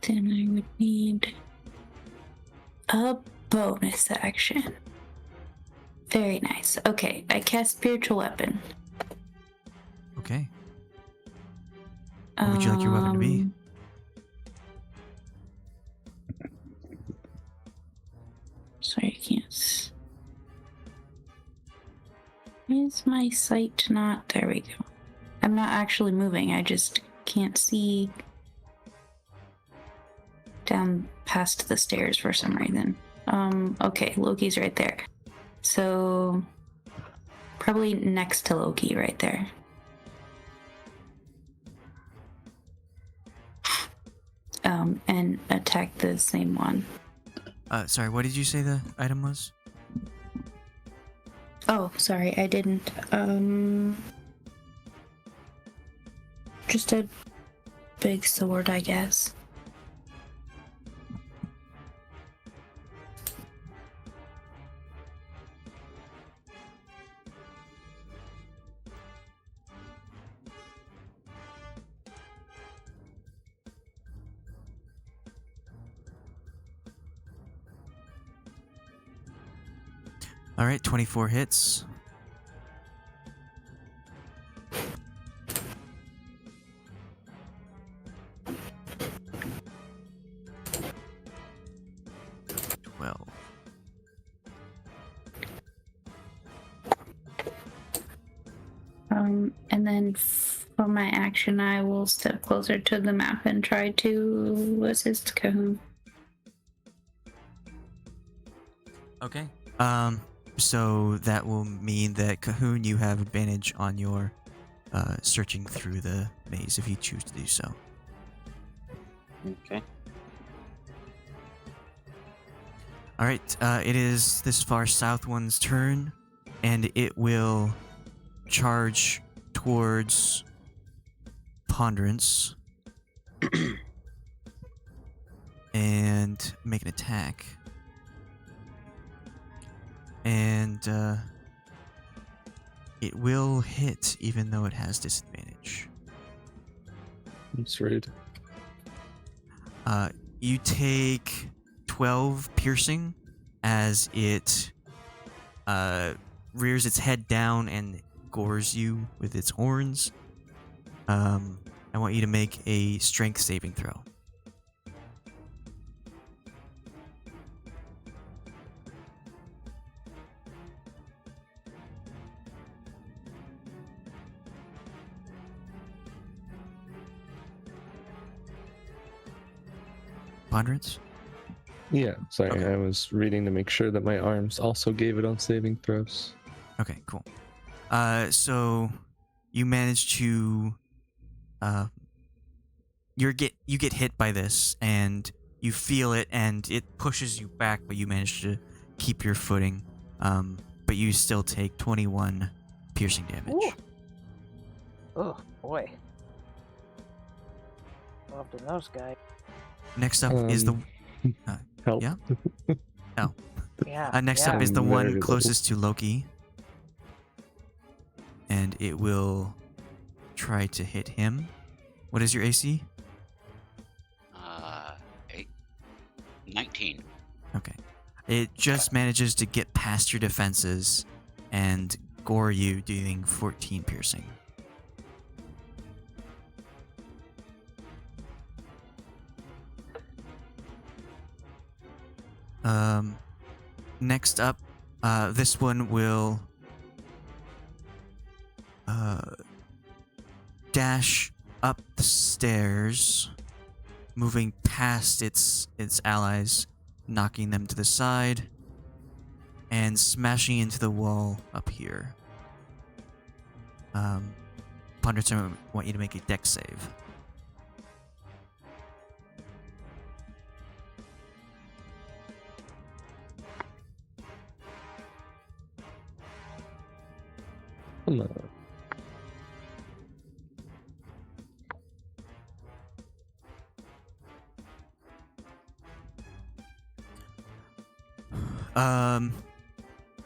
Then I would need a bonus action. Very nice. Okay, I cast Spiritual Weapon. Okay. What would you like your weapon to be? Sorry, I can't. Is my sight not? There we go. I'm not actually moving. I just can't see down past the stairs for some reason. Okay, Loki's right there. So probably next to Loki right there. And attack the same one. Sorry, what did you say the item was? Oh, sorry, I didn't. Just a big sword, I guess. All right, 24 hits. And then for my action, I will step closer to the map and try to assist Cahoon. Okay. So that will mean that Cahoon, you have advantage on your searching through the maze if you choose to do so. Okay. All right. It is this far south one's turn, and it will charge towards Ponderance and make an attack. And it will hit even though it has disadvantage. It's rude. You take 12 piercing as it rears its head down and gores you with its horns. I want you to make a strength saving throw. Ponderance? Yeah, sorry, Okay. I was reading to make sure that my arms also gave it on saving throws. Okay, cool. So you manage to you get hit by this and you feel it and it pushes you back, but you manage to keep your footing. But you still take 21 piercing damage. Ooh. Oh boy. Loved in those guys. Next up is the Help. yeah? Oh. Yeah. Next yeah. up is the Very one low. closest to Loki. And it will try to hit him. What is your AC? 19. Okay. It just manages to get past your defenses and gore you, doing 14 piercing. Next up, this one will dash up the stairs, moving past its allies, knocking them to the side, and smashing into the wall up here. Ponderance, I want you to make a dex save. Come on.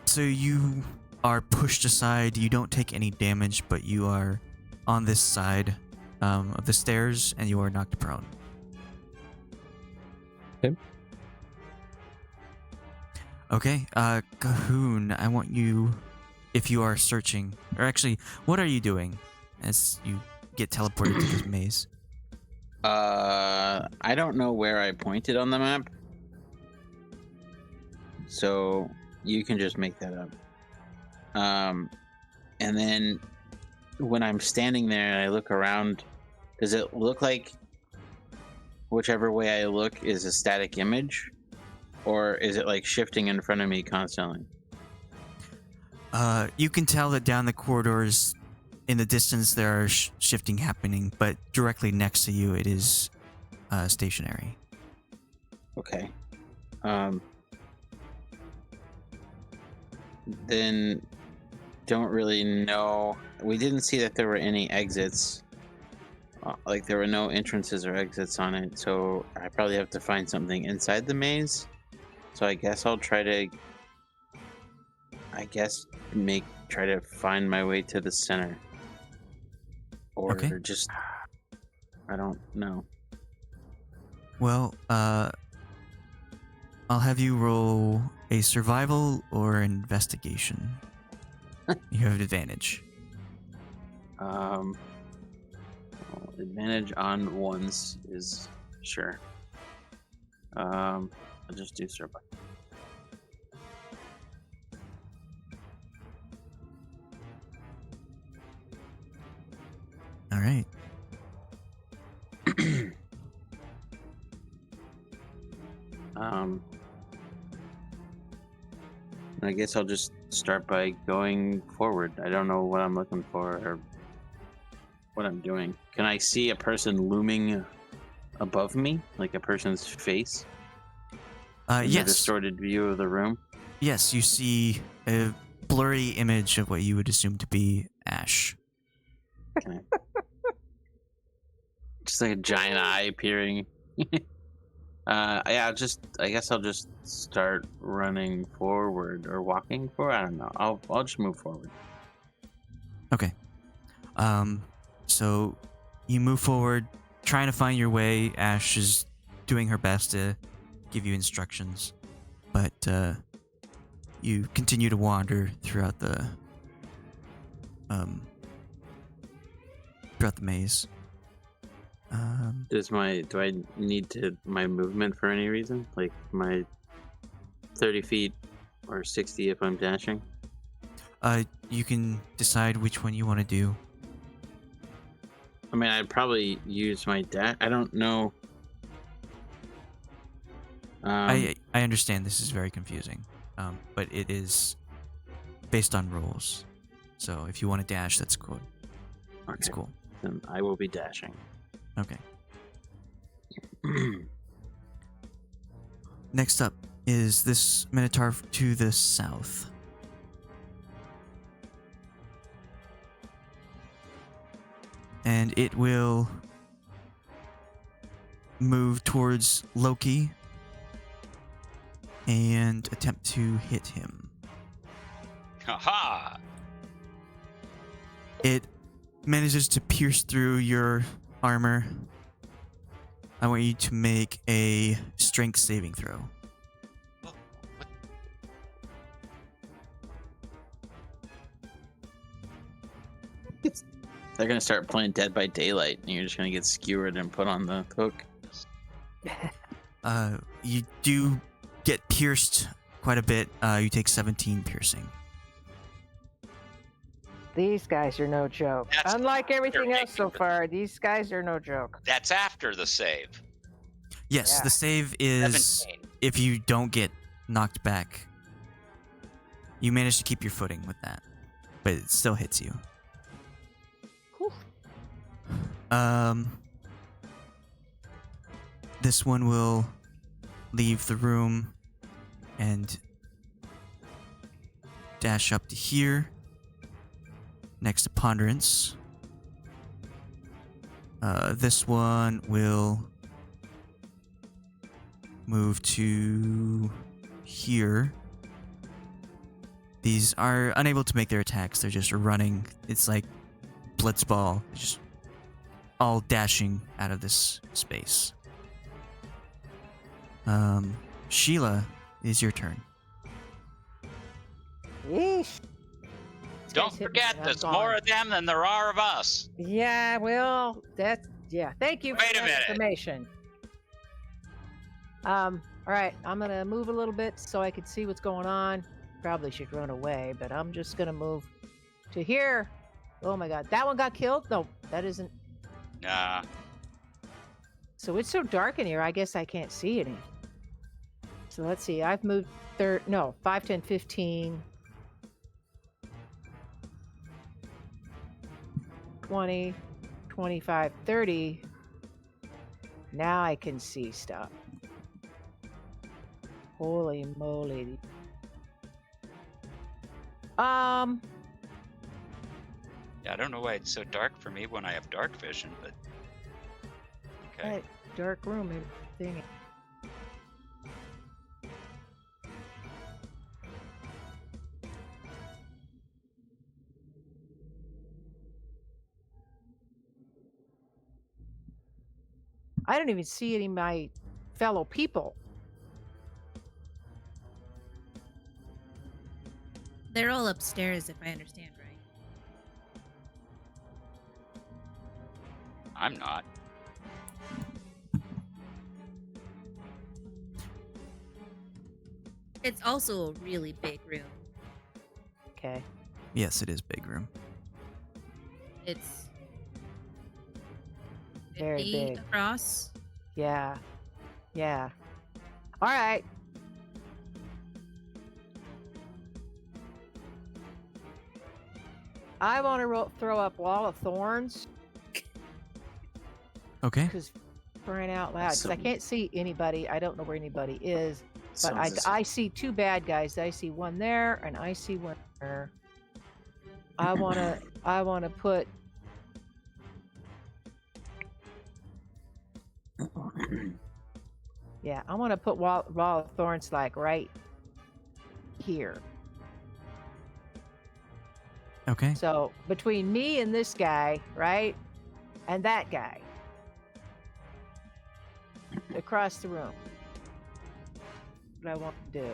So you are pushed aside. You don't take any damage, but you are on this side of the stairs, and you are knocked prone. Okay. Okay, Cahoon, I want you, if you are searching, or actually, what are you doing as you get teleported to this maze? I don't know where I pointed on the map, so you can just make that up. And then when I'm standing there and I look around, does it look like whichever way I look is a static image, or is it like shifting in front of me constantly? You can tell that down the corridors, in the distance, there are shifting happening, but directly next to you, it is stationary. Okay. Then don't really know. We didn't see that there were any exits. Like there were no entrances or exits on it, so I probably have to find something inside the maze. So I guess I'll try to try to find my way to the center. Or Okay. just I don't know. Well, I'll have you roll a survival or an investigation. You have advantage. Advantage on ones is sure. I'll just do survival. All right. I guess I'll just start by going forward. I don't know what I'm looking for or what I'm doing. Can I see a person looming above me, like a person's face? In a Yes. distorted view of the room. Yes, you see a blurry image of what you would assume to be Ashe. Okay. Just like a giant eye appearing. Yeah, I guess I'll just start running forward or walking forward. I don't know. I'll just move forward. Okay. So you move forward, trying to find your way. Ashe is doing her best to give you instructions, but you continue to wander throughout the maze. Do I need my movement for any reason? Like my 30 feet or 60 if I'm dashing? You can decide which one you want to do. I mean, I'd probably use my dash. I don't know. I understand this is very confusing, but it is based on rules. So if you want to dash, that's cool. That's Okay. cool. Then I will be dashing. Okay. Next up is this Minotaur to the south. And it will move towards Loki and attempt to hit him. Haha! It manages to pierce through your armor. I want you to make a strength saving throw. They're gonna start playing Dead by Daylight, and you're just gonna get skewered and put on the hook. You do get pierced quite a bit. You take 17 piercing. These guys are no joke. That's Unlike everything after else so making far, these guys are no joke. That's after the save. Yes, Yeah. the save is 17. if you don't get knocked back. You manage to keep your footing with that, but it still hits you. Whew. This one will leave the room and dash up to here, next to Ponderance. This one will move to here. These are unable to make their attacks. They're just running. It's like blitzball, just all dashing out of this space. Sheila, it is your turn. Yeesh. Don't Guys hit me forget, and I'm there's gone. more of them than there are of us. Yeah, well, thank you for Wait a that minute. information. All right, I'm gonna move a little bit so I can see what's going on. Probably should run away, but I'm just gonna move to here. Oh my god, that one got killed? No, that isn't. Nah. So it's so dark in here, I guess I can't see any. So let's see, I've moved 5, 10, 15, 20, 25, 30. Now I can see stuff. Holy moly. Yeah, I don't know why it's so dark for me when I have dark vision, but okay. That dark room and thing. I don't even see any of my fellow people. They're all upstairs, if I understand right. I'm not. It's also a really big room. Okay. Yes, it is big room. It's Very 50 big. across. Yeah. Yeah. All right. I want to throw up Wall of Thorns Okay. because crying out loud, because I So- can't see anybody. I don't know where anybody is, but Sounds as I see two bad guys. I see one there, and I see one there. I wanna put. Yeah, I want to put Wall of Thorns like right here. Okay. So between me and this guy, right, and that guy across the room, what I want to do.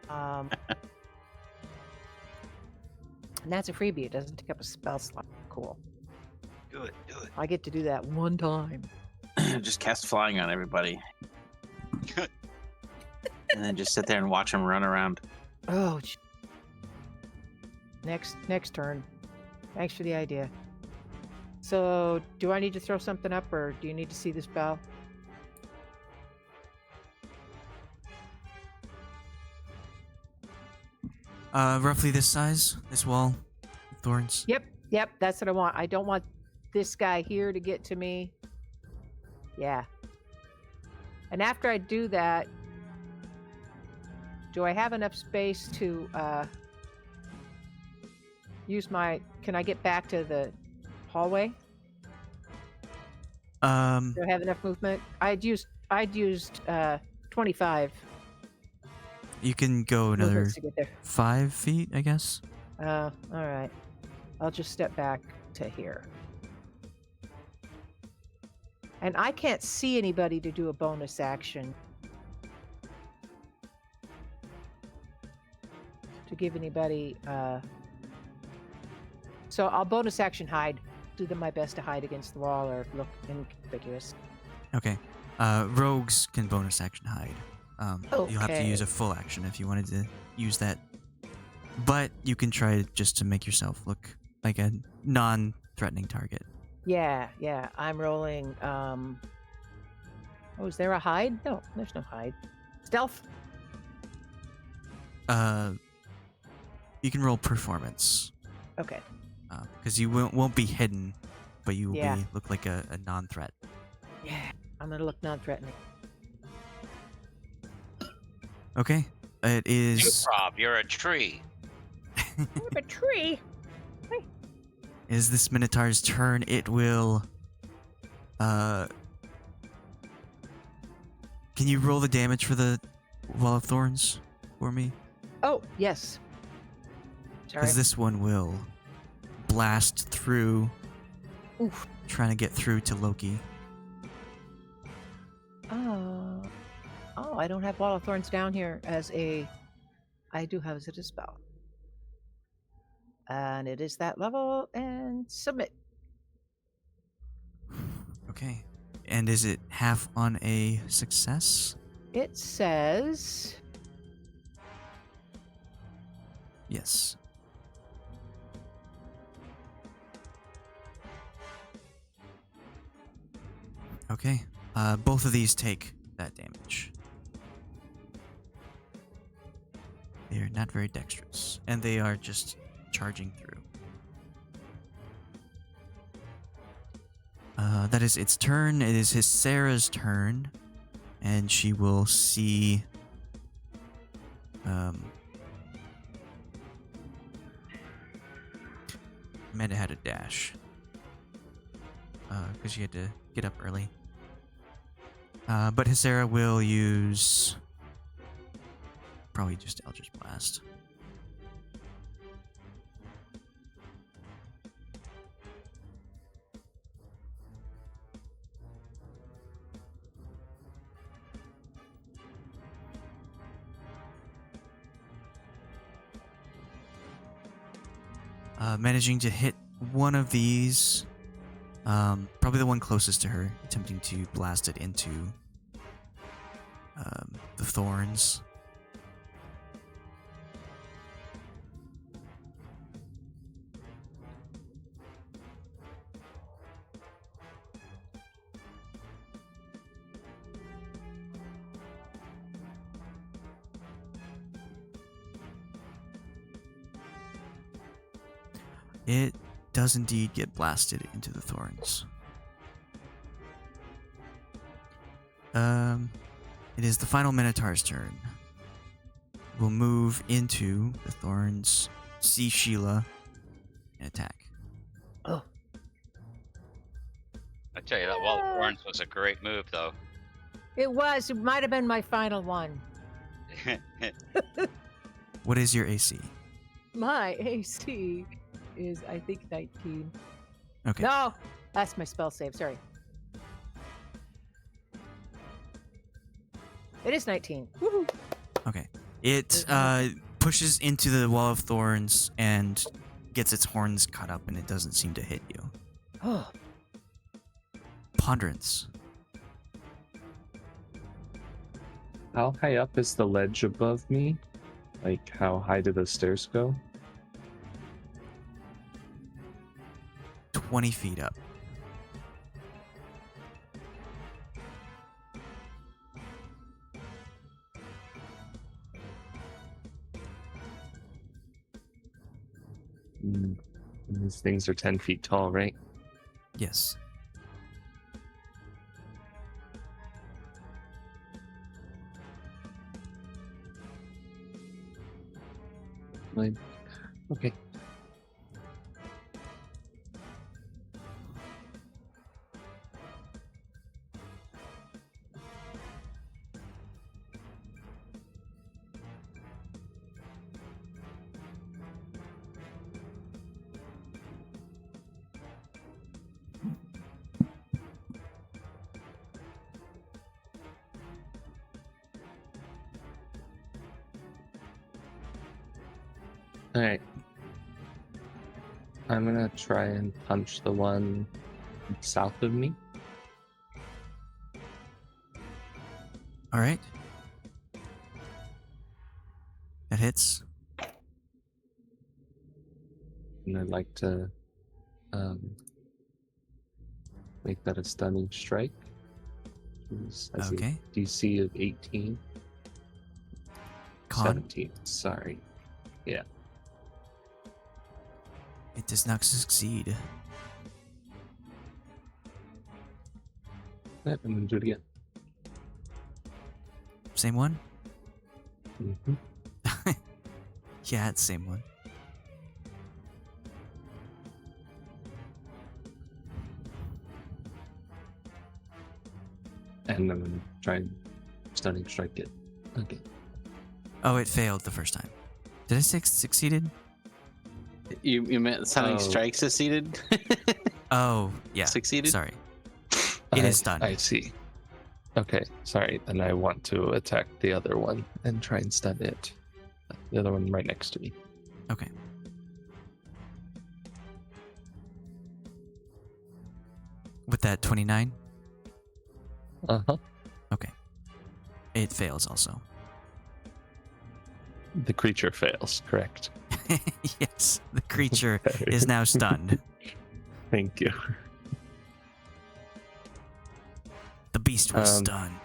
And that's a freebie. It doesn't take up a spell slot. Cool. Do it, do it. I get to do that one time. Just cast flying on everybody. And then just sit there and watch them run around. Oh. Next turn. Thanks for the idea. So, do I need to throw something up, or do you need to see the spell? Roughly this size, this wall of thorns. Yep, that's what I want. I don't want this guy here to get to me. Yeah. And after I do that, do I have enough space to use my... Can I get back to the hallway? Do I have enough movement? I'd used 25 You can go another movements to get there. 5 feet, I guess. All right. I'll just step back to here. And I can't see anybody to do a bonus action. To give anybody... So I'll bonus action hide. Do my best to hide against the wall or look inconspicuous. Okay. Rogues can bonus action hide. You'll have to use a full action if you wanted to use that. But you can try just to make yourself look like a non-threatening target. Yeah. I'm rolling... Oh, is there a hide? No, there's no hide. Stealth? You can roll performance. Okay. Because you won't be hidden, but you will Yeah. look like a non-threat. Yeah, I'm gonna look non-threatening. Okay. It is... Improv, you're a tree. I'm a tree. It is this Minotaur's turn. It will... Can you roll the damage for the Wall of Thorns for me? Oh, yes. Sorry. Because this one will blast through, Oof. trying to get through to Loki. Oh, I don't have Wall of Thorns down here as a... I do have it as a spell. And it is that level, and submit. Okay. And is it half on a success? It says... Yes. Okay. Both of these take that damage. They are not very dexterous, and they are just charging through. That is its turn. It is Sarah's turn, and she will see. Amanda had a dash. Because she had to get up early. But Hysera will use... Probably just Eldritch Blast. Managing to hit one of these, probably the one closest to her, attempting to blast it into the thorns. It does indeed get blasted into the thorns. It is the final Minotaur's turn. We'll move into the thorns, see Sheila, and attack. Oh. I tell you, that Wall of Thorns was a great move, though. It was. It might have been my final one. What is your AC? My AC is, I think, 19. Okay. No! That's my spell save. Sorry. It is 19. Woohoo! Okay. It pushes into the Wall of Thorns and gets its horns cut up, and it doesn't seem to hit you. Oh. Ponderance. How high up is the ledge above me? Like, how high do the stairs go? 20 feet up. And these things are 10 feet tall, right? Yes. Like, okay. Alright. I'm gonna try and punch the one south of me. All right. That hits. And I'd like to make that a stunning strike. Has Okay. a DC of 18. Con. 17. Sorry. Yeah. It does not succeed. Yep, I'm gonna do it again. Same one? Mm-hmm. Yeah, it's same one. And I'm gonna try and stunning strike it. Okay. Oh, it failed the first time. Did I say succeeded? You meant stunning Oh. strike succeeded? Oh, yeah. Succeeded? Sorry. It is stunned. I see. Okay, sorry. Then I want to attack the other one and try and stun it. The other one right next to me. Okay. With that 29? Uh-huh. Okay. It fails also. The creature fails, correct? Yes, the creature Okay. is now stunned. Thank you. The beast was Um, stunned.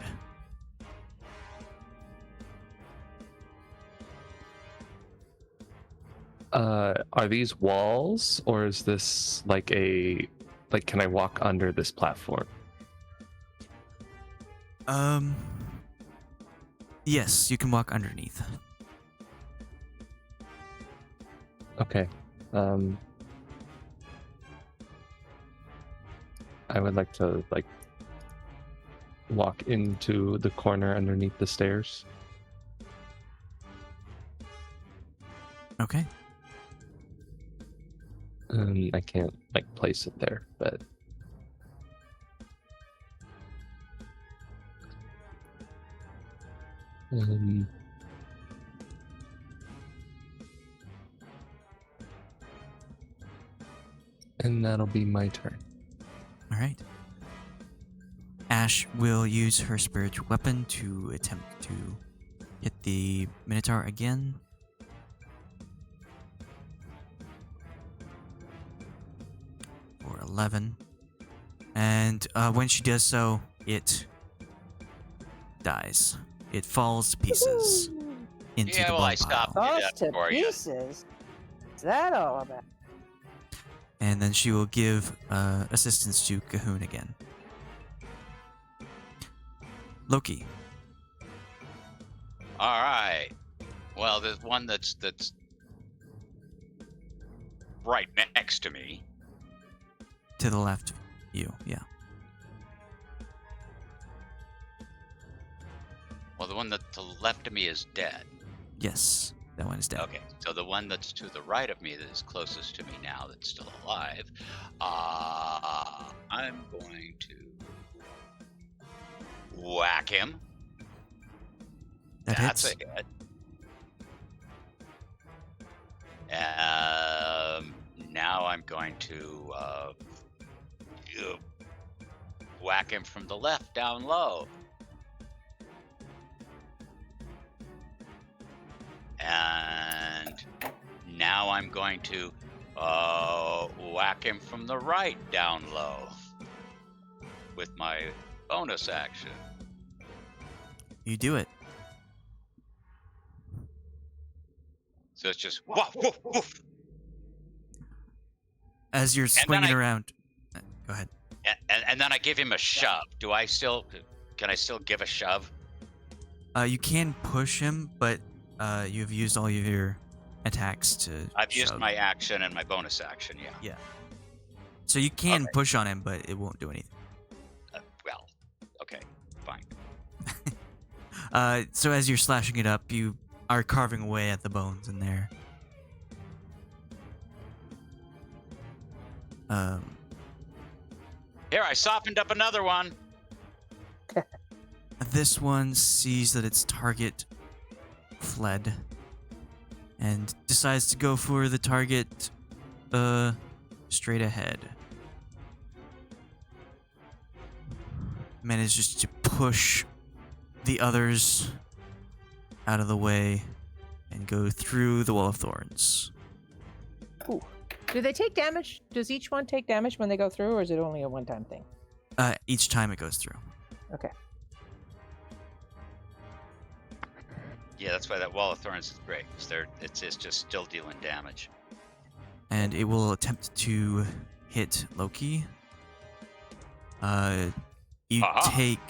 Are these walls, or is this like can I walk under this platform? Yes, you can walk underneath. Okay. I would like to walk into the corner underneath the stairs. Okay. I can't place it there, but and that'll be my turn. All right. Ashe will use her spiritual weapon to attempt to hit the Minotaur again. For 11. And when she does so, it dies. It falls to pieces into Yeah, the well, blood I stopped pile. it Falls up to for you. pieces. What's that all about? And then she will give assistance to Cahoon again. Loki. All right. Well, there's one that's right next to me. To the left, you, yeah. Well, the one that's to the left of me is dead. Yes, that one is dead. Okay, so the one that's to the right of me that is closest to me now that's still alive, I'm going to whack him. That That's hits. a hit. Now I'm going to whack him from the left down low. And now I'm going to whack him from the right down low with my bonus action. You do it. So it's just woof, woof, woof. as you're swinging around, go ahead. And then I give him a shove. Can I still give a shove? You can push him, but you've used all of your attacks to. I've used shove. my action and my bonus action. Yeah. Yeah. So you can push on him, but it won't do anything. Well, okay, fine. So as you're slashing it up, you are carving away at the bones in there. Here, I softened up another one. This one sees that its target fled and decides to go for the target straight ahead. Manages to push the others out of the way and go through the wall of thorns. Ooh. Do they take damage? Does each one take damage when they go through, or is it only a one-time thing? Each time it goes through. Okay. Yeah, that's why that wall of thorns is great. It's just still dealing damage. And it will attempt to hit Loki. You take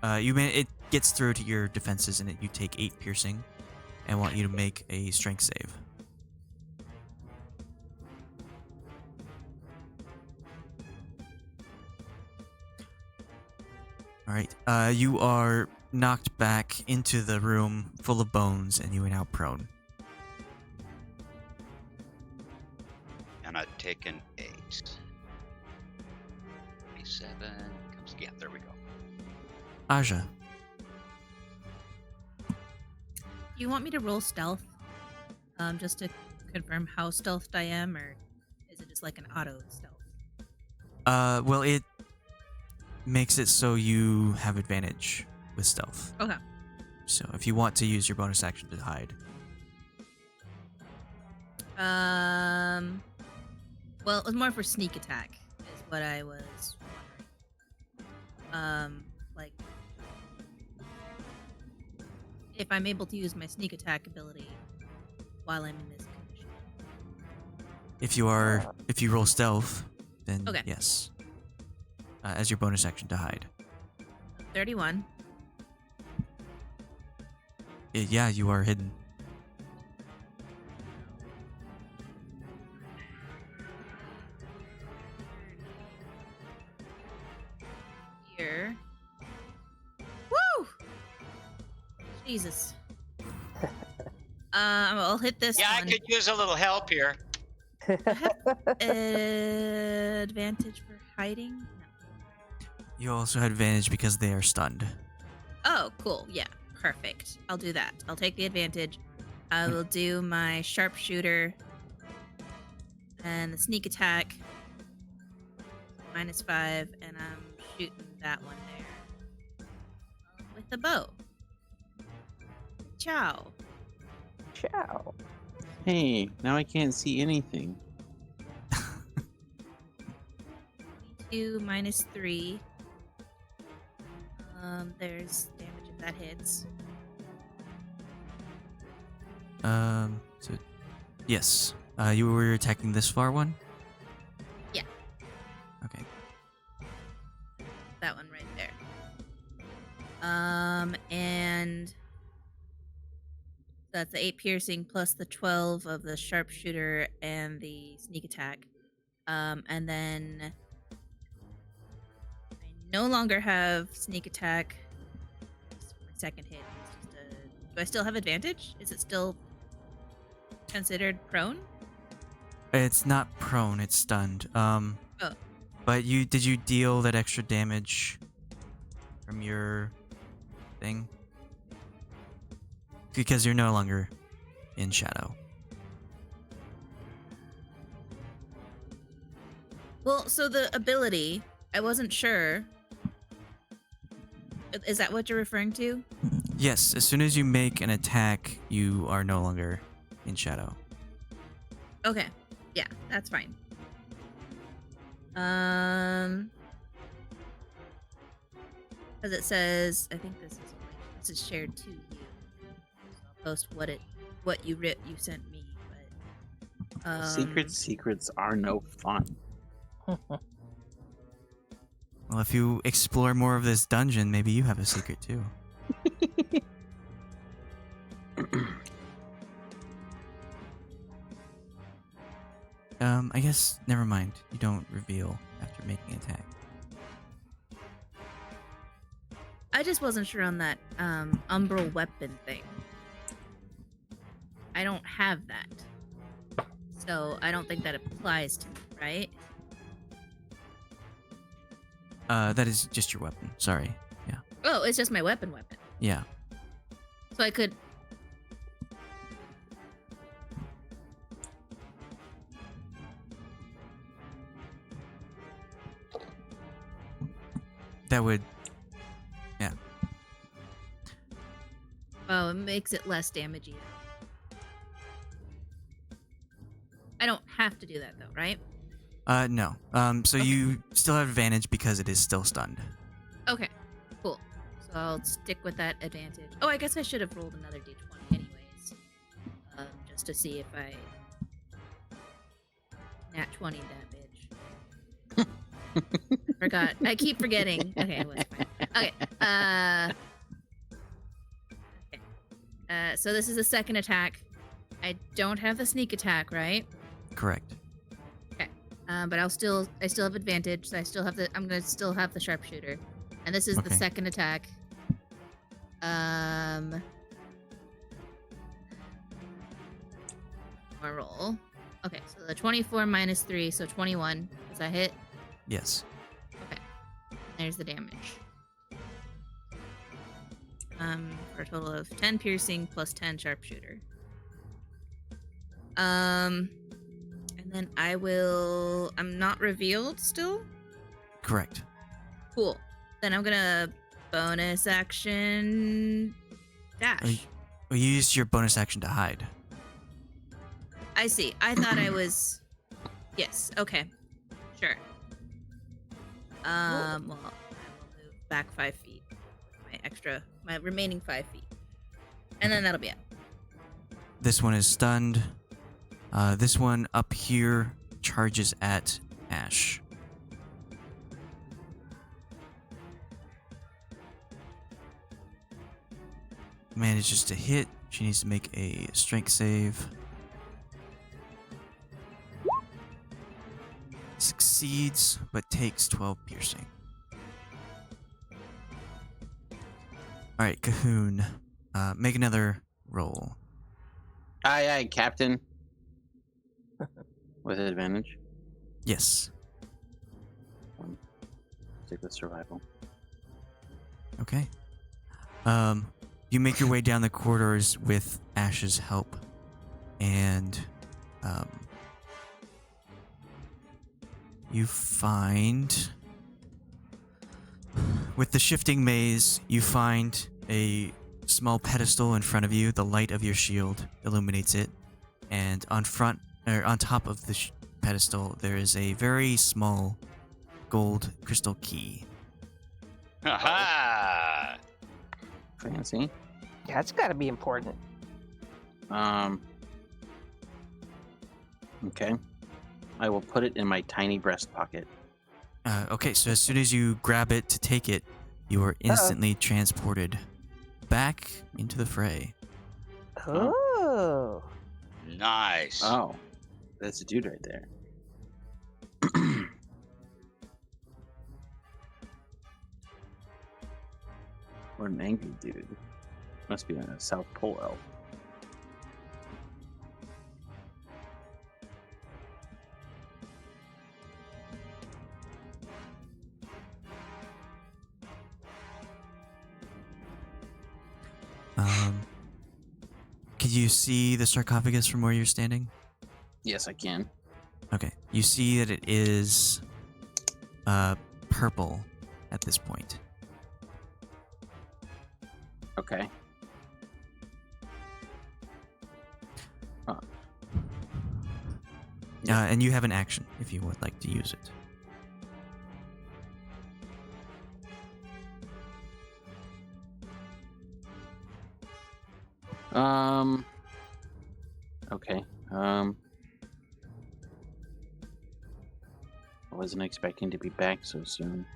it gets through to your defenses, and you take 8 piercing. I want you to make a strength save. All right. You are knocked back into the room full of bones, and you are now prone. And I've taken 8. 7 comes. Yeah, there we go. Aja. Do you want me to roll stealth? Just to confirm how stealthed I am, or is it just like an auto stealth? Well, it makes it so you have advantage with stealth. Okay. So if you want to use your bonus action to hide. Well, it was more for sneak attack, is what I was wondering. Like, if I'm able to use my sneak attack ability while I'm in this condition. If you roll stealth, then Okay. yes. As your bonus action to hide. 31. Yeah, you are hidden. Here. Woo! Jesus. I'll hit this Yeah, one. I could use a little help here. Advantage for hiding? No. You also had advantage because they are stunned. Oh, cool. Yeah, perfect. I'll do that. I'll take the advantage. I will do my sharpshooter and the sneak attack. -5, and I'm shooting that one there with the bow. Ciao. Ciao. Hey, now I can't see anything. 2 -3. There's damage if that hits. So yes. You were attacking this far one? Yeah. Okay. That one right there. And that's the 8 piercing plus the 12 of the sharpshooter and the sneak attack. And then I no longer have sneak attack. It's my second hit. It's just do I still have advantage? Is it still considered prone? It's not prone, it's stunned. But did you deal that extra damage from your thing? Because you're no longer in shadow. Well, so the ability, I wasn't sure. Is that what you're referring to? Yes, as soon as you make an attack, you are no longer in shadow. Okay. Yeah, that's fine. Because it says, I think this is shared to you. So I'll post what you sent me. But Secrets are no fun. Well, if you explore more of this dungeon, maybe you have a secret too. I guess never mind. You don't reveal after making an attack. I just wasn't sure on that umbral weapon thing. I don't have that. So I don't think that applies to me, right? That is just your weapon. Sorry. Yeah. Oh, it's just my weapon. Yeah. So I could... That would... Yeah. Oh, it makes it less damagey. I don't have to do that though, right? No. So Okay. you still have advantage because it is still stunned. Okay, cool. So I'll stick with that advantage. Oh, I guess I should have rolled another d20 anyways. Just to see if I... Nat 20 that bitch. Forgot. I keep forgetting. Okay, well, it's fine. Okay. Okay. So this is the second attack. I don't have the sneak attack, right? Correct. Okay. But I still have advantage. So I'm gonna still have the sharpshooter, and this is the Okay. second attack. More roll. Okay, so the 24 minus 3, so 21. Does that hit? Yes. Okay. There's the damage. For a total of 10 piercing plus 10 sharpshooter. And then I'm not revealed still? Correct. Cool. Then I'm gonna bonus action dash. You used your bonus action to hide. I see. I thought I was... Yes, okay. Sure. Well, I will move back 5 feet. My remaining 5 feet. And then that'll be it. This one is stunned. This one up here charges at Ashe. Manages to hit. She needs to make a strength save. Succeeds, but takes 12 piercing. Alright, Cahoon. Make another roll. Aye, aye, Captain. With advantage. Yes. Stick with survival. Okay. You make your way down the corridors with Ashe's help, and you find, with the shifting maze, you find a small pedestal in front of you. The light of your shield illuminates it, and on top of the pedestal, there is a very small gold crystal key. Aha! Fancy. That's got to be important. Okay. I will put it in my tiny breast pocket. Okay, so as soon as you grab it to take it, you are instantly transported back into the fray. Oh. Nice. Oh, that's a dude right there. What an angry dude. Must be a South Pole elf. Can you see the sarcophagus from where you're standing? Yes, I can. Okay, you see that it is purple at this point. Okay. Huh. And you have an action if you would like to use it. Okay. wasn't expecting to be back so soon.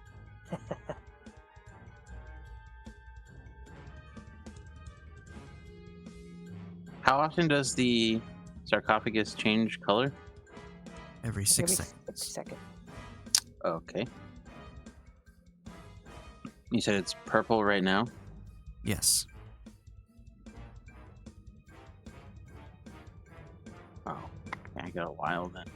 How often does the sarcophagus change color? Every 6 Every seconds. second. Okay. You said it's purple right now? Yes. Oh, yeah, I got a while then.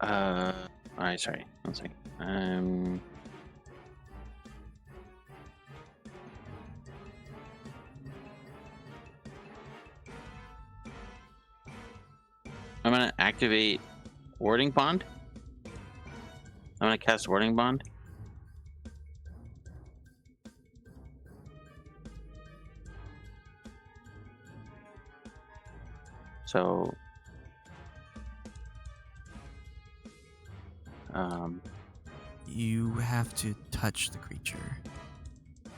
Alright, sorry. One second. I'm gonna activate Warding Bond. I'm gonna cast Warding Bond. So, You have to touch the creature.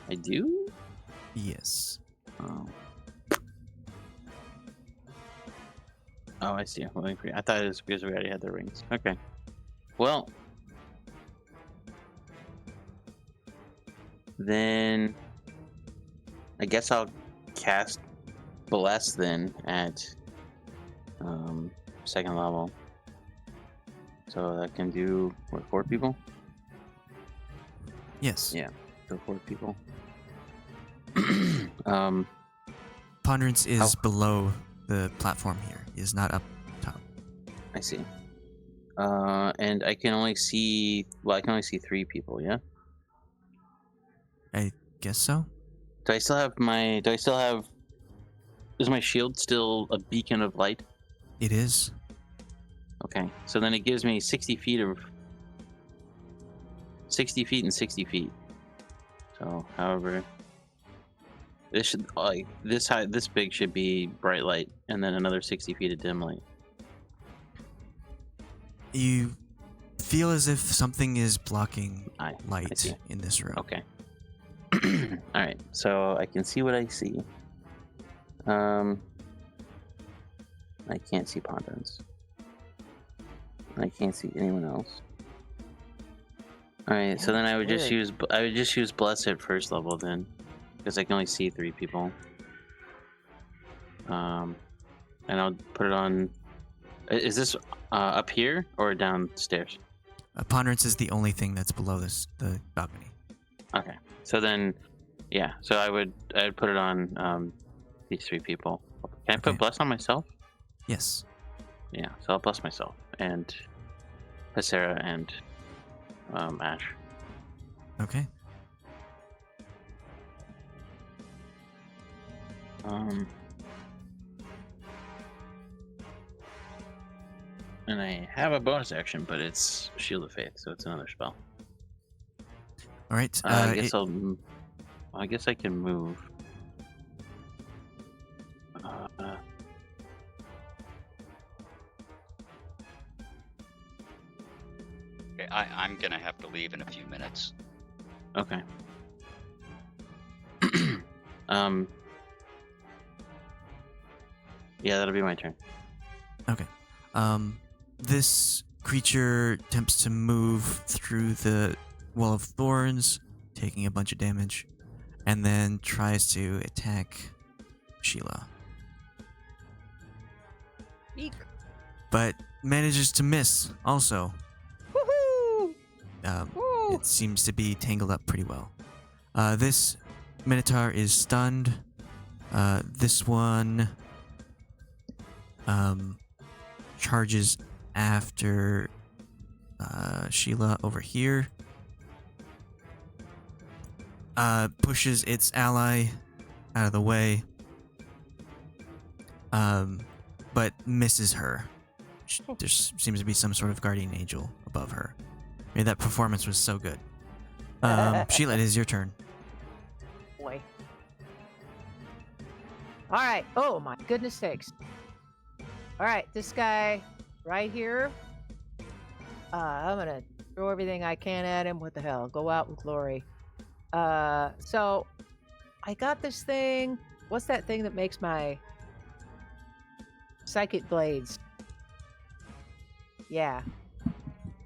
I do? Yes. Oh. Oh, I see. I thought it was because we already had the rings. Okay. Well, then I guess I'll cast Bless then at second level. So that can do what, 4 people? Yes. Yeah, so 4 people. Ponderance is below the platform here. It is not up top. I see. And I can only see 3 people, yeah? I guess so. Is my shield still a beacon of light? It is. Okay, so then it gives me 60 feet and 60 feet. So, however, this should this big should be bright light, and then another 60 feet of dim light. You feel as if something is blocking I light see. in this room. Okay. All right, so I can see what I see. I can't see Ponderance. I can't see anyone else. All right, so then I would just use Bless at first level then, because I can only see 3 people. And I'll put it on. Is this up here or downstairs? Ponderance is the only thing that's below the balcony. Okay, so then, yeah, so I'd put it on these 3 people. Can I put Bless on myself? Yes. Yeah, so I'll bless myself and Passera and Ashe. Okay. And I have a bonus action, but it's Shield of Faith, so it's another spell. All right. I guess I can move. Okay, I'm gonna have to leave in a few minutes. Okay. Yeah, that'll be my turn. Okay. This creature attempts to move through the wall of thorns, taking a bunch of damage, and then tries to attack Sheila. Eek. But manages to miss also. Woohoo! Woo! It seems to be tangled up pretty well. This Minotaur is stunned. This one charges after Sheila over here. Pushes its ally out of the way. But misses her. There seems to be some sort of guardian angel above her. I mean, that performance was so good. Sheila, it is your turn. Boy. All right. Oh my goodness sakes. All right, this guy right here. I'm gonna throw everything I can at him. What the hell? Go out with glory. So I got this thing. what's that thing that makes my psychic blades? Yeah.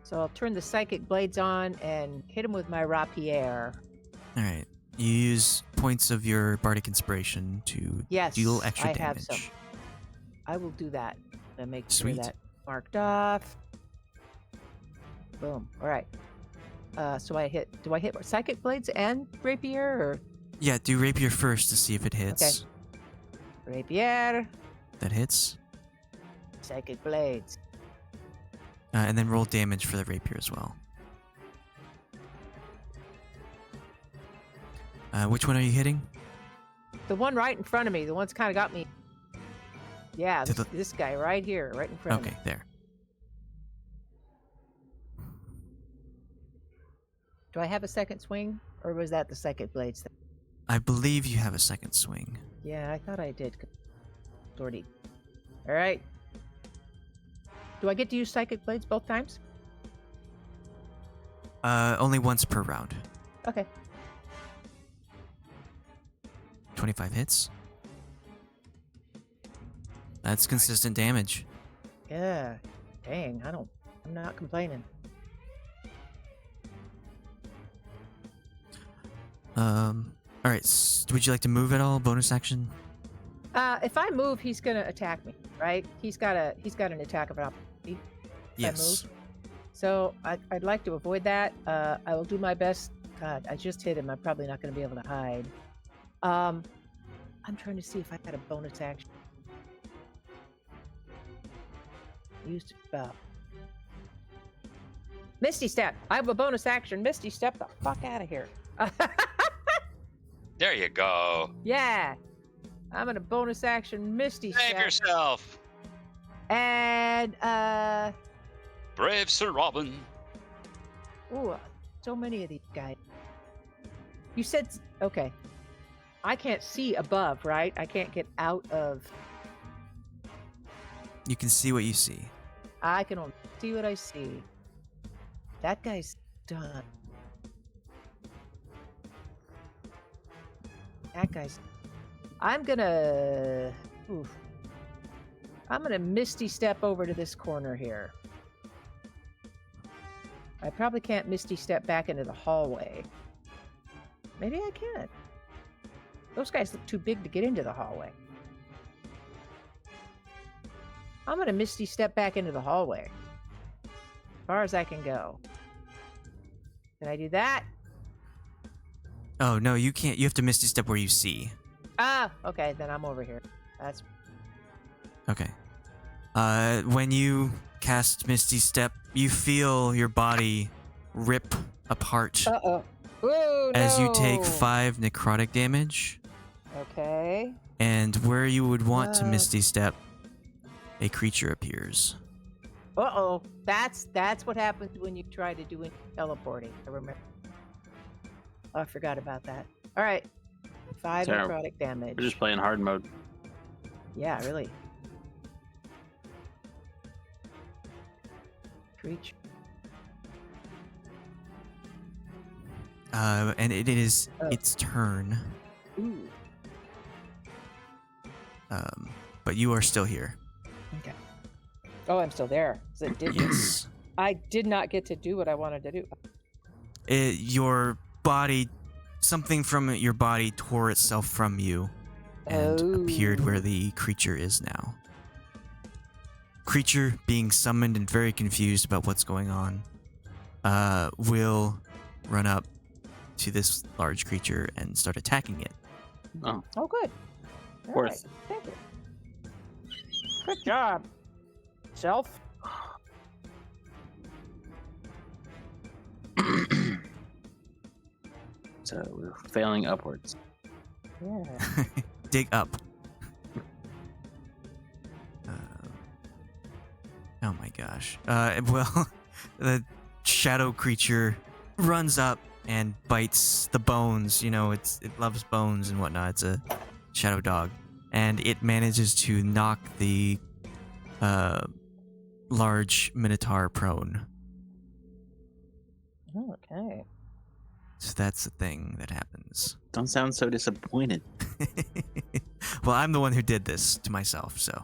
So I'll turn the psychic blades on and hit him with my rapier. All right. You use points of your bardic inspiration to Yes, deal extra I damage. have some. I will do that. And make Sweet. sure that marked off. Boom. All right. So I hit. Do I hit psychic blades and rapier? Or Yeah, do rapier first to see if it hits. rapier, That hits. psychic blades. And then roll damage for the rapier as well. Which one are you hitting? The one right in front of me. The one's kind of got me. Yeah, To this guy right here, right in front of me. Okay, there. Do I have a second swing, or was that the psychic blades thing? I believe you have a second swing. Yeah, I thought I did. Sorty. All right. Do I get to use psychic blades both times? Only once per round. Okay. 25 hits. That's consistent damage. Yeah. Dang, I'm not complaining. All right. Would you like to move at all? Bonus action? If I move, he's gonna attack me, right? He's got an attack of opportunity. If I move. So I'd like to avoid that. I will do my best. God, I just hit him. I'm probably not gonna be able to hide. I'm trying to see if I had a bonus action. Used spell. Misty Step. I have a bonus action. Misty Step the fuck out of here. There you go. Yeah. I'm in a bonus action Misty Save Step. yourself. And Brave Sir Robin. ooh, so many of these guys. You said okay. I can't see above, right? I can't get out of. You can see what you see. I can only see what I see. That guy's done. That guy's. I'm gonna Misty Step over to this corner here. I probably can't Misty Step back into the hallway. Maybe I can. Those guys look too big to get into the hallway. I'm gonna Misty Step back into the hallway. As far as I can go. Can I do that? Oh, no, you can't. You have to Misty Step where you see. Ah, okay, then I'm over here. That's Okay. When you cast Misty Step, you feel your body rip apart uh-oh. Ooh, as you take no. 5 necrotic damage. Okay. And where you would want to Uh. Misty Step, a creature appears. Uh-oh. That's what happens when you try to do teleporting. I remember. Oh, I forgot about that. All right. 5 Sorry. necrotic damage. We're just playing hard mode. Yeah, really. Creature. And it is Oh. its turn. Ooh. But you are still here. Okay. Oh, I'm still there. So it did. Yes. I did not get to do what I wanted to do. Your body, something from your body tore itself from you and appeared where the creature is now. Creature, being summoned and very confused about what's going on, will run up to this large creature and start attacking it. Oh, Oh, good. All Worth. right. Thank you. Good job. Self. so we're failing upwards. Yeah. Dig up. Oh my gosh. Well, the shadow creature runs up and bites the bones. You know, it loves bones and whatnot. It's a shadow dog. And it manages to knock the large minotaur prone. Okay. So that's the thing that happens. Don't sound so disappointed. Well, I'm the one who did this to myself, so.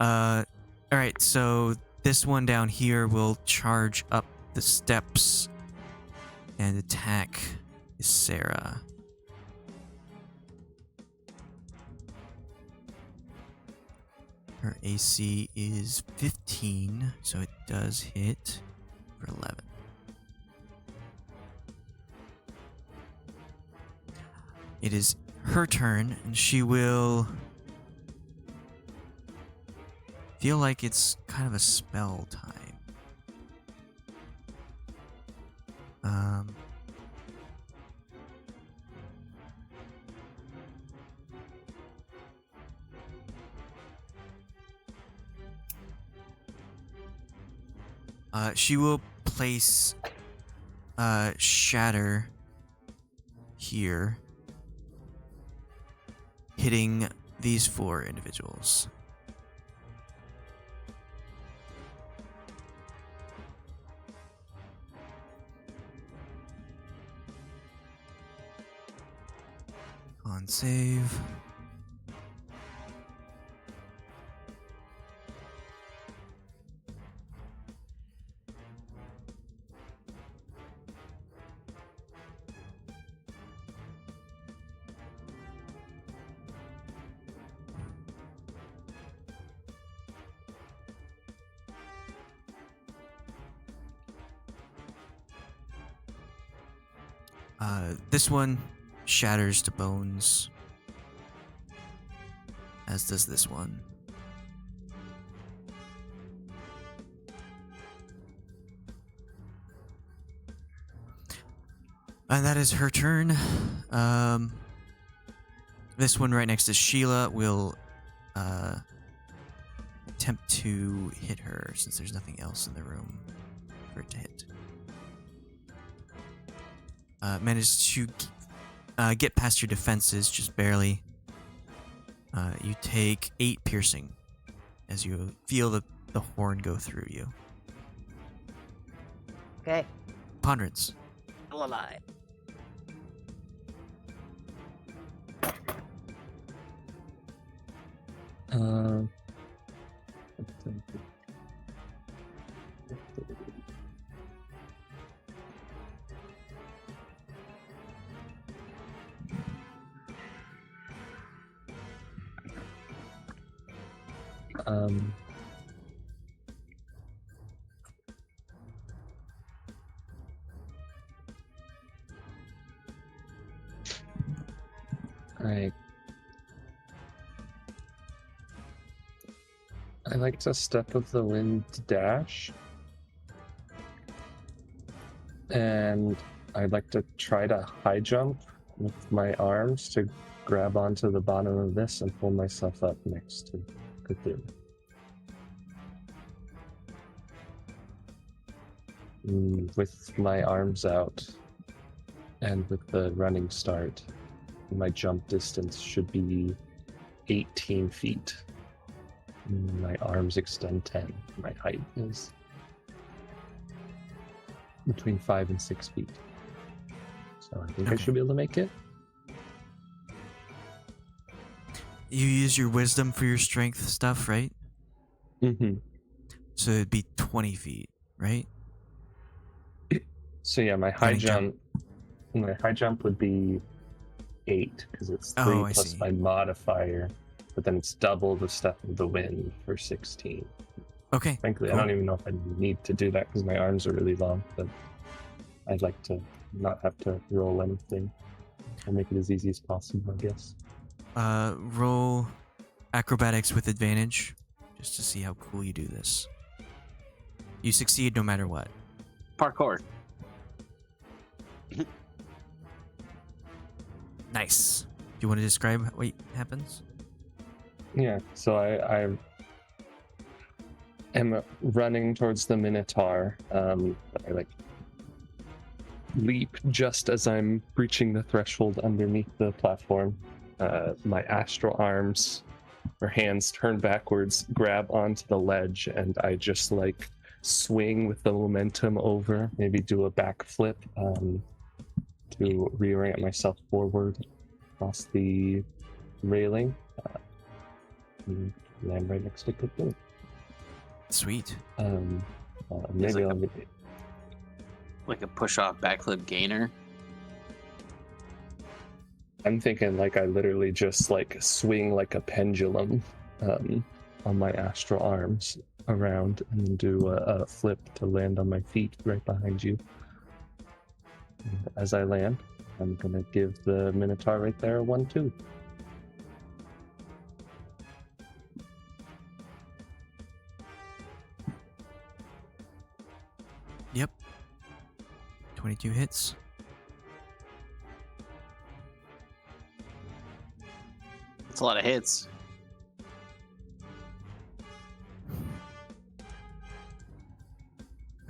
Alright, so this one down here will charge up the steps and attack Sarah. Her AC is 15, so it does hit for 11. It is her turn, and she will feel like it's kind of a spell time. She will place Shatter here, hitting these 4 individuals. On save. This one shatters to bones, as does this one. And that is her turn. This one right next to Sheila will attempt to hit her, since there's nothing else in the room for it to hit. Managed to get past your defenses, just barely. You take 8 piercing as you feel the horn go through you. Okay. Ponderance. Still alive. I like to Step of the Wind dash. And I'd like to try to high jump with my arms to grab onto the bottom of this and pull myself up next to Cthulhu. With my arms out and with the running start, my jump distance should be 18 feet. My arms extend 10. My height is between 5 and 6 feet. So I think I should be able to make it. You use your wisdom for your strength stuff, right? Mm-hmm. So it'd be 20 feet, right? So yeah, my high jump would be 8 because it's 3 plus my modifier, but then it's double the Step of the Wind for 16. Okay. Frankly, cool. I don't even know if I need to do that because my arms are really long, but I'd like to not have to roll anything and make it as easy as possible, I guess. Roll acrobatics with advantage, just to see how cool you do this. You succeed no matter what. Parkour. Nice. Do you want to describe what happens? Yeah, so I am running towards the Minotaur. I leap just as I'm breaching the threshold underneath the platform. My astral arms or hands turn backwards, grab onto the ledge, and I just swing with the momentum over, maybe do a backflip to reorient myself forward, across the railing and land right next to Cthulhu. Sweet. Maybe like I'll Like a push-off backflip gainer. I'm thinking like I literally just like swing like a pendulum on my astral arms around and then do a flip to land on my feet right behind you. And as I land, I'm gonna give the Minotaur right there a 1-2. Yep. 22 hits. That's a lot of hits.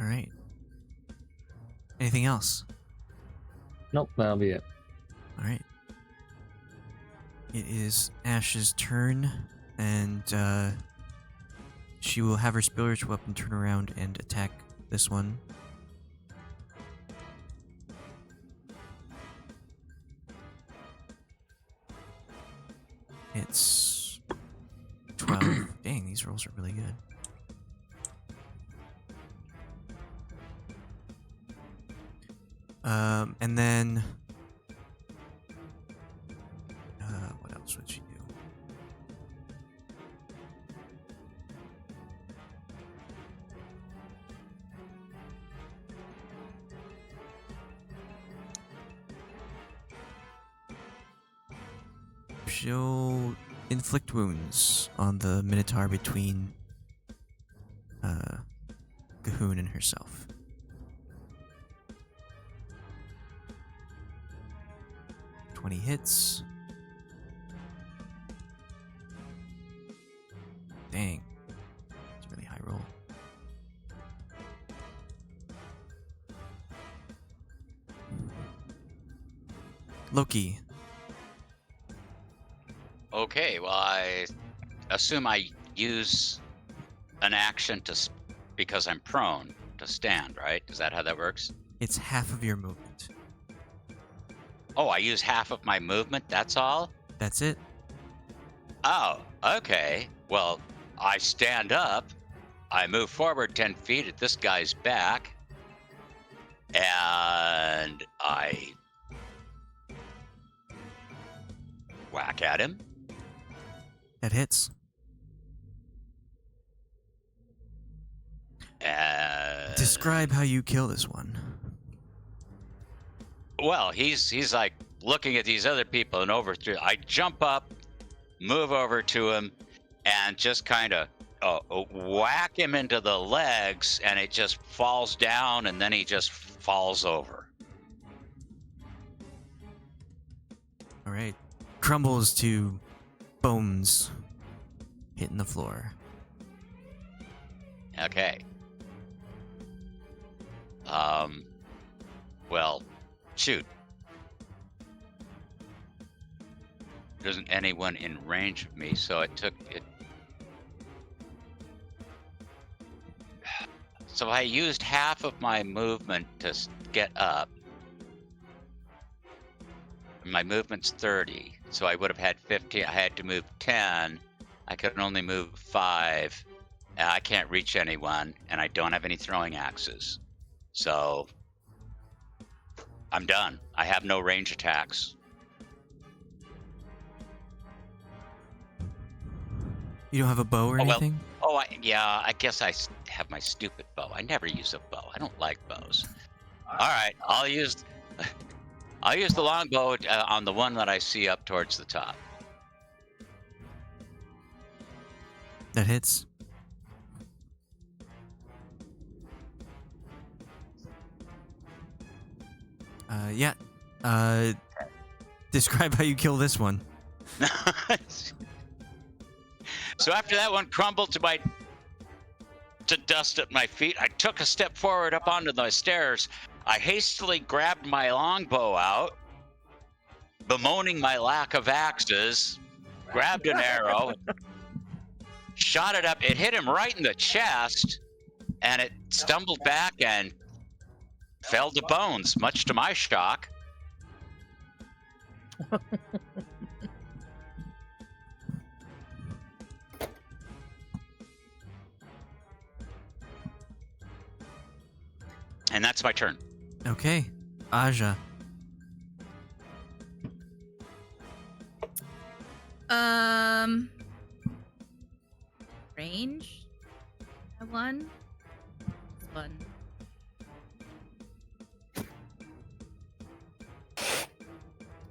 All right. Anything else? Nope, that'll be it. All right. It is Ashe's turn, and she will have her spiritual weapon turn around and attack this one. It's 12. Dang, these rolls are really good. And then what else would she do? She'll inflict wounds on the Minotaur between Cahoon and herself. Hits. Dang. It's a really high roll. Loki. Okay, well, I assume I use an action because I'm prone to stand, right? Is that how that works? It's half of your movement. Oh, I use half of my movement, that's all? That's it. Oh, okay. Well, I stand up, I move forward 10 feet at this guy's back, and I whack at him. That hits. Describe how you kill this one. Well, he's like looking at these other people and overthrow. I jump up, move over to him, and just kind of whack him into the legs, and it just falls down, and then he just falls over. All right. Crumbles to bones hitting the floor. Okay. Well, shoot. There isn't anyone in range of me, so it took it. So I used half of my movement to get up. My movement's 30, so I would have had 15. I had to move 10. I could only move 5. And I can't reach anyone, and I don't have any throwing axes. So I'm done. I have no range attacks. You don't have a bow or anything? Well, I guess I have my stupid bow. I never use a bow. I don't like bows. All right, I'll use the longbow on the one that I see up towards the top. That hits. Yeah. Describe how you kill this one. So after that one crumbled to dust at my feet, I took a step forward up onto the stairs. I hastily grabbed my longbow out, bemoaning my lack of axes, grabbed an arrow, shot it up. It hit him right in the chest, and it stumbled back and fell to bones, much to my shock. And that's my turn. Okay, Aja. Range. That one. This one.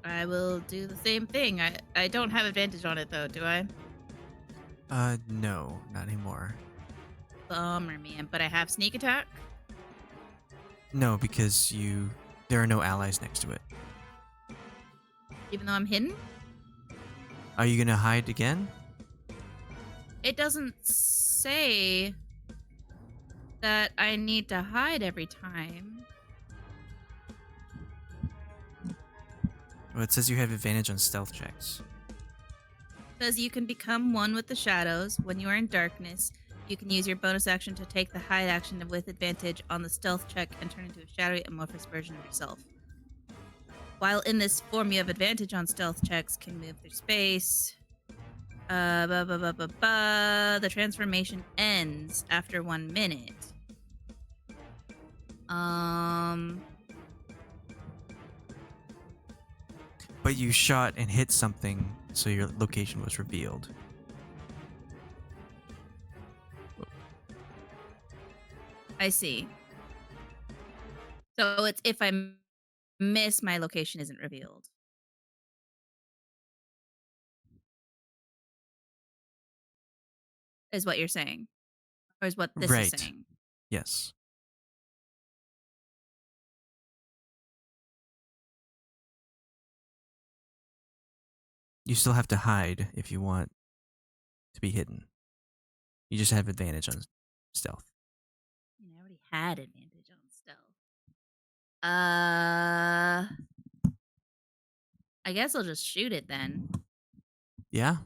I will do the same thing. I don't have advantage on it though, do I? No, not anymore. Bummer, man. But I have sneak attack. No, because there are no allies next to it. Even though I'm hidden? Are you gonna hide again? It doesn't say that I need to hide every time. Well, it says you have advantage on stealth checks. It says you can become one with the shadows. When you are in darkness, you can use your bonus action to take the hide action with advantage on the stealth check and turn into a shadowy amorphous version of yourself. While in this form, you have advantage on stealth checks, can move through space. The transformation ends after 1 minute. But you shot and hit something, so your location was revealed. I see. So it's if I miss, my location isn't revealed. Is what you're saying. Or is what this Right. is saying. Yes. You still have to hide if you want to be hidden. You just have advantage on stealth. I already had advantage on stealth. I guess I'll just shoot it then. Yeah?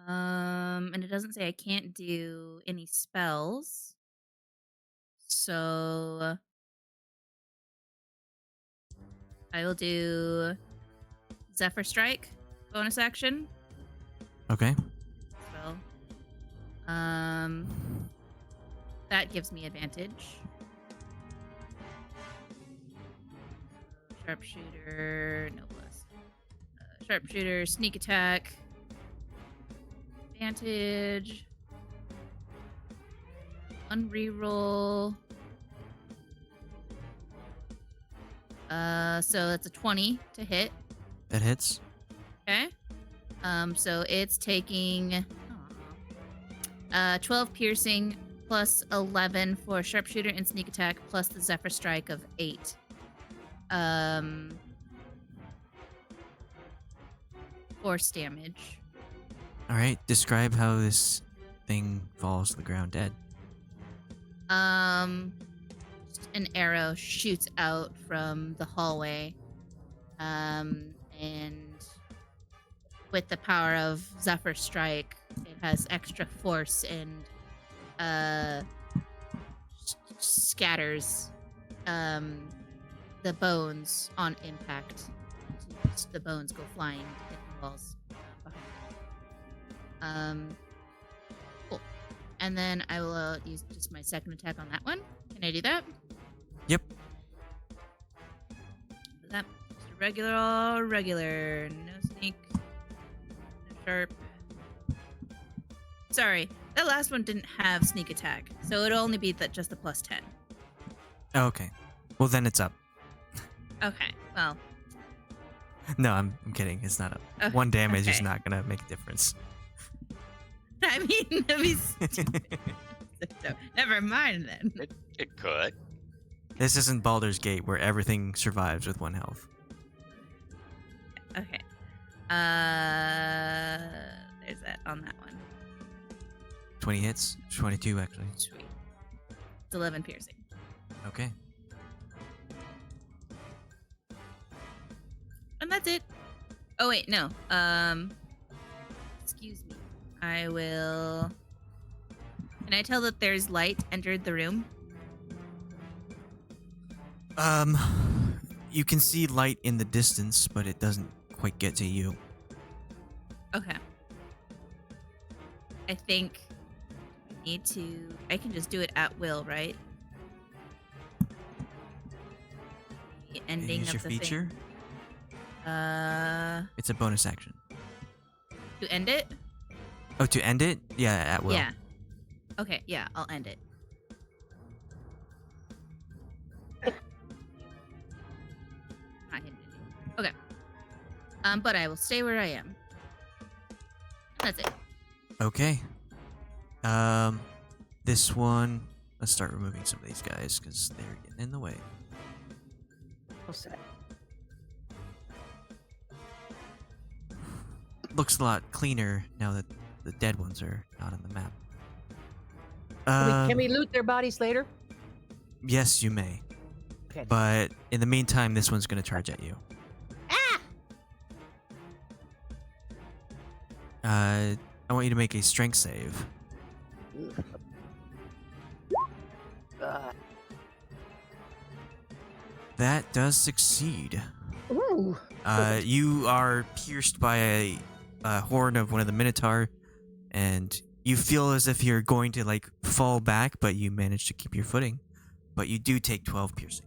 And it doesn't say I can't do any spells. So I will do Zephyr Strike bonus action. Okay. Spell. That gives me advantage. Sharpshooter, no plus. Sharpshooter, sneak attack. Advantage. Unreroll. So that's a 20 to hit. That hits. Okay. So it's taking 12 piercing plus 11 for sharpshooter and sneak attack plus the Zephyr Strike of 8. Force damage. All right. Describe how this thing falls to the ground dead. An arrow shoots out from the hallway. And with the power of Zephyr Strike, it has extra force and scatters the bones on impact. The bones go flying, hit the walls behind. Cool. And then I will use just my second attack on that one. Can I do that? Yep. That just a regular, no sneak, no sharp. Sorry, that last one didn't have sneak attack, so it'll only be just the plus 10. Okay. Well, then it's up. Okay, well. No, I'm kidding. It's not up. Oh, 1 damage is okay. not gonna make a difference. I mean, that'd be stupid. So, never mind then. It could. This isn't Baldur's Gate where everything survives with 1 health. Okay. There's that on that one. 20 hits? 22, actually. Sweet. It's 11 piercing. Okay. And that's it. Oh wait, no. Excuse me. I will. Can I tell that there's light entered the room? You can see light in the distance, but it doesn't quite get to you. Okay. I think I need to. I can just do it at will, right? The ending Use of your the feature. thing. It's a bonus action. To end it? Oh, to end it? Yeah, at will. Yeah. Okay, yeah, I'll end it. Not hitting anything. Okay. But I will stay where I am. That's it. Okay. This one. Let's start removing some of these guys because they're getting in the way. What's that? Looks a lot cleaner now that the dead ones are not on the map. Can we loot their bodies later? Yes, you may. Okay. But in the meantime, this one's gonna charge at you. I want you to make a strength save. That does succeed. Ooh. You are pierced by a horn of one of the Minotaur, and you feel as if you're going to like fall back, but you manage to keep your footing. But you do take 12 piercing.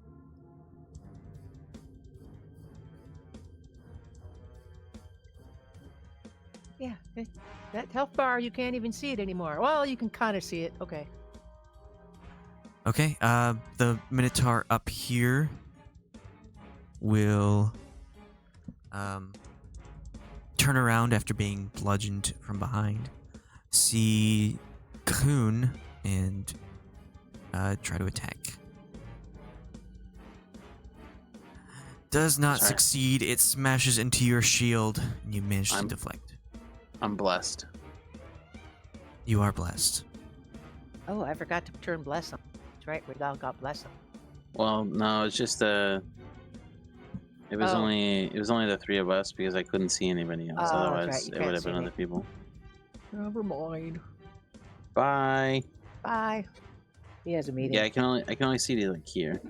Yeah, that health bar, you can't even see it anymore. Well, you can kind of see it. Okay. Okay, the Minotaur up here will turn around after being bludgeoned from behind, see Coon, and try to attack. Does not succeed. It smashes into your shield, and you manage to deflect. I'm blessed. You are blessed. Oh, I forgot to turn bless them. That's right. We all got bless them. Well, no, it's just it was only the three of us because I couldn't see anybody else. Oh, Otherwise, that's right. You it can't would have see been me. other people. Never mind. Bye. Bye. He has a meeting. Yeah, I can only see you like here.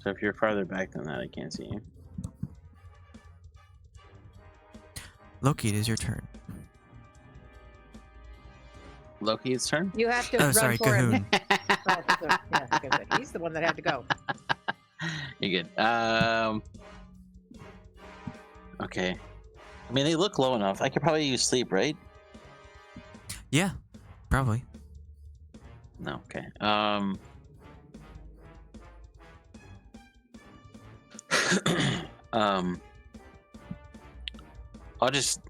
So if you're farther back than that, I can't see you. Loki, it is your turn. Loki, it's turn. You have to Oh, run sorry, for him. Cahoon. Yeah, okay, good. He's the one that had to go. You're good. Okay. I mean, they look low enough. I could probably use sleep, right? Yeah, probably. No. Okay. I'll just.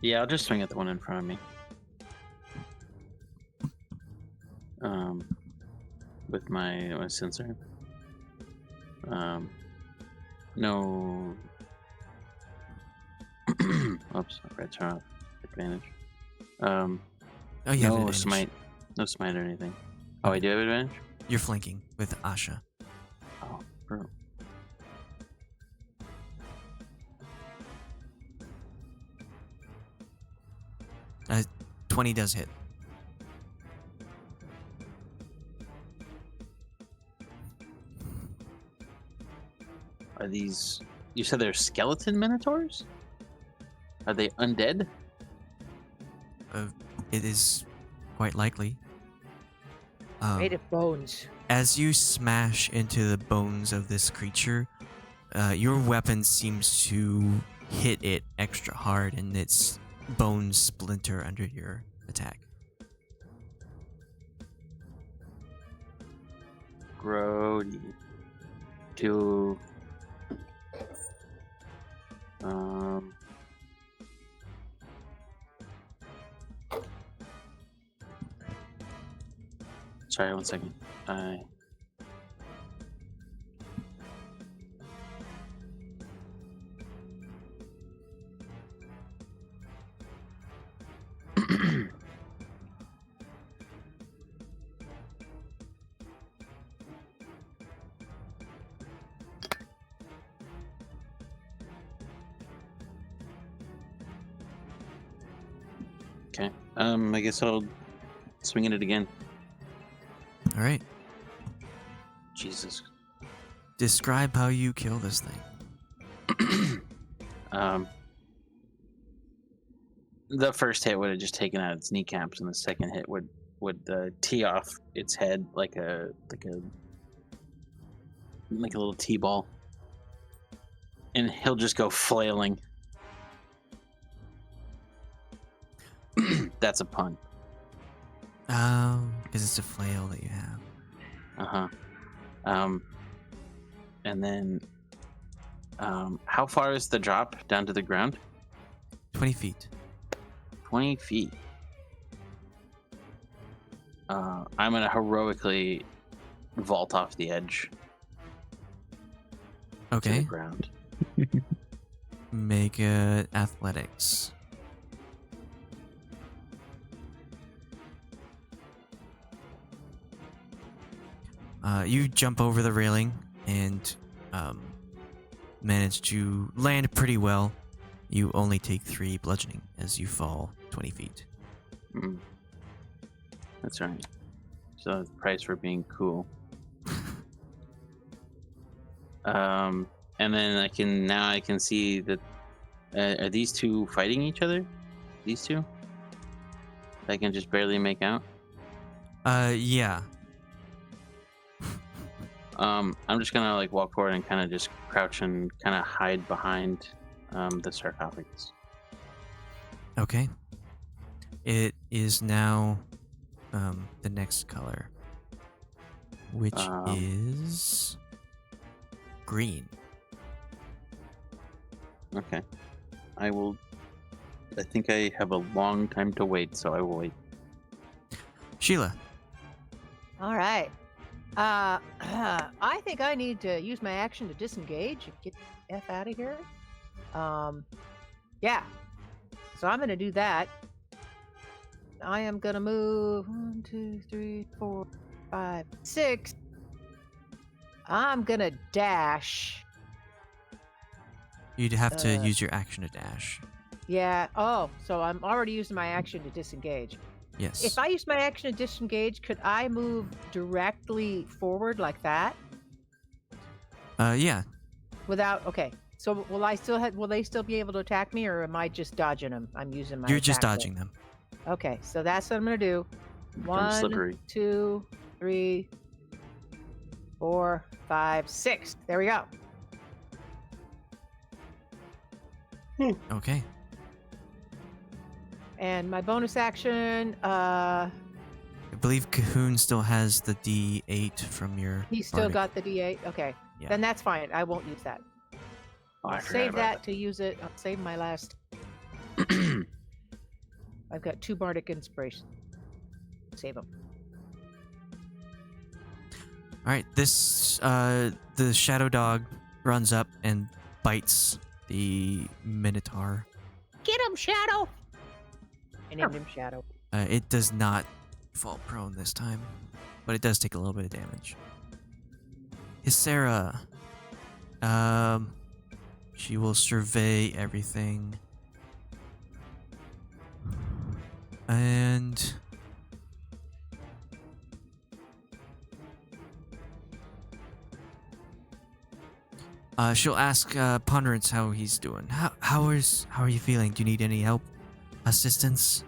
Yeah, I'll just swing at the one in front of me. With my sensor. No. Oops, I forgot to turn off advantage. Oh, you have No advantage. smite. No smite or anything. Oh, I do have advantage? You're flanking with Asha. Oh, bro. 20 does hit. Are these... You said they're skeleton minotaurs? Are they undead? It is quite likely. Made of bones. As you smash into the bones of this creature, your weapon seems to hit it extra hard, and its bones splinter under your attack. Grody. To... Sorry, one second. Okay. I guess I'll swing at it again. All right. Jesus. Describe how you kill this thing. The first hit would have just taken out its kneecaps, and the second hit would tee off its head like a little T-ball, and he'll just go flailing. That's a pun. Oh, because it's a flail that you have. And then, how far is the drop down to the ground? 20 feet. 20 feet. I'm gonna heroically vault off the edge to the Okay. ground. Make athletics. You jump over the railing and manage to land pretty well. You only take 3 bludgeoning as you fall 20 feet. That's right. So the price for being cool. And then I can see that are these two fighting each other? These two? I can just barely make out. Yeah. I'm just gonna walk forward and kind of just crouch and kind of hide behind the sarcophagus. Okay. It is now the next color, which is green. Okay. I think I have a long time to wait, so I will wait. Sheila. All right. I think I need to use my action to disengage and get the F out of here. Yeah. So I'm going to do that. I am going to move 1, 2, 3, 4, 5, 6. I'm going to dash. You'd have to use your action to dash. Yeah. Oh, so I'm already using my action to disengage. Yes. If I use my action to disengage, could I move directly forward like that? Yeah. Without, okay. So will they still be able to attack me, or am I just dodging them? I'm using my You're just attack dodging them. Okay, so that's what I'm gonna do. Become slippery. 1, 2, 3, 4, 5, 6. There we go. Okay. And my bonus action, I believe Cahoon still has the D8 from your. he's still bardic. got the D8. Okay, Yeah. then that's fine. I won't use that. Oh, I I'll forgot save about that to use it. I'll save my last. I've got 2 bardic inspiration. Save them. All right. This the shadow dog runs up and bites the minotaur. Get him, Shadow. I named him Shadow. It does not fall prone this time, but it does take a little bit of damage. Hysera. She will survey everything. And she'll ask Ponderance how he's doing. How are you feeling? Do you need any help? Assistance?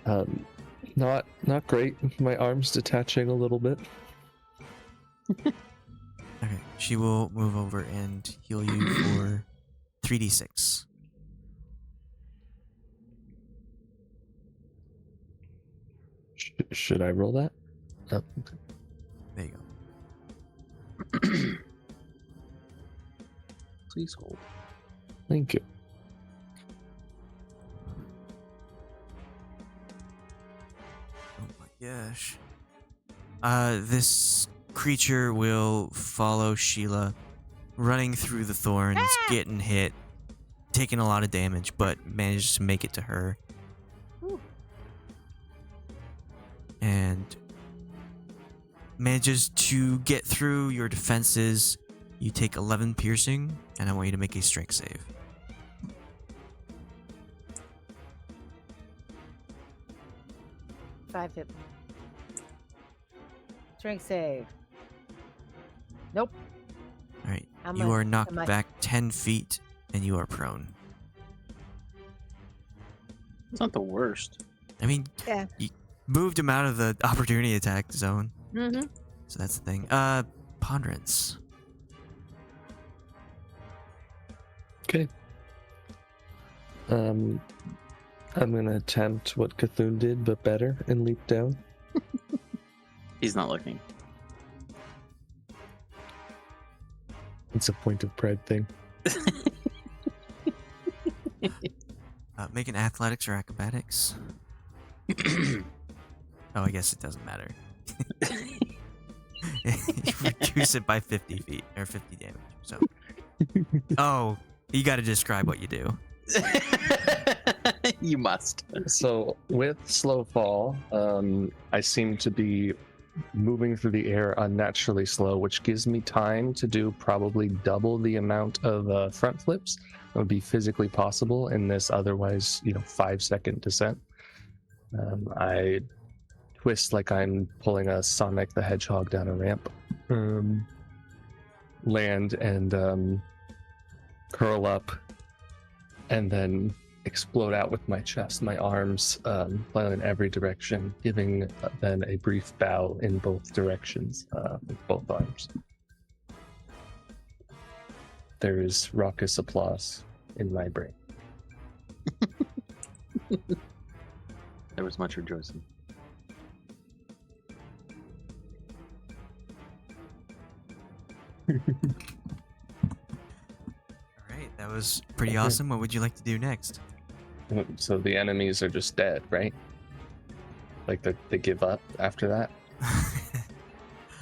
Not great. My arm's detaching a little bit. Okay. She will move over and heal you for 3d6. Should I roll that? Oh, okay. There you go. Please hold. Thank you. Oh my gosh. This creature will follow Sheila, running through the thorns, getting hit, taking a lot of damage, but manages to make it to her. Ooh. And manages to get through your defenses. You take 11 piercing, and I want you to make a strength save. 5 hit. Strength save. Nope. All right. How You much are knocked am I- back 10 feet, and you are prone. It's not the worst. I mean, Yeah. you moved him out of the opportunity attack zone, Mm-hmm. so that's the thing. Ponderance. Okay. I'm gonna attempt what Cthulhu did, but better, and leap down. He's not looking. It's a point of pride thing. Make an athletics or acrobatics. Oh, I guess it doesn't matter. You reduce it by 50 feet, or 50 damage, so. Oh, you gotta describe what you do. You must. So with slow fall, I seem to be moving through the air unnaturally slow, which gives me time to do probably double the amount of front flips that would be physically possible in this otherwise, 5-second descent. I twist like I'm pulling a Sonic the Hedgehog down a ramp, land and curl up, and then explode out with my chest, my arms flying in every direction, giving then a brief bow in both directions with both arms. There is raucous applause in my brain. There was much rejoicing. Alright, that was pretty awesome. What would you like to do next? So the enemies are just dead, right? Like they give up after that?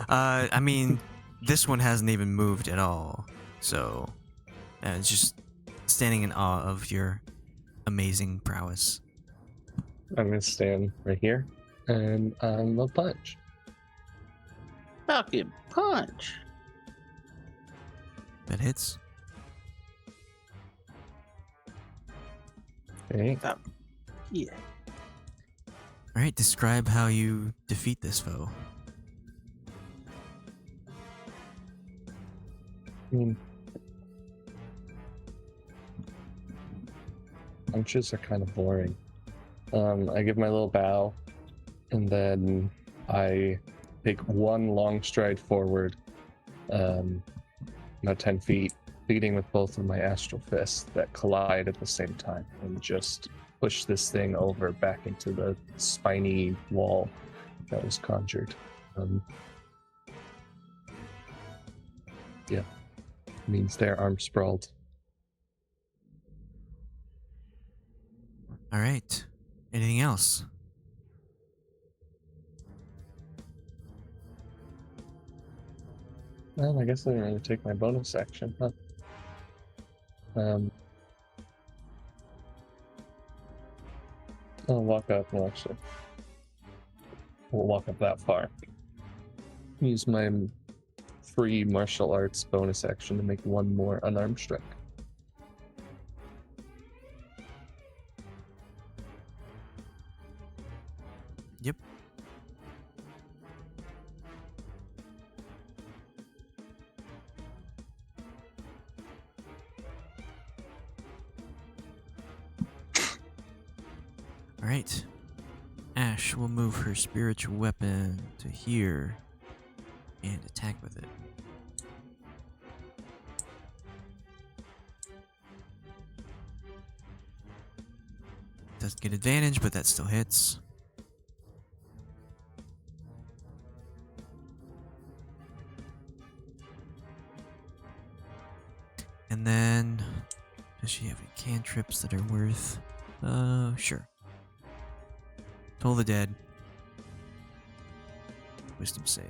I mean, this one hasn't even moved at all. So, it's just standing in awe of your amazing prowess. I'm gonna stand right here and I'll punch. Falcon punch. That hits. Okay. Yeah. Alright, describe how you defeat this foe. Punches are kind of boring. I give my little bow, and then I take one long stride forward, about 10 feet, leading with both of my astral fists that collide at the same time, and just push this thing over back into the spiny wall that was conjured. Yeah, means their arms sprawled. Alright. Anything else? Well, I guess I didn't really take my bonus action, huh? I'll walk up, well, actually. We'll walk up that far. Use my free martial arts bonus action to make one more unarmed strike. Yep. Alright. Ashe will move her spiritual weapon to here and attack with it. Doesn't get advantage, but that still hits. And then, does she have any cantrips that are worth? Sure. Toll the Dead. Wisdom save.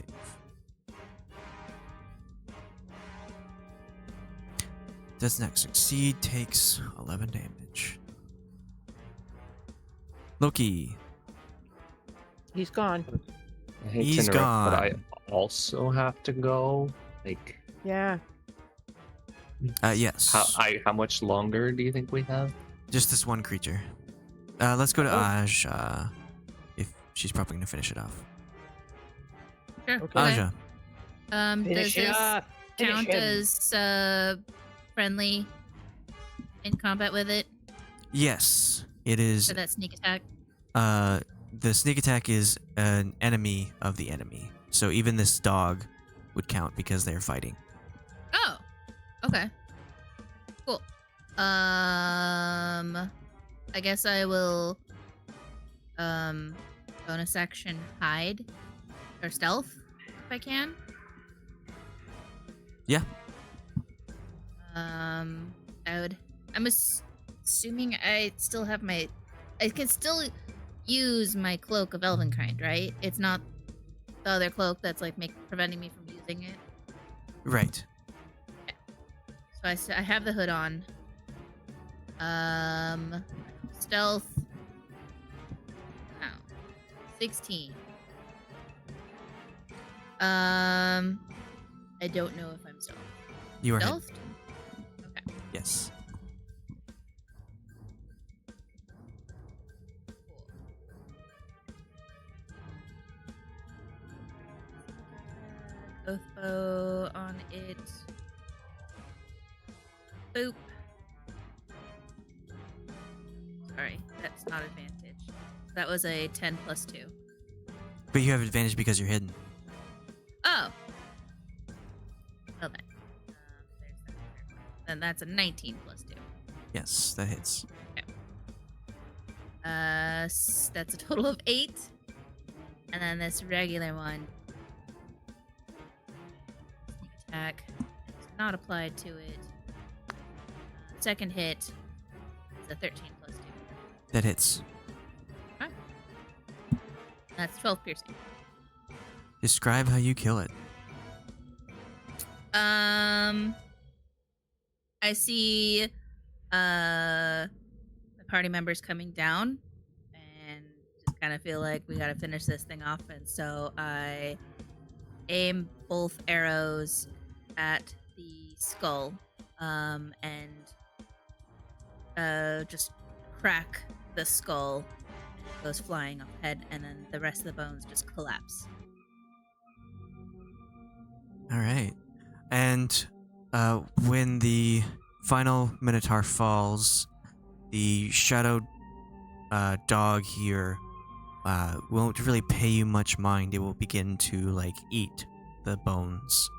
Does not succeed, takes 11 damage. Loki. He's gone. I hate He's to interrupt, but I gone. also have to go. Like, Yeah. Yes. how much longer do you think we have? Just this one creature. Let's go to Oh. Ashe. she's probably gonna finish it off. Sure. Okay. Aja. Does Finish it this off. Finish count him. as friendly in combat with it Yes, it is. for that sneak attack? The sneak attack is an enemy of the enemy, so even this dog would count because they're fighting. Oh, okay, cool. I guess I will bonus action hide or stealth if I can. Yeah. I'm assuming I still have I can still use my cloak of Elvenkind, right? It's not the other cloak that's like preventing me from using it. Right. So I have the hood on. Stealth. Wow. 16. I don't know if I'm stealth. You are hit. Stealthed? Okay. Yes. Cool. Oath bow on it. Boop. Sorry, that's not advantage. That was a 10 plus 2. But you have advantage because you're hidden. Oh. Well then. There's that. Then that's a 19 plus 2. Yes, that hits. That's a total of 8. And then this regular one. Sneak attack. It's not applied to it. Second hit is a 13 plus 2. That hits. Okay. That's 12 piercing. Describe how you kill it. I see the party members coming down and just kind of feel like we gotta finish this thing off, and so I aim both arrows at the skull and just crack the skull, and it goes flying off the head, and then the rest of the bones just collapse. All right. And when the final Minotaur falls, the shadowed dog here won't really pay you much mind. It will begin to like eat the bones,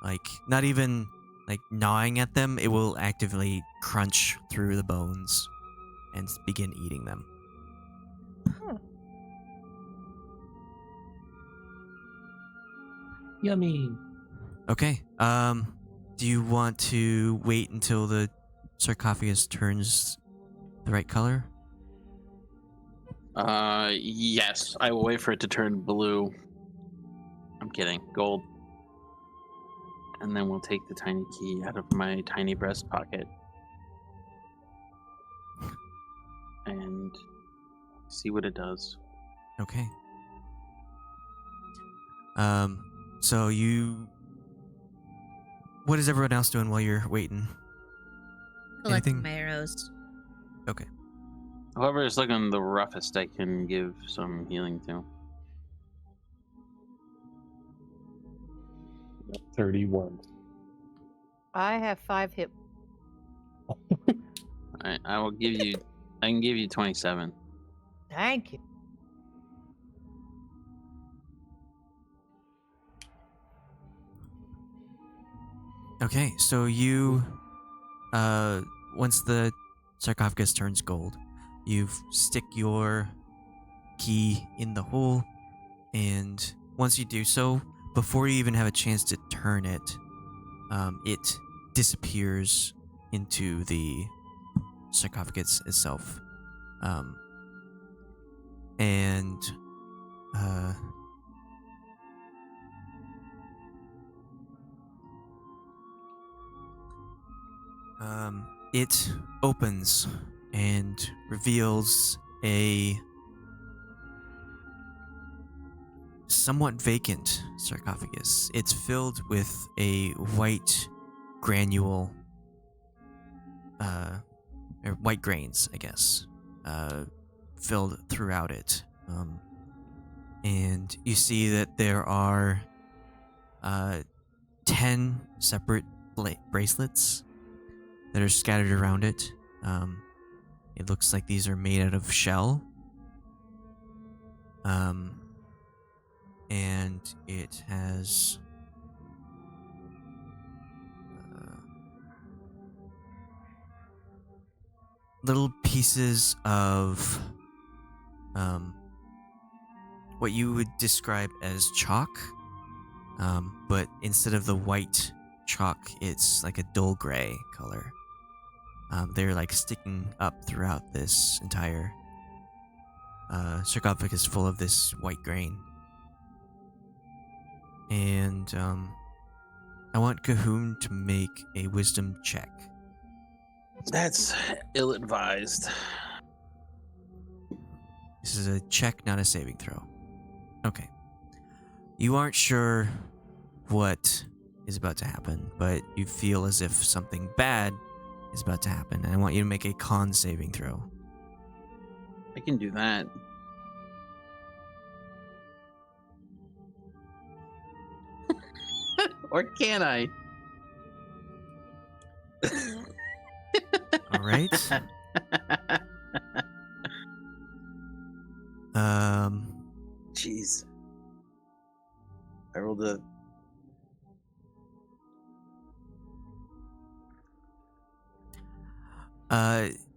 like not even like gnawing at them. It will actively crunch through the bones and begin eating them. Huh. Yummy. Okay. Do you want to wait until the sarcophagus turns the right color? Yes. I will wait for it to turn blue. I'm kidding. Gold. And then we'll take the tiny key out of my tiny breast pocket. And see what it does. Okay. So you... What is everyone else doing while you're waiting? Collecting Anything? my arrows. Okay. Whoever is looking the roughest, I can give some healing to. 31. I have 5 hit. Alright, I will give you. I can give you 27. Thank you. Okay, so you... once the sarcophagus turns gold, you stick your key in the hole, and once you do so, before you even have a chance to turn it, it disappears into the sarcophagus itself. It opens and reveals a somewhat vacant sarcophagus. It's filled with a white granule, or white grains, I guess, filled throughout it. and you see that there are 10 separate bracelets that are scattered around it. It looks like these are made out of shell. And it has little pieces of what you would describe as chalk, but instead of the white chalk, it's like a dull gray color. They're like sticking up throughout this entire sarcophagus full of this white grain. And I want Cahoon to make a wisdom check. That's ill-advised. This is a check, not a saving throw. Okay. You aren't sure what is about to happen, but you feel as if something bad is about to happen, and I want you to make a con saving throw. I can do that. Or can I? All right. Jeez. I rolled a...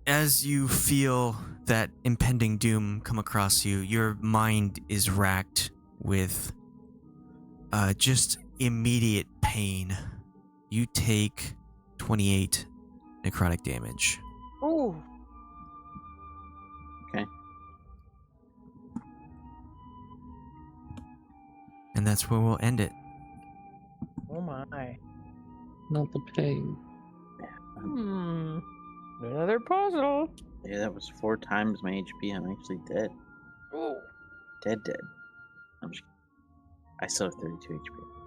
As you feel that impending doom come across you, your mind is racked with just immediate pain. You take 28 necrotic damage. Ooh. Okay. And that's where we'll end it. Oh my. Not the pain. Another puzzle. Yeah, that was 4 times my HP. I'm actually dead. Ooh. Dead. I'm just... I still have 32 HP.